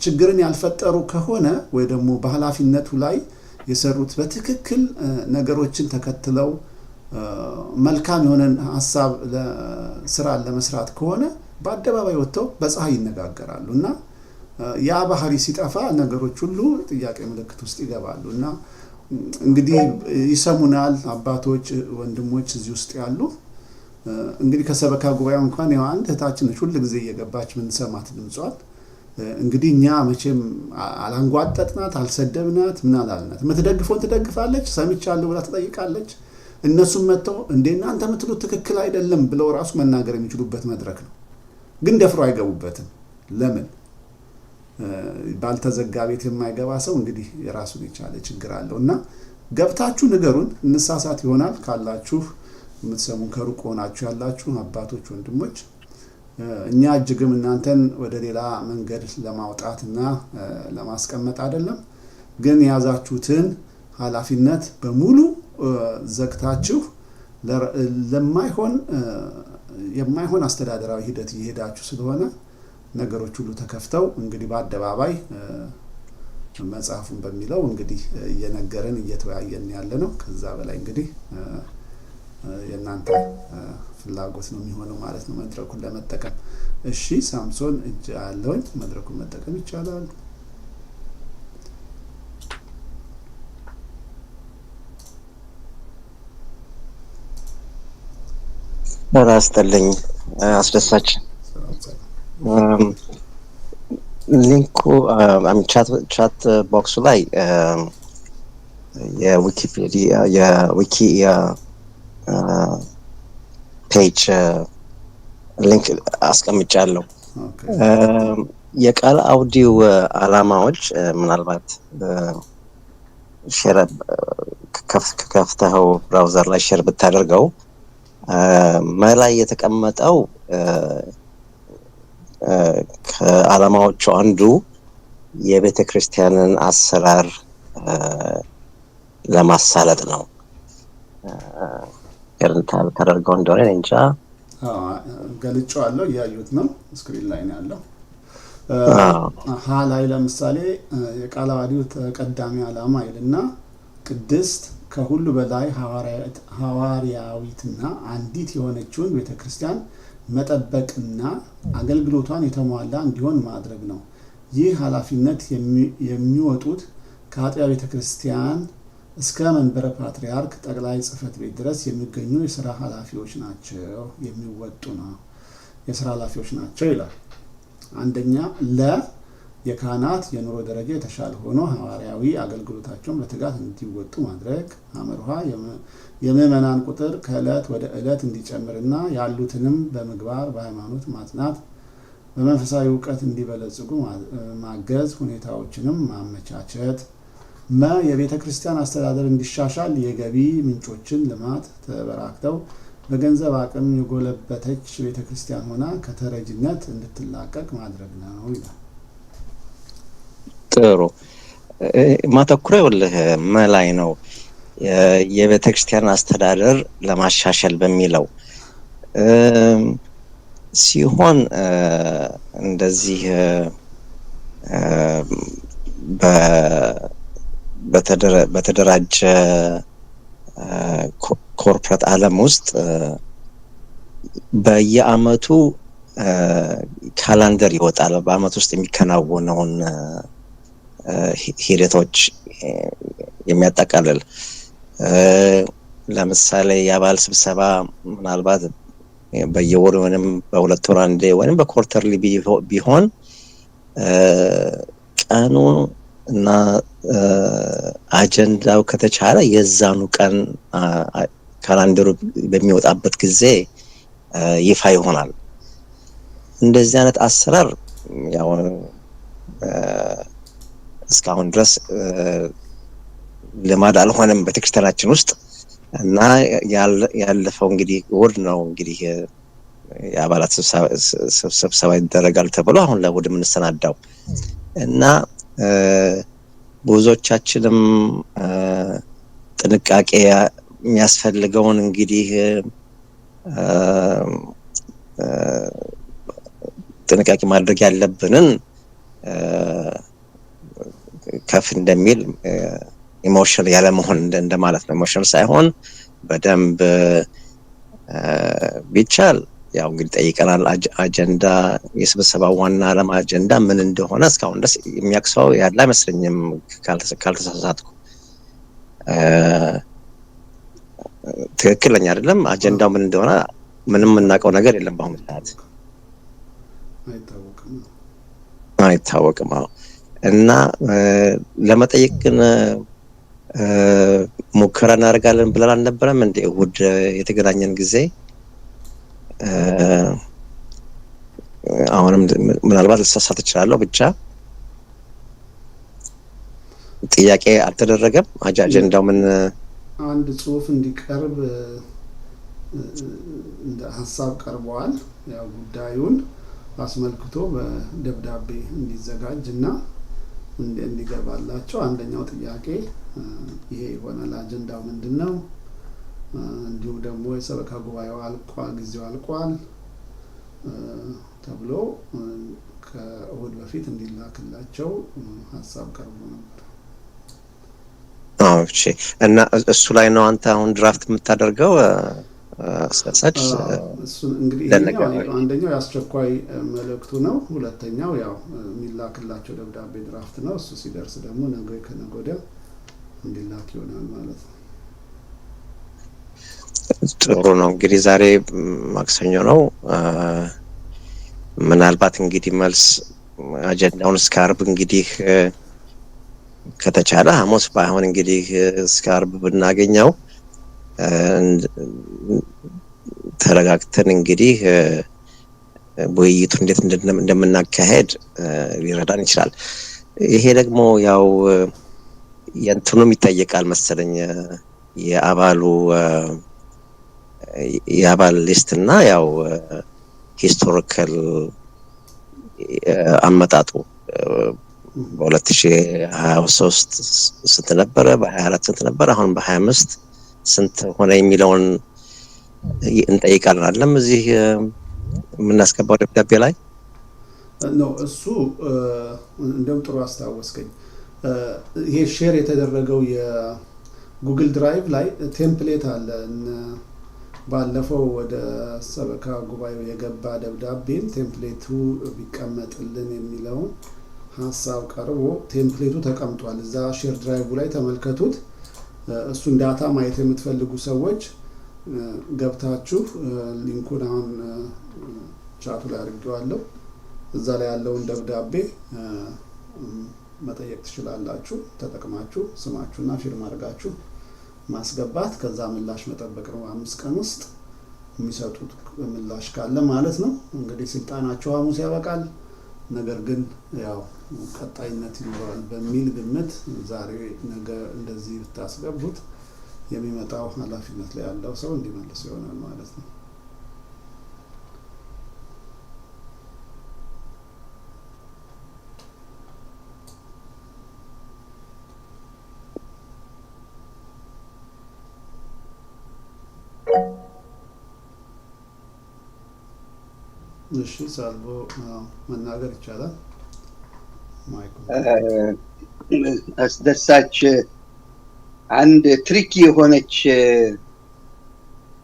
ችግርን ያልፈጠሩ ከሆነ ወይ ደግሞ በኃላፊነቱ ላይ የሰሩት በትክክል ነገሮችን ተከትለው መልካም የሆነን ሐሳብ ለስራ ለመስራት ከሆነ በአደባባይ ወጥተው በፀሐይ ይነጋገራሉ እና ያ ባህሪ ሲጠፋ ነገሮች ሁሉ ጥያቄ ምልክት ውስጥ ይገባሉ እና እንግዲህ ይሰሙናል አባቶች፣ ወንድሞች እዚህ ውስጥ ያሉ እንግዲህ ከሰበካ ጉባኤው እንኳን ያው አንድ እህታችን ሁሉ ጊዜ እየገባች ምን ሰማት ድምጿን እንግዲህ እኛ መቼም አላንጓጠጥናት፣ አልሰደብናት፣ ምን አላልናት። የምትደግፈውን ትደግፋለች፣ ሰምቻለሁ ብላ ትጠይቃለች። እነሱም መጥተው እናንተ የምትሉት ትክክል አይደለም ብለው ራሱ መናገር የሚችሉበት መድረክ ነው። ግን ደፍሮ አይገቡበትም። ለምን? ባልተዘጋ ቤት የማይገባ ሰው እንግዲህ የራሱን የቻለ ችግር አለው እና ገብታችሁ ንገሩን። እንሳሳት ይሆናል ካላችሁ የምትሰሙ ከሩቅ ሆናችሁ ያላችሁ አባቶች፣ ወንድሞች እኛ እጅግም እናንተን ወደ ሌላ መንገድ ለማውጣትና ለማስቀመጥ አይደለም። ግን የያዛችሁትን ኃላፊነት በሙሉ ዘግታችሁ የማይሆን አስተዳደራዊ ሂደት እየሄዳችሁ ስለሆነ ነገሮች ሁሉ ተከፍተው እንግዲህ በአደባባይ መጽሐፉን በሚለው እንግዲህ እየነገረን እየተወያየን ያለ ነው። ከዛ በላይ እንግዲህ የእናንተ ፍላጎት ነው የሚሆነው ማለት ነው መድረኩን ለመጠቀም። እሺ ሳምሶን እጅ አለውኝ፣ መድረኩን መጠቀም ይቻላል? ራስጠልኝ አስደሳች ሊንኩ ቻት ቦክሱ ላይ የዊኪፒዲያ የዊኪ ፔጅ ሊንክ አስቀምጫለሁ። የቃል አውዲዮ አላማዎች ምናልባት ሼር ከፍተኸው ብራውዘር ላይ ሼር ብታደርገው መላይ የተቀመጠው ከዓላማዎቹ አንዱ የቤተ ክርስቲያንን አሰራር ለማሳለጥ ነው። ገርንታል ተደርገው እንደሆነ እንጃ ገልጬዋለሁ። እያዩት ነው፣ ስክሪን ላይ ነው ያለው። ላይ ለምሳሌ የቃለ ዓዋዲው ተቀዳሚ ዓላማ ይልና ቅድስት ከሁሉ በላይ ሐዋርያዊትና አንዲት የሆነችውን ቤተክርስቲያን መጠበቅና አገልግሎቷን የተሟላ እንዲሆን ማድረግ ነው። ይህ ኃላፊነት የሚወጡት ከአጥቢያ ቤተክርስቲያን እስከ መንበረ ፓትርያርክ ጠቅላይ ጽሕፈት ቤት ድረስ የሚገኙ የሥራ ኃላፊዎች ናቸው የሚወጡ ነው የሥራ ኃላፊዎች ናቸው ይላል። አንደኛ የካህናት የኑሮ ደረጃ የተሻለ ሆኖ ሐዋርያዊ አገልግሎታቸውን በትጋት እንዲወጡ ማድረግ። አመርሃ የምዕመናን ቁጥር ከዕለት ወደ ዕለት እንዲጨምርና ያሉትንም በምግባር በሃይማኖት ማጽናት፣ በመንፈሳዊ እውቀት እንዲበለጽጉ ማገዝ፣ ሁኔታዎችንም ማመቻቸት። የቤተ ክርስቲያን አስተዳደር እንዲሻሻል የገቢ ምንጮችን ልማት ተበራክተው በገንዘብ አቅም የጎለበተች ቤተ ክርስቲያን ሆና ከተረጅነት እንድትላቀቅ ማድረግ ነው ይላል። ጥሩ ማተኩሪያው መላይ ነው። የቤተ ክርስቲያን አስተዳደር ለማሻሻል በሚለው ሲሆን እንደዚህ በተደራጀ ኮርፖሬት ዓለም ውስጥ በየአመቱ ካላንደር ይወጣል። በአመት ውስጥ የሚከናወነውን ሂደቶች የሚያጠቃልል ለምሳሌ የአባል ስብሰባ ምናልባት በየወሩ ወይም በሁለት ወር አንዴ ወይም በኮርተርሊ ቢሆን ቀኑ እና አጀንዳው ከተቻለ የዛኑ ቀን ካላንደሩ በሚወጣበት ጊዜ ይፋ ይሆናል። እንደዚህ አይነት አሰራር ያው እስካሁን ድረስ ልማድ አልሆነም ቤተክርስቲያናችን ውስጥ እና ያለፈው እንግዲህ እሑድ ነው እንግዲህ የአባላት ስብሰባ ይደረጋል ተብሎ አሁን ለእሑድ የምንሰናዳው እና ብዙዎቻችንም ጥንቃቄ የሚያስፈልገውን እንግዲህ ጥንቃቄ ማድረግ ያለብንን ከፍ እንደሚል ኢሞሽን ያለ መሆን እንደማለት ነው። ኢሞሽን ሳይሆን በደንብ ቢቻል ያው እንግዲህ ጠይቀናል። አጀንዳ የስብሰባው ዋና ዓላማ አጀንዳ ምን እንደሆነ እስካሁን ድረስ የሚያክሰው ያለ አይመስለኝም ካልተሳሳትኩ። ትክክለኛ አይደለም። አጀንዳው ምን እንደሆነ ምንም የምናውቀው ነገር የለም በአሁኑ ሰዓት አይታወቅም። እና ለመጠየቅ ግን ሙከራ እናደርጋለን ብለን አልነበረም እንዴ? እሑድ የተገናኘን ጊዜ አሁንም ምናልባት ልሳሳት እችላለሁ። ብቻ ጥያቄ አልተደረገም። አጀንዳው ምን አንድ ጽሁፍ እንዲቀርብ እንደ ሀሳብ ቀርበዋል። ያው ጉዳዩን አስመልክቶ በደብዳቤ እንዲዘጋጅና እንዲገባላቸው አንደኛው ጥያቄ ይሄ ይሆናል። አጀንዳው ምንድነው? እንዲሁም ደግሞ የሰበካ ጉባኤው አልቋል፣ ጊዜው አልቋል ተብሎ ከእሁድ በፊት እንዲላክላቸው ሀሳብ ቀርቦ ነበር። እሺ። እና እሱ ላይ ነው አንተ አሁን ድራፍት የምታደርገው አስከሳች? እሱን እንግዲህ አንደኛው የአስቸኳይ መልእክቱ ነው። ሁለተኛው ያው የሚላክላቸው ደብዳቤ ድራፍት ነው። እሱ ሲደርስ ደግሞ ነገ ከነገ ወዲያ እንዲላክ ይሆናል ማለት ነው። ጥሩ ነው። እንግዲህ ዛሬ ማክሰኞ ነው። ምናልባት እንግዲህ መልስ አጀንዳውን እስከ ዓርብ እንግዲህ ከተቻለ ሐሙስ ባይሆን እንግዲህ እስከ ዓርብ ብናገኘው ተረጋግተን እንግዲህ ውይይቱ እንዴት እንደምናካሄድ ሊረዳን ይችላል። ይሄ ደግሞ ያው የእንትኑም ይጠየቃል መሰለኝ የአባል ሊስት እና ያው ሂስቶሪካል አመጣጡ በ2023 ስንት ነበረ፣ በ24 ስንት ነበረ፣ አሁን በ25 ስንት ሆነ የሚለውን እንጠይቃለን። አይደለም እዚህ የምናስገባው ደብዳቤ ላይ ነው። እሱ እንደውም ጥሩ አስታወስከኝ። ይሄ ሼር የተደረገው የጉግል ድራይቭ ላይ ቴምፕሌት አለ። ባለፈው ወደ ሰበካ ጉባኤው የገባ ደብዳቤን ቴምፕሌቱ ቢቀመጥልን የሚለውን ሀሳብ ቀርቦ ቴምፕሌቱ ተቀምጧል። እዛ ሼር ድራይቭ ላይ ተመልከቱት። እሱን ዳታ ማየት የምትፈልጉ ሰዎች ገብታችሁ ሊንኩን አሁን ቻቱ ላይ አድርጌዋለሁ። እዛ ላይ ያለውን ደብዳቤ መጠየቅ ትችላላችሁ። ተጠቅማችሁ ስማችሁና ፊርማ አድርጋችሁ ማስገባት፣ ከዛ ምላሽ መጠበቅ ነው። 5 ቀን ውስጥ የሚሰጡት ምላሽ ካለ ማለት ነው። እንግዲህ ስልጣናቸው ሐሙስ ያበቃል። ነገር ግን ያው ቀጣይነት ይኖራል በሚል ግምት ዛሬ ነገ እንደዚህ ብታስገቡት የሚመጣው ኃላፊነት ላይ ያለው ሰው እንዲመልስ ይሆናል ማለት ነው። እሺ ሳልቦ መናገር ይቻላል። አስደሳች አንድ ትሪኪ የሆነች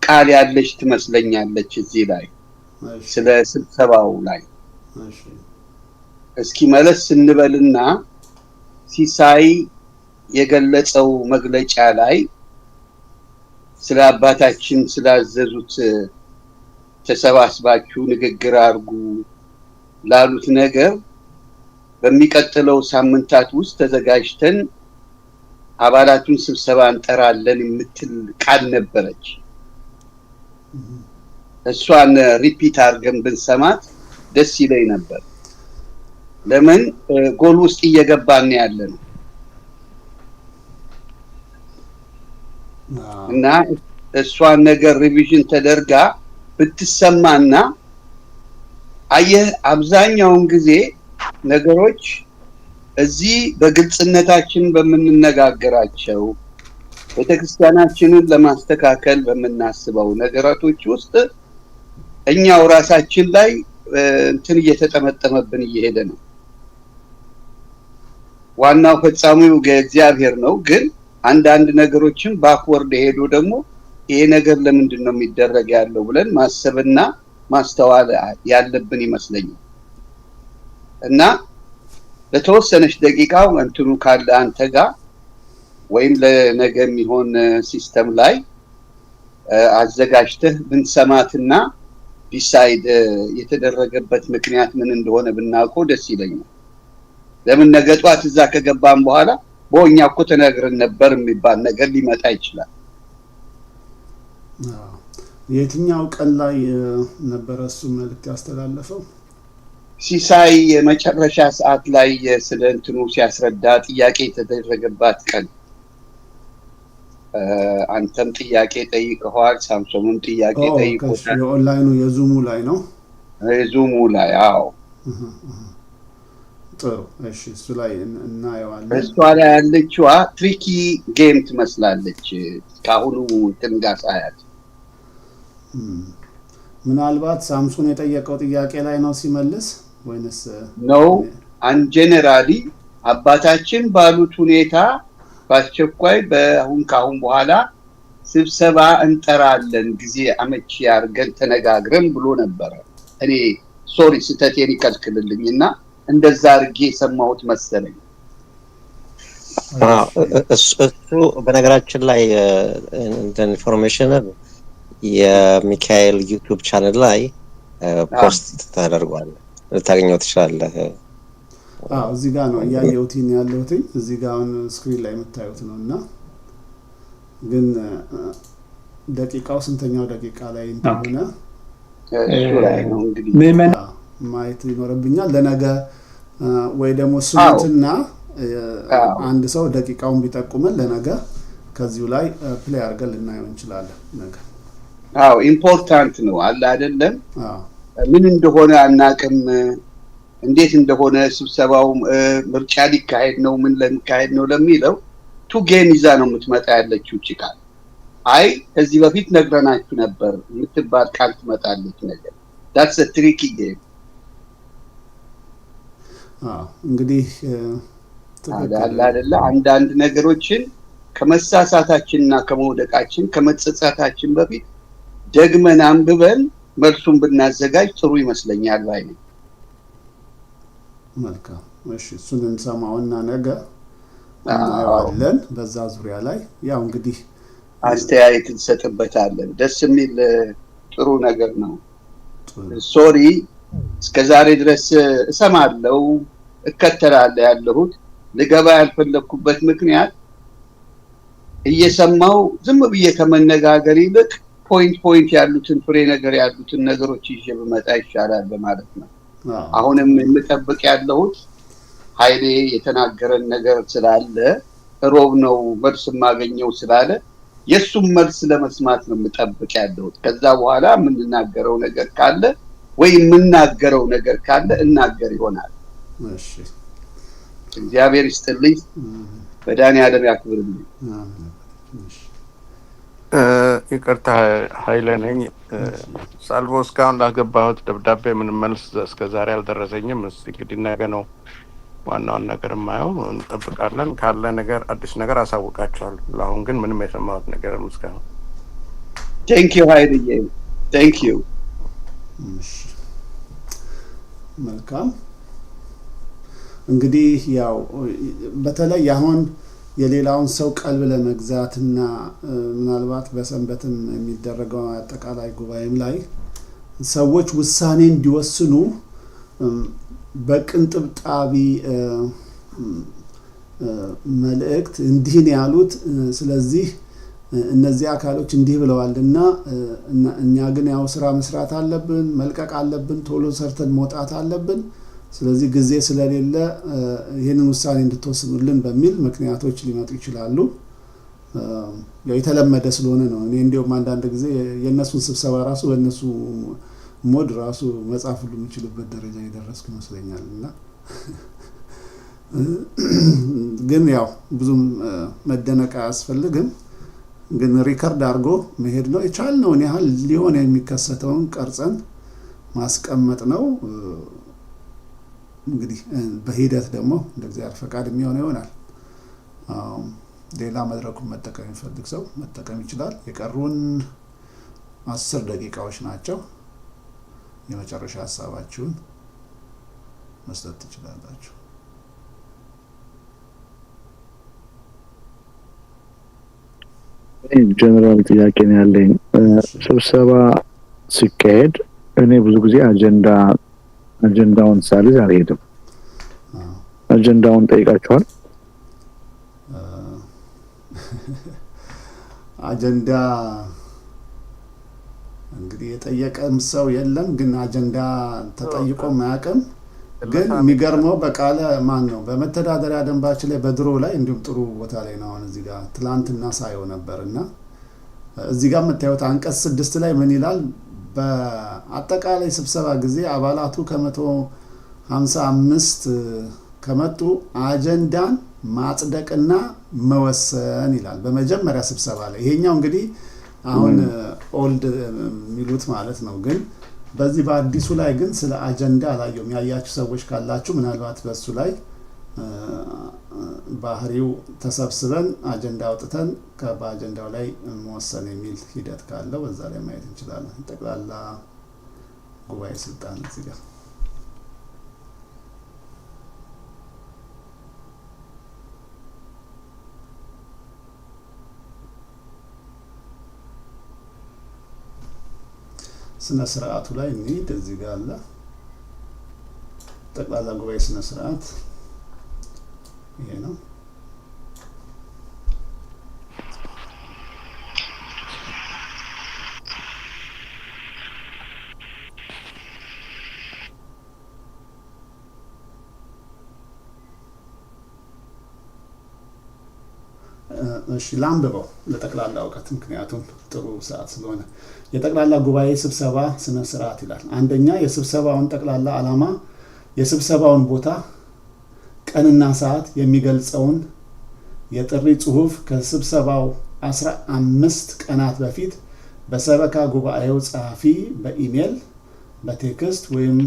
ቃል ያለች ትመስለኛለች እዚህ ላይ ስለ ስብሰባው ላይ። እስኪ መለስ እንበልና ሲሳይ የገለጸው መግለጫ ላይ ስለ አባታችን ስላዘዙት ተሰባስባችሁ ንግግር አድርጉ ላሉት ነገር በሚቀጥለው ሳምንታት ውስጥ ተዘጋጅተን አባላቱን ስብሰባ እንጠራለን የምትል ቃል ነበረች። እሷን ሪፒት አድርገን ብንሰማት ደስ ይለኝ ነበር። ለምን ጎል ውስጥ እየገባን ያለ ነው እና እሷን ነገር ሪቪዥን ተደርጋ ብትሰማና አየህ አብዛኛውን ጊዜ ነገሮች እዚህ በግልጽነታችን በምንነጋገራቸው ቤተክርስቲያናችንን ለማስተካከል በምናስበው ነገራቶች ውስጥ እኛው ራሳችን ላይ እንትን እየተጠመጠመብን እየሄደ ነው። ዋናው ፈጻሚው እግዚአብሔር ነው። ግን አንዳንድ ነገሮችን ባክወርድ ሄዶ ደግሞ ይሄ ነገር ለምንድን ነው የሚደረግ ያለው ብለን ማሰብና ማስተዋል ያለብን ይመስለኛል። እና ለተወሰነች ደቂቃው እንትኑ ካለ አንተ ጋር ወይም ለነገ የሚሆን ሲስተም ላይ አዘጋጅተህ ብንሰማትና ዲሳይድ የተደረገበት ምክንያት ምን እንደሆነ ብናውቀው ደስ ይለኛል። ለምን ነገ ጧት እዛ ከገባን በኋላ በእኛ እኮ ተነግረን ነበር የሚባል ነገር ሊመጣ ይችላል። የትኛው ቀን ላይ ነበረ እሱ መልእክት ያስተላለፈው? ሲሳይ የመጨረሻ ሰዓት ላይ ስለ እንትኑ ሲያስረዳ ጥያቄ የተደረገባት ቀን። አንተም ጥያቄ ጠይቀዋል፣ ሳምሶንም ጥያቄ ጠይቆታል። የኦንላይኑ የዙሙ ላይ ነው። የዙሙ ላይ አዎ። ጥሩ እሺ፣ እሱ ላይ እናየዋለን። እሷ ላይ ያለችዋ ትሪኪ ጌም ትመስላለች ካሁኑ ትንጋሳ ሳያት። ምናልባት ሳምሶን የጠየቀው ጥያቄ ላይ ነው ሲመልስ ወይንስ ነው? ጀነራሊ አባታችን ባሉት ሁኔታ በአስቸኳይ ካሁን በኋላ ስብሰባ እንጠራለን ጊዜ አመቺ አድርገን ተነጋግረን ብሎ ነበረ። እኔ ሶሪ ስተቴን ይከልክልልኝና እንደዛ አድርጌ የሰማሁት መሰለኝ። እሱ በነገራችን ላይ ኢንፎርሜሽን የሚካኤል ዩቲዩብ ቻናል ላይ ፖስት ተደርጓል፣ ልታገኘው ትችላለህ። እዚህ ጋር ነው እያየሁት ያለሁት፣ እዚህ ጋር አሁን ስክሪን ላይ የምታዩት ነው። እና ግን ደቂቃው ስንተኛው ደቂቃ ላይ እንደሆነ እሱ ላይ ነው እንግዲህ ማየት ይኖርብኛል። ለነገ ወይ ደግሞ ስንትና አንድ ሰው ደቂቃውን ቢጠቁመን ለነገ ከዚሁ ላይ ፕሌይ አድርገን ልናየው እንችላለን ነገ። ኢምፖርታንት ነው አለ አይደለም? ምን እንደሆነ አናቅም፣ እንዴት እንደሆነ ስብሰባው ምርጫ ሊካሄድ ነው ምን ለሚካሄድ ነው ለሚለው ቱጌን ይዛ ነው የምትመጣ ያለችው ቃል። አይ ከዚህ በፊት ነግረናችሁ ነበር የምትባል ቃል ትመጣለች ነገር። that's a tricky game። እንግዲህ አይደለ አንዳንድ ነገሮችን ከመሳሳታችንና ከመውደቃችን ከመጸጸታችን በፊት ደግመን አንብበን መልሱን ብናዘጋጅ ጥሩ ይመስለኛል ባይ ነኝ። መልካም እሺ፣ እሱን እንሰማውና ነገ እናየዋለን። በዛ ዙሪያ ላይ ያው እንግዲህ አስተያየት እንሰጥበታለን። ደስ የሚል ጥሩ ነገር ነው። ሶሪ እስከዛሬ ድረስ እሰማለሁ እከተላለሁ ያለሁት ልገባ ያልፈለኩበት ምክንያት እየሰማው ዝም ብዬ ከመነጋገር ይልቅ ፖይንት ያሉትን ፍሬ ነገር ያሉትን ነገሮች ይዤ በመጣ ይሻላል በማለት ነው። አሁንም የምጠብቅ ያለሁት ኃይሌ የተናገረን ነገር ስላለ ሮብ ነው መልስ ማገኘው ስላለ የሱም መልስ ለመስማት ነው የምጠብቅ ያለሁት። ከዛ በኋላ የምንናገረው ነገር ካለ ወይ የምናገረው ነገር ካለ እናገር ይሆናል። እሺ፣ እግዚአብሔር ይስጥልኝ፣ በዳንያለም ያክብርልኝ። ይቅርታ ኃይለ ነኝ። ሳልቮ እስካሁን ላገባሁት ደብዳቤ ምንም መልስ እስከዛሬ አልደረሰኝም። እስኪ እንግዲህ ነገ ነው ዋናውን ነገር የማየው፣ እንጠብቃለን። ካለ ነገር አዲስ ነገር አሳውቃቸዋለሁ። ለአሁን ግን ምንም የሰማሁት ነገር እስካሁን። ቴንክ ዩ ኃይልዬ፣ ቴንክ ዩ። መልካም እንግዲህ ያው በተለይ አሁን የሌላውን ሰው ቀልብ ለመግዛትና ምናልባት በሰንበትም የሚደረገው አጠቃላይ ጉባኤም ላይ ሰዎች ውሳኔ እንዲወስኑ በቅንጥብጣቢ መልእክት እንዲህ ነው ያሉት፣ ስለዚህ እነዚህ አካሎች እንዲህ ብለዋልና እኛ ግን ያው ስራ መስራት አለብን፣ መልቀቅ አለብን፣ ቶሎ ሰርተን መውጣት አለብን፣ ስለዚህ ጊዜ ስለሌለ ይህንን ውሳኔ እንድትወስኑልን በሚል ምክንያቶች ሊመጡ ይችላሉ። ያው የተለመደ ስለሆነ ነው። እኔ እንዲያውም አንዳንድ ጊዜ የእነሱን ስብሰባ ራሱ በእነሱ ሞድ ራሱ መጻፍ ሁሉ የምችልበት ደረጃ የደረስኩ ይመስለኛል። እና ግን ያው ብዙም መደነቅ አያስፈልግም። ግን ሪከርድ አድርጎ መሄድ ነው የቻልነውን ያህል ሊሆን የሚከሰተውን ቀርጸን ማስቀመጥ ነው። እንግዲህ በሂደት ደግሞ እንደ እግዚአብሔር ፈቃድ የሚሆን ይሆናል። ሌላ መድረኩን መጠቀም የሚፈልግ ሰው መጠቀም ይችላል። የቀሩን 10 ደቂቃዎች ናቸው። የመጨረሻ ሀሳባችሁን መስጠት ትችላላችሁ። ጀነራል ጥያቄ ነው ያለኝ። ስብሰባ ሲካሄድ እኔ ብዙ ጊዜ አጀንዳውን ሳልይዝ አልሄድም። አጀንዳውን ጠይቃችኋል? አጀንዳ እንግዲህ የጠየቀም ሰው የለም፣ ግን አጀንዳ ተጠይቆ ማያውቅም። ግን የሚገርመው በቃለ ማን ነው በመተዳደሪያ ደንባችን ላይ በድሮ ላይ እንዲሁም ጥሩ ቦታ ላይ ነው። አሁን እዚህ ጋር ትላንትና ሳየው ነበርና እዚህ ጋር የምታዩት አንቀጽ 6 ላይ ምን ይላል? በአጠቃላይ ስብሰባ ጊዜ አባላቱ ከ155 ከመጡ አጀንዳን ማጽደቅና መወሰን ይላል በመጀመሪያ ስብሰባ ላይ። ይሄኛው እንግዲህ አሁን ኦልድ የሚሉት ማለት ነው። ግን በዚህ በአዲሱ ላይ ግን ስለ አጀንዳ አላየሁም። ያያችሁ ሰዎች ካላችሁ ምናልባት በሱ ላይ ባህሪው ተሰብስበን አጀንዳ አውጥተን በአጀንዳው ላይ መወሰን የሚል ሂደት ካለው በዛ ላይ ማየት እንችላለን። ጠቅላላ ጉባኤ ስልጣን እዚህ ጋር ስነ ስርዓቱ ላይ እንሂድ። እዚህ ጋር አለ ጠቅላላ ጉባኤ ስነ ስርዓት ይሄ ነው። እሺ ላንብበው ለጠቅላላ እውቀት፣ ምክንያቱም ጥሩ ሰዓት ስለሆነ። የጠቅላላ ጉባኤ ስብሰባ ስነ ስርዓት ይላል። አንደኛ የስብሰባውን ጠቅላላ ዓላማ፣ የስብሰባውን ቦታ፣ ቀንና ሰዓት የሚገልጸውን የጥሪ ጽሑፍ ከስብሰባው 15 ቀናት በፊት በሰበካ ጉባኤው ጸሐፊ በኢሜል፣ በቴክስት ወይም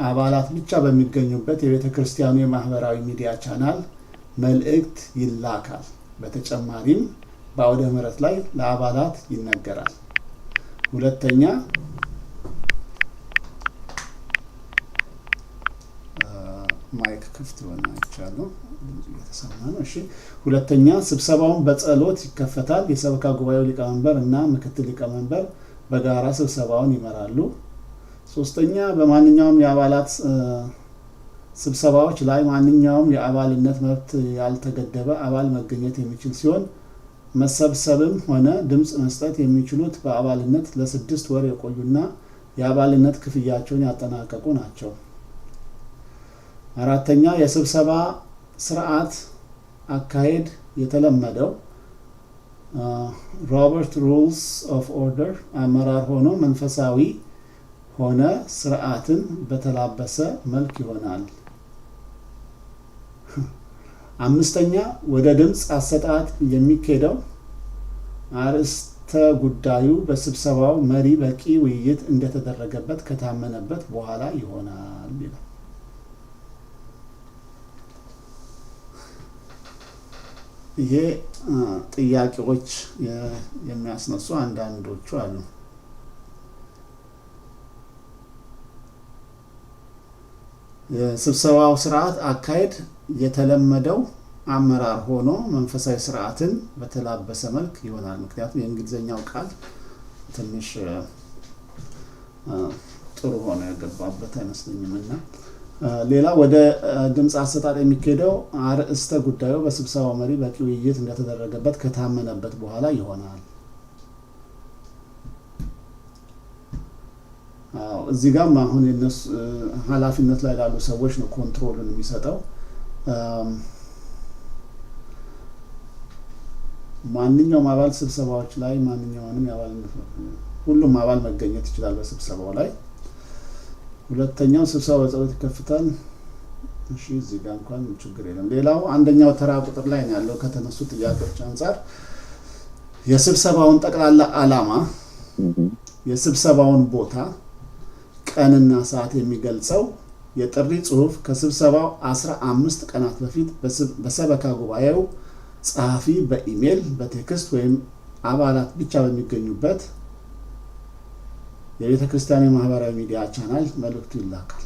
አባላት ብቻ በሚገኙበት የቤተ ክርስቲያኑ የማህበራዊ ሚዲያ ቻናል መልእክት ይላካል። በተጨማሪም በአውደ ምሕረት ላይ ለአባላት ይነገራል። ሁለተኛ ማይክ ክፍት ሆነ አይቻለሁ፣ እየተሰማ ነው። እሺ ሁለተኛ ስብሰባውን በጸሎት ይከፈታል። የሰበካ ጉባኤው ሊቀመንበር እና ምክትል ሊቀመንበር በጋራ ስብሰባውን ይመራሉ። ሶስተኛ በማንኛውም የአባላት ስብሰባዎች ላይ ማንኛውም የአባልነት መብት ያልተገደበ አባል መገኘት የሚችል ሲሆን መሰብሰብም ሆነ ድምፅ መስጠት የሚችሉት በአባልነት ለ6 ወር የቆዩና የአባልነት ክፍያቸውን ያጠናቀቁ ናቸው። አራተኛ የስብሰባ ስርዓት አካሄድ የተለመደው ሮበርት ሩልስ ኦፍ ኦርደር አመራር ሆኖ መንፈሳዊ ሆነ ስርዓትን በተላበሰ መልክ ይሆናል። አምስተኛ ወደ ድምፅ አሰጣጥ የሚካሄደው አርዕስተ ጉዳዩ በስብሰባው መሪ በቂ ውይይት እንደተደረገበት ከታመነበት በኋላ ይሆናል ይላል። ይሄ ጥያቄዎች የሚያስነሱ አንዳንዶቹ አሉ። የስብሰባው ስርዓት አካሄድ የተለመደው አመራር ሆኖ መንፈሳዊ ስርዓትን በተላበሰ መልክ ይሆናል። ምክንያቱም የእንግሊዝኛው ቃል ትንሽ ጥሩ ሆኖ የገባበት አይመስለኝም እና ሌላ ወደ ድምፅ አሰጣጥ የሚካሄደው አርዕስተ ጉዳዩ በስብሰባው መሪ በቂ ውይይት እንደተደረገበት ከታመነበት በኋላ ይሆናል። እዚህ ጋር አሁን የነሱ ኃላፊነት ላይ ላሉ ሰዎች ነው ኮንትሮልን የሚሰጠው። ማንኛውም አባል ስብሰባዎች ላይ ማንኛውንም የአባልነት ሁሉም አባል መገኘት ይችላል በስብሰባው ላይ። ሁለተኛው ስብሰባው በጸሎት ይከፍታል። እሺ እዚህ ጋር እንኳን ችግር የለም። ሌላው አንደኛው ተራ ቁጥር ላይ ነው ያለው ከተነሱ ጥያቄዎች አንፃር የስብሰባውን ጠቅላላ ዓላማ፣ የስብሰባውን ቦታ፣ ቀንና ሰዓት የሚገልጸው የጥሪ ጽሑፍ ከስብሰባው 15 ቀናት በፊት በሰበካ ጉባኤው ጸሐፊ በኢሜል፣ በቴክስት ወይም አባላት ብቻ በሚገኙበት የቤተ ክርስቲያን የማህበራዊ ሚዲያ ቻናል መልእክቱ ይላካል።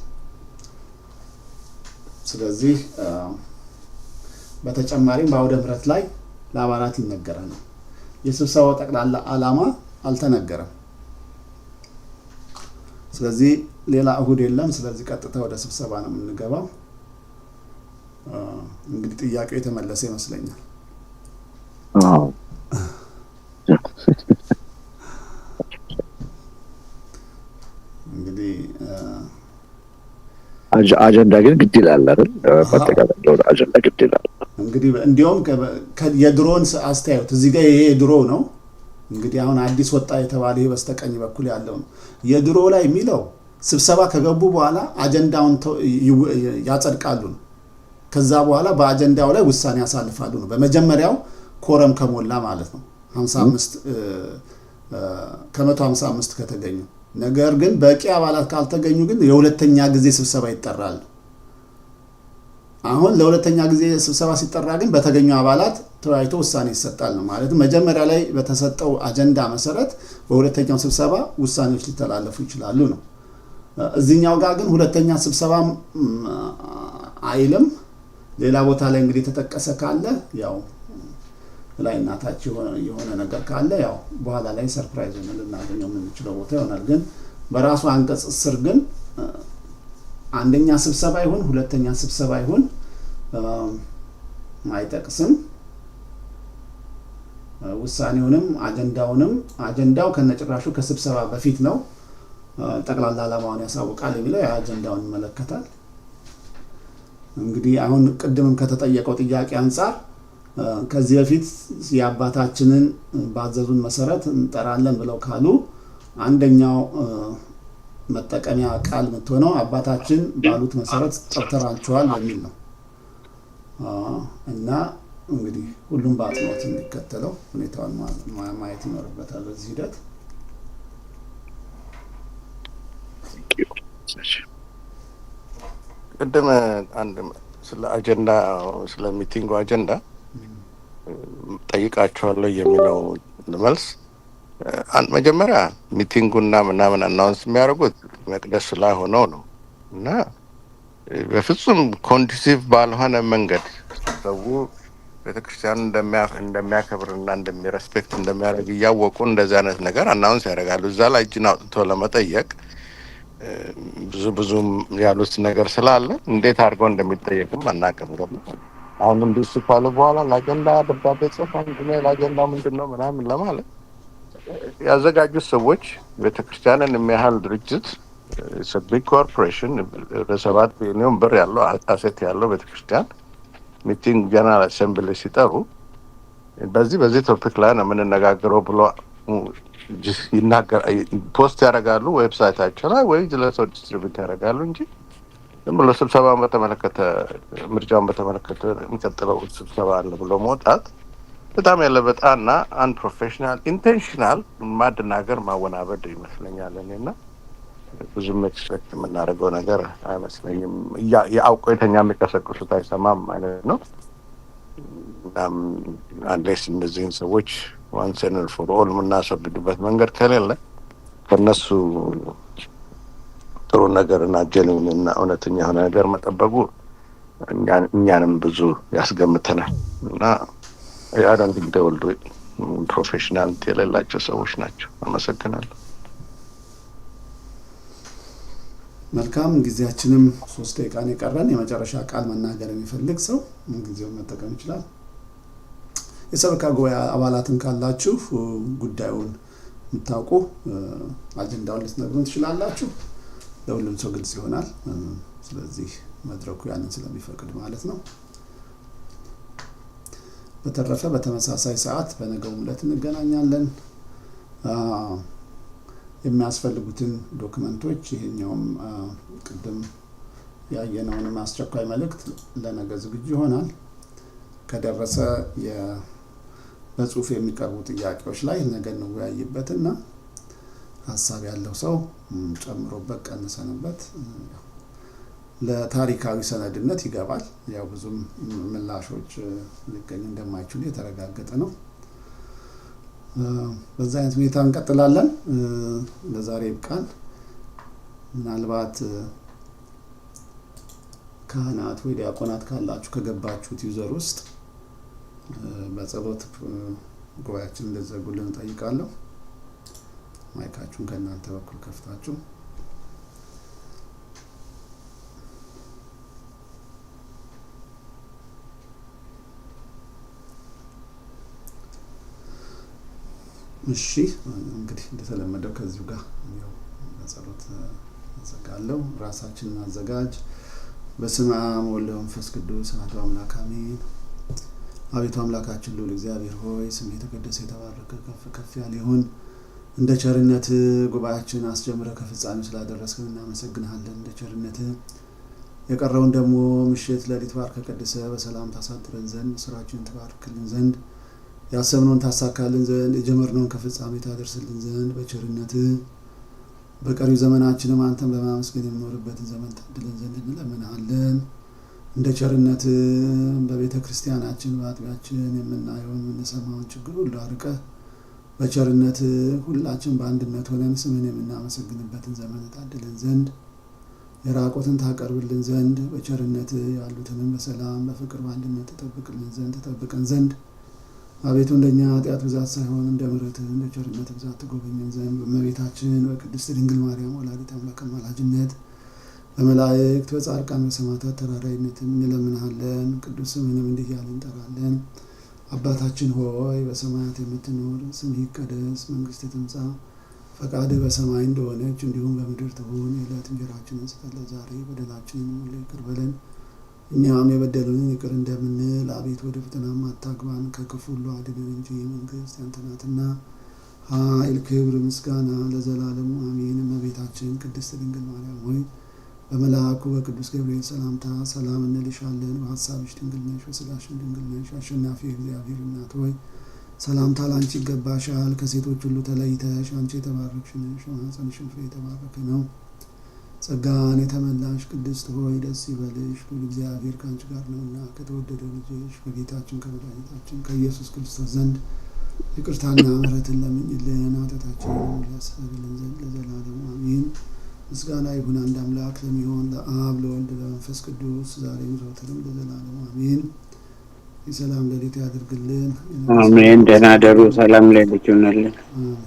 ስለዚህ በተጨማሪም በአውደ ምሕረት ላይ ለአባላት ይነገራል። የስብሰባው ጠቅላላ ዓላማ አልተነገረም። ስለዚህ ሌላ እሁድ የለም። ስለዚህ ቀጥታ ወደ ስብሰባ ነው የምንገባው። እንግዲህ ጥያቄው የተመለሰ ይመስለኛል። እንግዲህ አጀንዳ ግን ግድ ይላል አይደል? በአጠቃላይ አጀንዳ ግድ ይላል። እንግዲህ እንዲያውም የድሮን አስተያየት እዚህ ጋር ይሄ የድሮ ነው። እንግዲህ አሁን አዲስ ወጣ የተባለ ይሄ በስተቀኝ በኩል ያለው ነው። የድሮ ላይ የሚለው ስብሰባ ከገቡ በኋላ አጀንዳውን ያጸድቃሉ ነው። ከዛ በኋላ በአጀንዳው ላይ ውሳኔ ያሳልፋሉ ነው። በመጀመሪያው ኮረም ከሞላ ማለት ነው 55 ከ155 ከተገኙ። ነገር ግን በቂ አባላት ካልተገኙ ግን የሁለተኛ ጊዜ ስብሰባ ይጠራል። አሁን ለሁለተኛ ጊዜ ስብሰባ ሲጠራ ግን በተገኙ አባላት ተወያይቶ ውሳኔ ይሰጣል ነው ማለት። መጀመሪያ ላይ በተሰጠው አጀንዳ መሰረት በሁለተኛው ስብሰባ ውሳኔዎች ሊተላለፉ ይችላሉ ነው። እዚህኛው ጋር ግን ሁለተኛ ስብሰባ አይልም። ሌላ ቦታ ላይ እንግዲህ የተጠቀሰ ካለ ያው ላይ እናታች የሆነ ነገር ካለ ያው በኋላ ላይ ሰርፕራይዝ ነው ልናገኘው የምንችለው ቦታ ይሆናል። ግን በራሱ አንቀጽ ስር ግን አንደኛ ስብሰባ ይሁን ሁለተኛ ስብሰባ ይሁን አይጠቅስም። ውሳኔውንም አጀንዳው ከነጭራሹ ከስብሰባ በፊት ነው ጠቅላላ ዓላማውን ያሳውቃል የሚለው የአጀንዳውን ይመለከታል። እንግዲህ አሁን ቅድምም ከተጠየቀው ጥያቄ አንጻር ከዚህ በፊት የአባታችንን ባዘዙን መሰረት እንጠራለን ብለው ካሉ አንደኛው መጠቀሚያ ቃል የምትሆነው አባታችን ባሉት መሰረት ጠርተናቸዋል የሚል ነው እና እንግዲህ ሁሉም በአጽንኦት እንዲከተለው ሁኔታውን ማየት ይኖርበታል በዚህ ሂደት። ቅድም አንድ ስለ አጀንዳ ስለ ሚቲንጉ አጀንዳ ጠይቃቸዋለሁ የሚለው መልስ መጀመሪያ ሚቲንጉና ምናምን አናውንስ የሚያደርጉት መቅደስ ላይ ሆነው ነው እና በፍጹም ኮንዲሲቭ ባልሆነ መንገድ ሰው ቤተክርስቲያኑ እንደሚያከብርና እንደሚረስፔክት እንደሚያደርግ እያወቁ እንደዚህ አይነት ነገር አናውንስ ያደርጋሉ። እዛ ላይ እጅን አውጥቶ ለመጠየቅ ብዙም ያሉት ነገር ስላለ እንዴት አድርገው እንደሚጠየቅም አናውቅም። አሁንም ቢሱ ካሉ በኋላ ለአጀንዳ ደብዳቤ ጽፈን ለአጀንዳው ምንድን ነው ምናምን ለማለት ያዘጋጁት ሰዎች ቤተክርስቲያንን የሚያህል ድርጅት ቢግ ኮርፖሬሽን በ7 ቢሊዮን ብር ያለው አሴት ያለው ቤተክርስቲያን ሚቲንግ ጀነራል አሴምብሊ ሲጠሩ በዚህ ቶፒክ ላይ ነው የምንነጋገረው ብሎ ፖስት ያደርጋሉ ዌብሳይታቸው ላይ ወይ ለሰው ዲስትሪቢዩት ያደርጋሉ እንጂ ዝም ብሎ ስብሰባውን በተመለከተ ምርጫውን በተመለከተ የሚቀጥለው ስብሰባ አለ ብሎ መውጣት በጣም ያለበጣና አንፕሮፌሽናል ኢንቴንሽናል ማደናገር ማወናበድ ይመስለኛል። እኔና ብዙም ኤክስፔክት የምናደርገው ነገር አይመስለኝም። የአውቀው የተኛ የሚቀሰቅሱት አይሰማም ማለት ነው። አንሌስ እነዚህን ሰዎች ዋንስ ኤንድ ፎር ኦል የምናስወግድበት መንገድ ከሌለ ከነሱ ጥሩ ነገር እና ጀኒን እና እውነተኛ የሆነ ነገር መጠበቁ እኛንም ብዙ ያስገምተናል እና ያዳን ግደውልዶ ፕሮፌሽናሊቲ የሌላቸው ሰዎች ናቸው። አመሰግናለሁ። መልካም ጊዜያችንም 3 ደቂቃ ነው የቀረን። የመጨረሻ ቃል መናገር የሚፈልግ ሰው ጊዜውን መጠቀም ይችላል። የሰበካ ጉባኤ አባላትን ካላችሁ ጉዳዩን የምታውቁ አጀንዳውን ልትነግሩን ትችላላችሁ። ለሁሉም ሰው ግልጽ ይሆናል። ስለዚህ መድረኩ ያንን ስለሚፈቅድ ማለት ነው። በተረፈ በተመሳሳይ ሰዓት በነገው ዕለት እንገናኛለን። የሚያስፈልጉትን ዶክመንቶች ይሄኛውም ቅድም ያየነውን አስቸኳይ መልእክት ለነገ ዝግጁ ይሆናል። ከደረሰ በጽሁፍ የሚቀርቡ ጥያቄዎች ላይ ነገ እንወያይበትና ሀሳብ ያለው ሰው ጨምሮበት ቀንሰንበት ለታሪካዊ ሰነድነት ይገባል። ያው ብዙም ምላሾች ሊገኙ እንደማይችሉ የተረጋገጠ ነው። በዛ አይነት ሁኔታ እንቀጥላለን። ለዛሬ ይብቃል። ምናልባት ካህናት ወይ ዲያቆናት ካላችሁ ከገባችሁት ዩዘር ውስጥ በጸሎት ጉባኤያችን እንደዘጉልን እንጠይቃለሁ። ማይካችሁን ከእናንተ በኩል ከፍታችሁ እሺ። እንግዲህ እንደተለመደው ከዚሁ ጋር ያው በጸሎት እንዘጋለሁ። ራሳችንን አዘጋጅ። በስመ አብ ወወልድ ወመንፈስ ቅዱስ አሐዱ አምላክ አሜን። አቤቱ አምላካችን ልዑል እግዚአብሔር ሆይ ስምህ የተቀደሰ የተባረከ ከፍ ከፍ ያለ ይሁን። እንደ ቸርነት ጉባኤያችን አስጀምረህ ከፍጻሜው ስላደረስከን እናመሰግንሃለን። እንደ ቸርነት የቀረውን ደግሞ ምሽት ሌሊት ባርከህ ቀድሰህ በሰላም ታሳድረን ዘንድ ስራችንን ትባርክልን ዘንድ ያሰብነውን ታሳካልን ዘንድ የጀመርነውን ከፍጻሜ ታደርስልን ዘንድ በቸርነትህ በቀሪው ዘመናችንም አንተን በማመስገን የምኖርበትን ዘመን ታድለን ዘንድ እንለምንሃለን። እንደ ቸርነትህ በቤተ ክርስቲያናችን በአጥቢያችን የምናየውን የምንሰማውን ችግር ሁሉ አርቀህ በቸርነትህ ሁላችን በአንድነት ሆነን ስምን የምናመሰግንበትን ዘመን ታድለን ዘንድ የራቁትን ታቀርብልን ዘንድ በቸርነትህ ያሉትንም በሰላም በፍቅር በአንድነት ተጠብቀን ዘንድ አቤቱ እንደኛ ኃጢአት ብዛት ሳይሆን እንደ ምሕረትህ እንደ ቸርነትህ ብዛት ትጎበኘን ዘንድ በእመቤታችን በቅድስት ድንግል ማርያም ወላዲተ አምላክ አማላጅነት በመላእክት በጻድቃን በሰማዕታት ተራዳኢነት እንለምንሃለን። ቅዱስ ስምህንም እንዲህ እያልን እንጠራለን። አባታችን ሆይ በሰማያት የምትኖር ስምህ ይቀደስ፣ መንግስትህ ትምጣ፣ ፈቃድህ በሰማይ እንደሆነች እንዲሁም በምድር ትሁን። የዕለት እንጀራችንን ስጠን ዛሬ፣ በደላችንን ሁሉ ይቅር በለን እኛም የበደሉንን ይቅር እንደምንል፣ አቤት ወደ ፈተናም አታግባን ከክፉ ሁሉ አድነን እንጂ መንግስት ያንተ ናትና ኃይል፣ ክብር፣ ምስጋና ለዘላለሙ አሜን። እመቤታችን ቅድስት ድንግል ማርያም ሆይ በመልአኩ በቅዱስ ገብርኤል ሰላምታ ሰላም እንልሻለን። በሀሳብሽ ድንግል ነሽ፣ በስጋሽም ድንግል ነሽ። አሸናፊ እግዚአብሔር እናት ሆይ ሰላምታ ላንቺ ይገባሻል። ከሴቶች ሁሉ ተለይተሽ አንቺ የተባረክሽ ነሽ፣ የማኅፀንሽም ፍሬ የተባረከ ነው። ጸጋን የተመላሽ ቅድስት ሆይ ደስ ይበልሽ፣ ሁሉ እግዚአብሔር ከአንቺ ጋር ነውና ከተወደደ ልጅሽ ከጌታችን ከመድኃኒታችን ከኢየሱስ ክርስቶስ ዘንድ ይቅርታና ምሕረትን ለምኝልን ኃጢአታችንን ያስተሰርይልን ዘንድ ለዘላለሙ አሜን። ምስጋና ይሁን አንድ አምላክ ለሚሆን ለአብ ለወልድ ለመንፈስ ቅዱስ ዛሬም ዘወትርም ለዘላለሙ አሜን። የሰላም ሌሊት ያድርግልን። አሜን። ደህና ደሩ። ሰላም ሌሊት ይሁንልን። አሜን።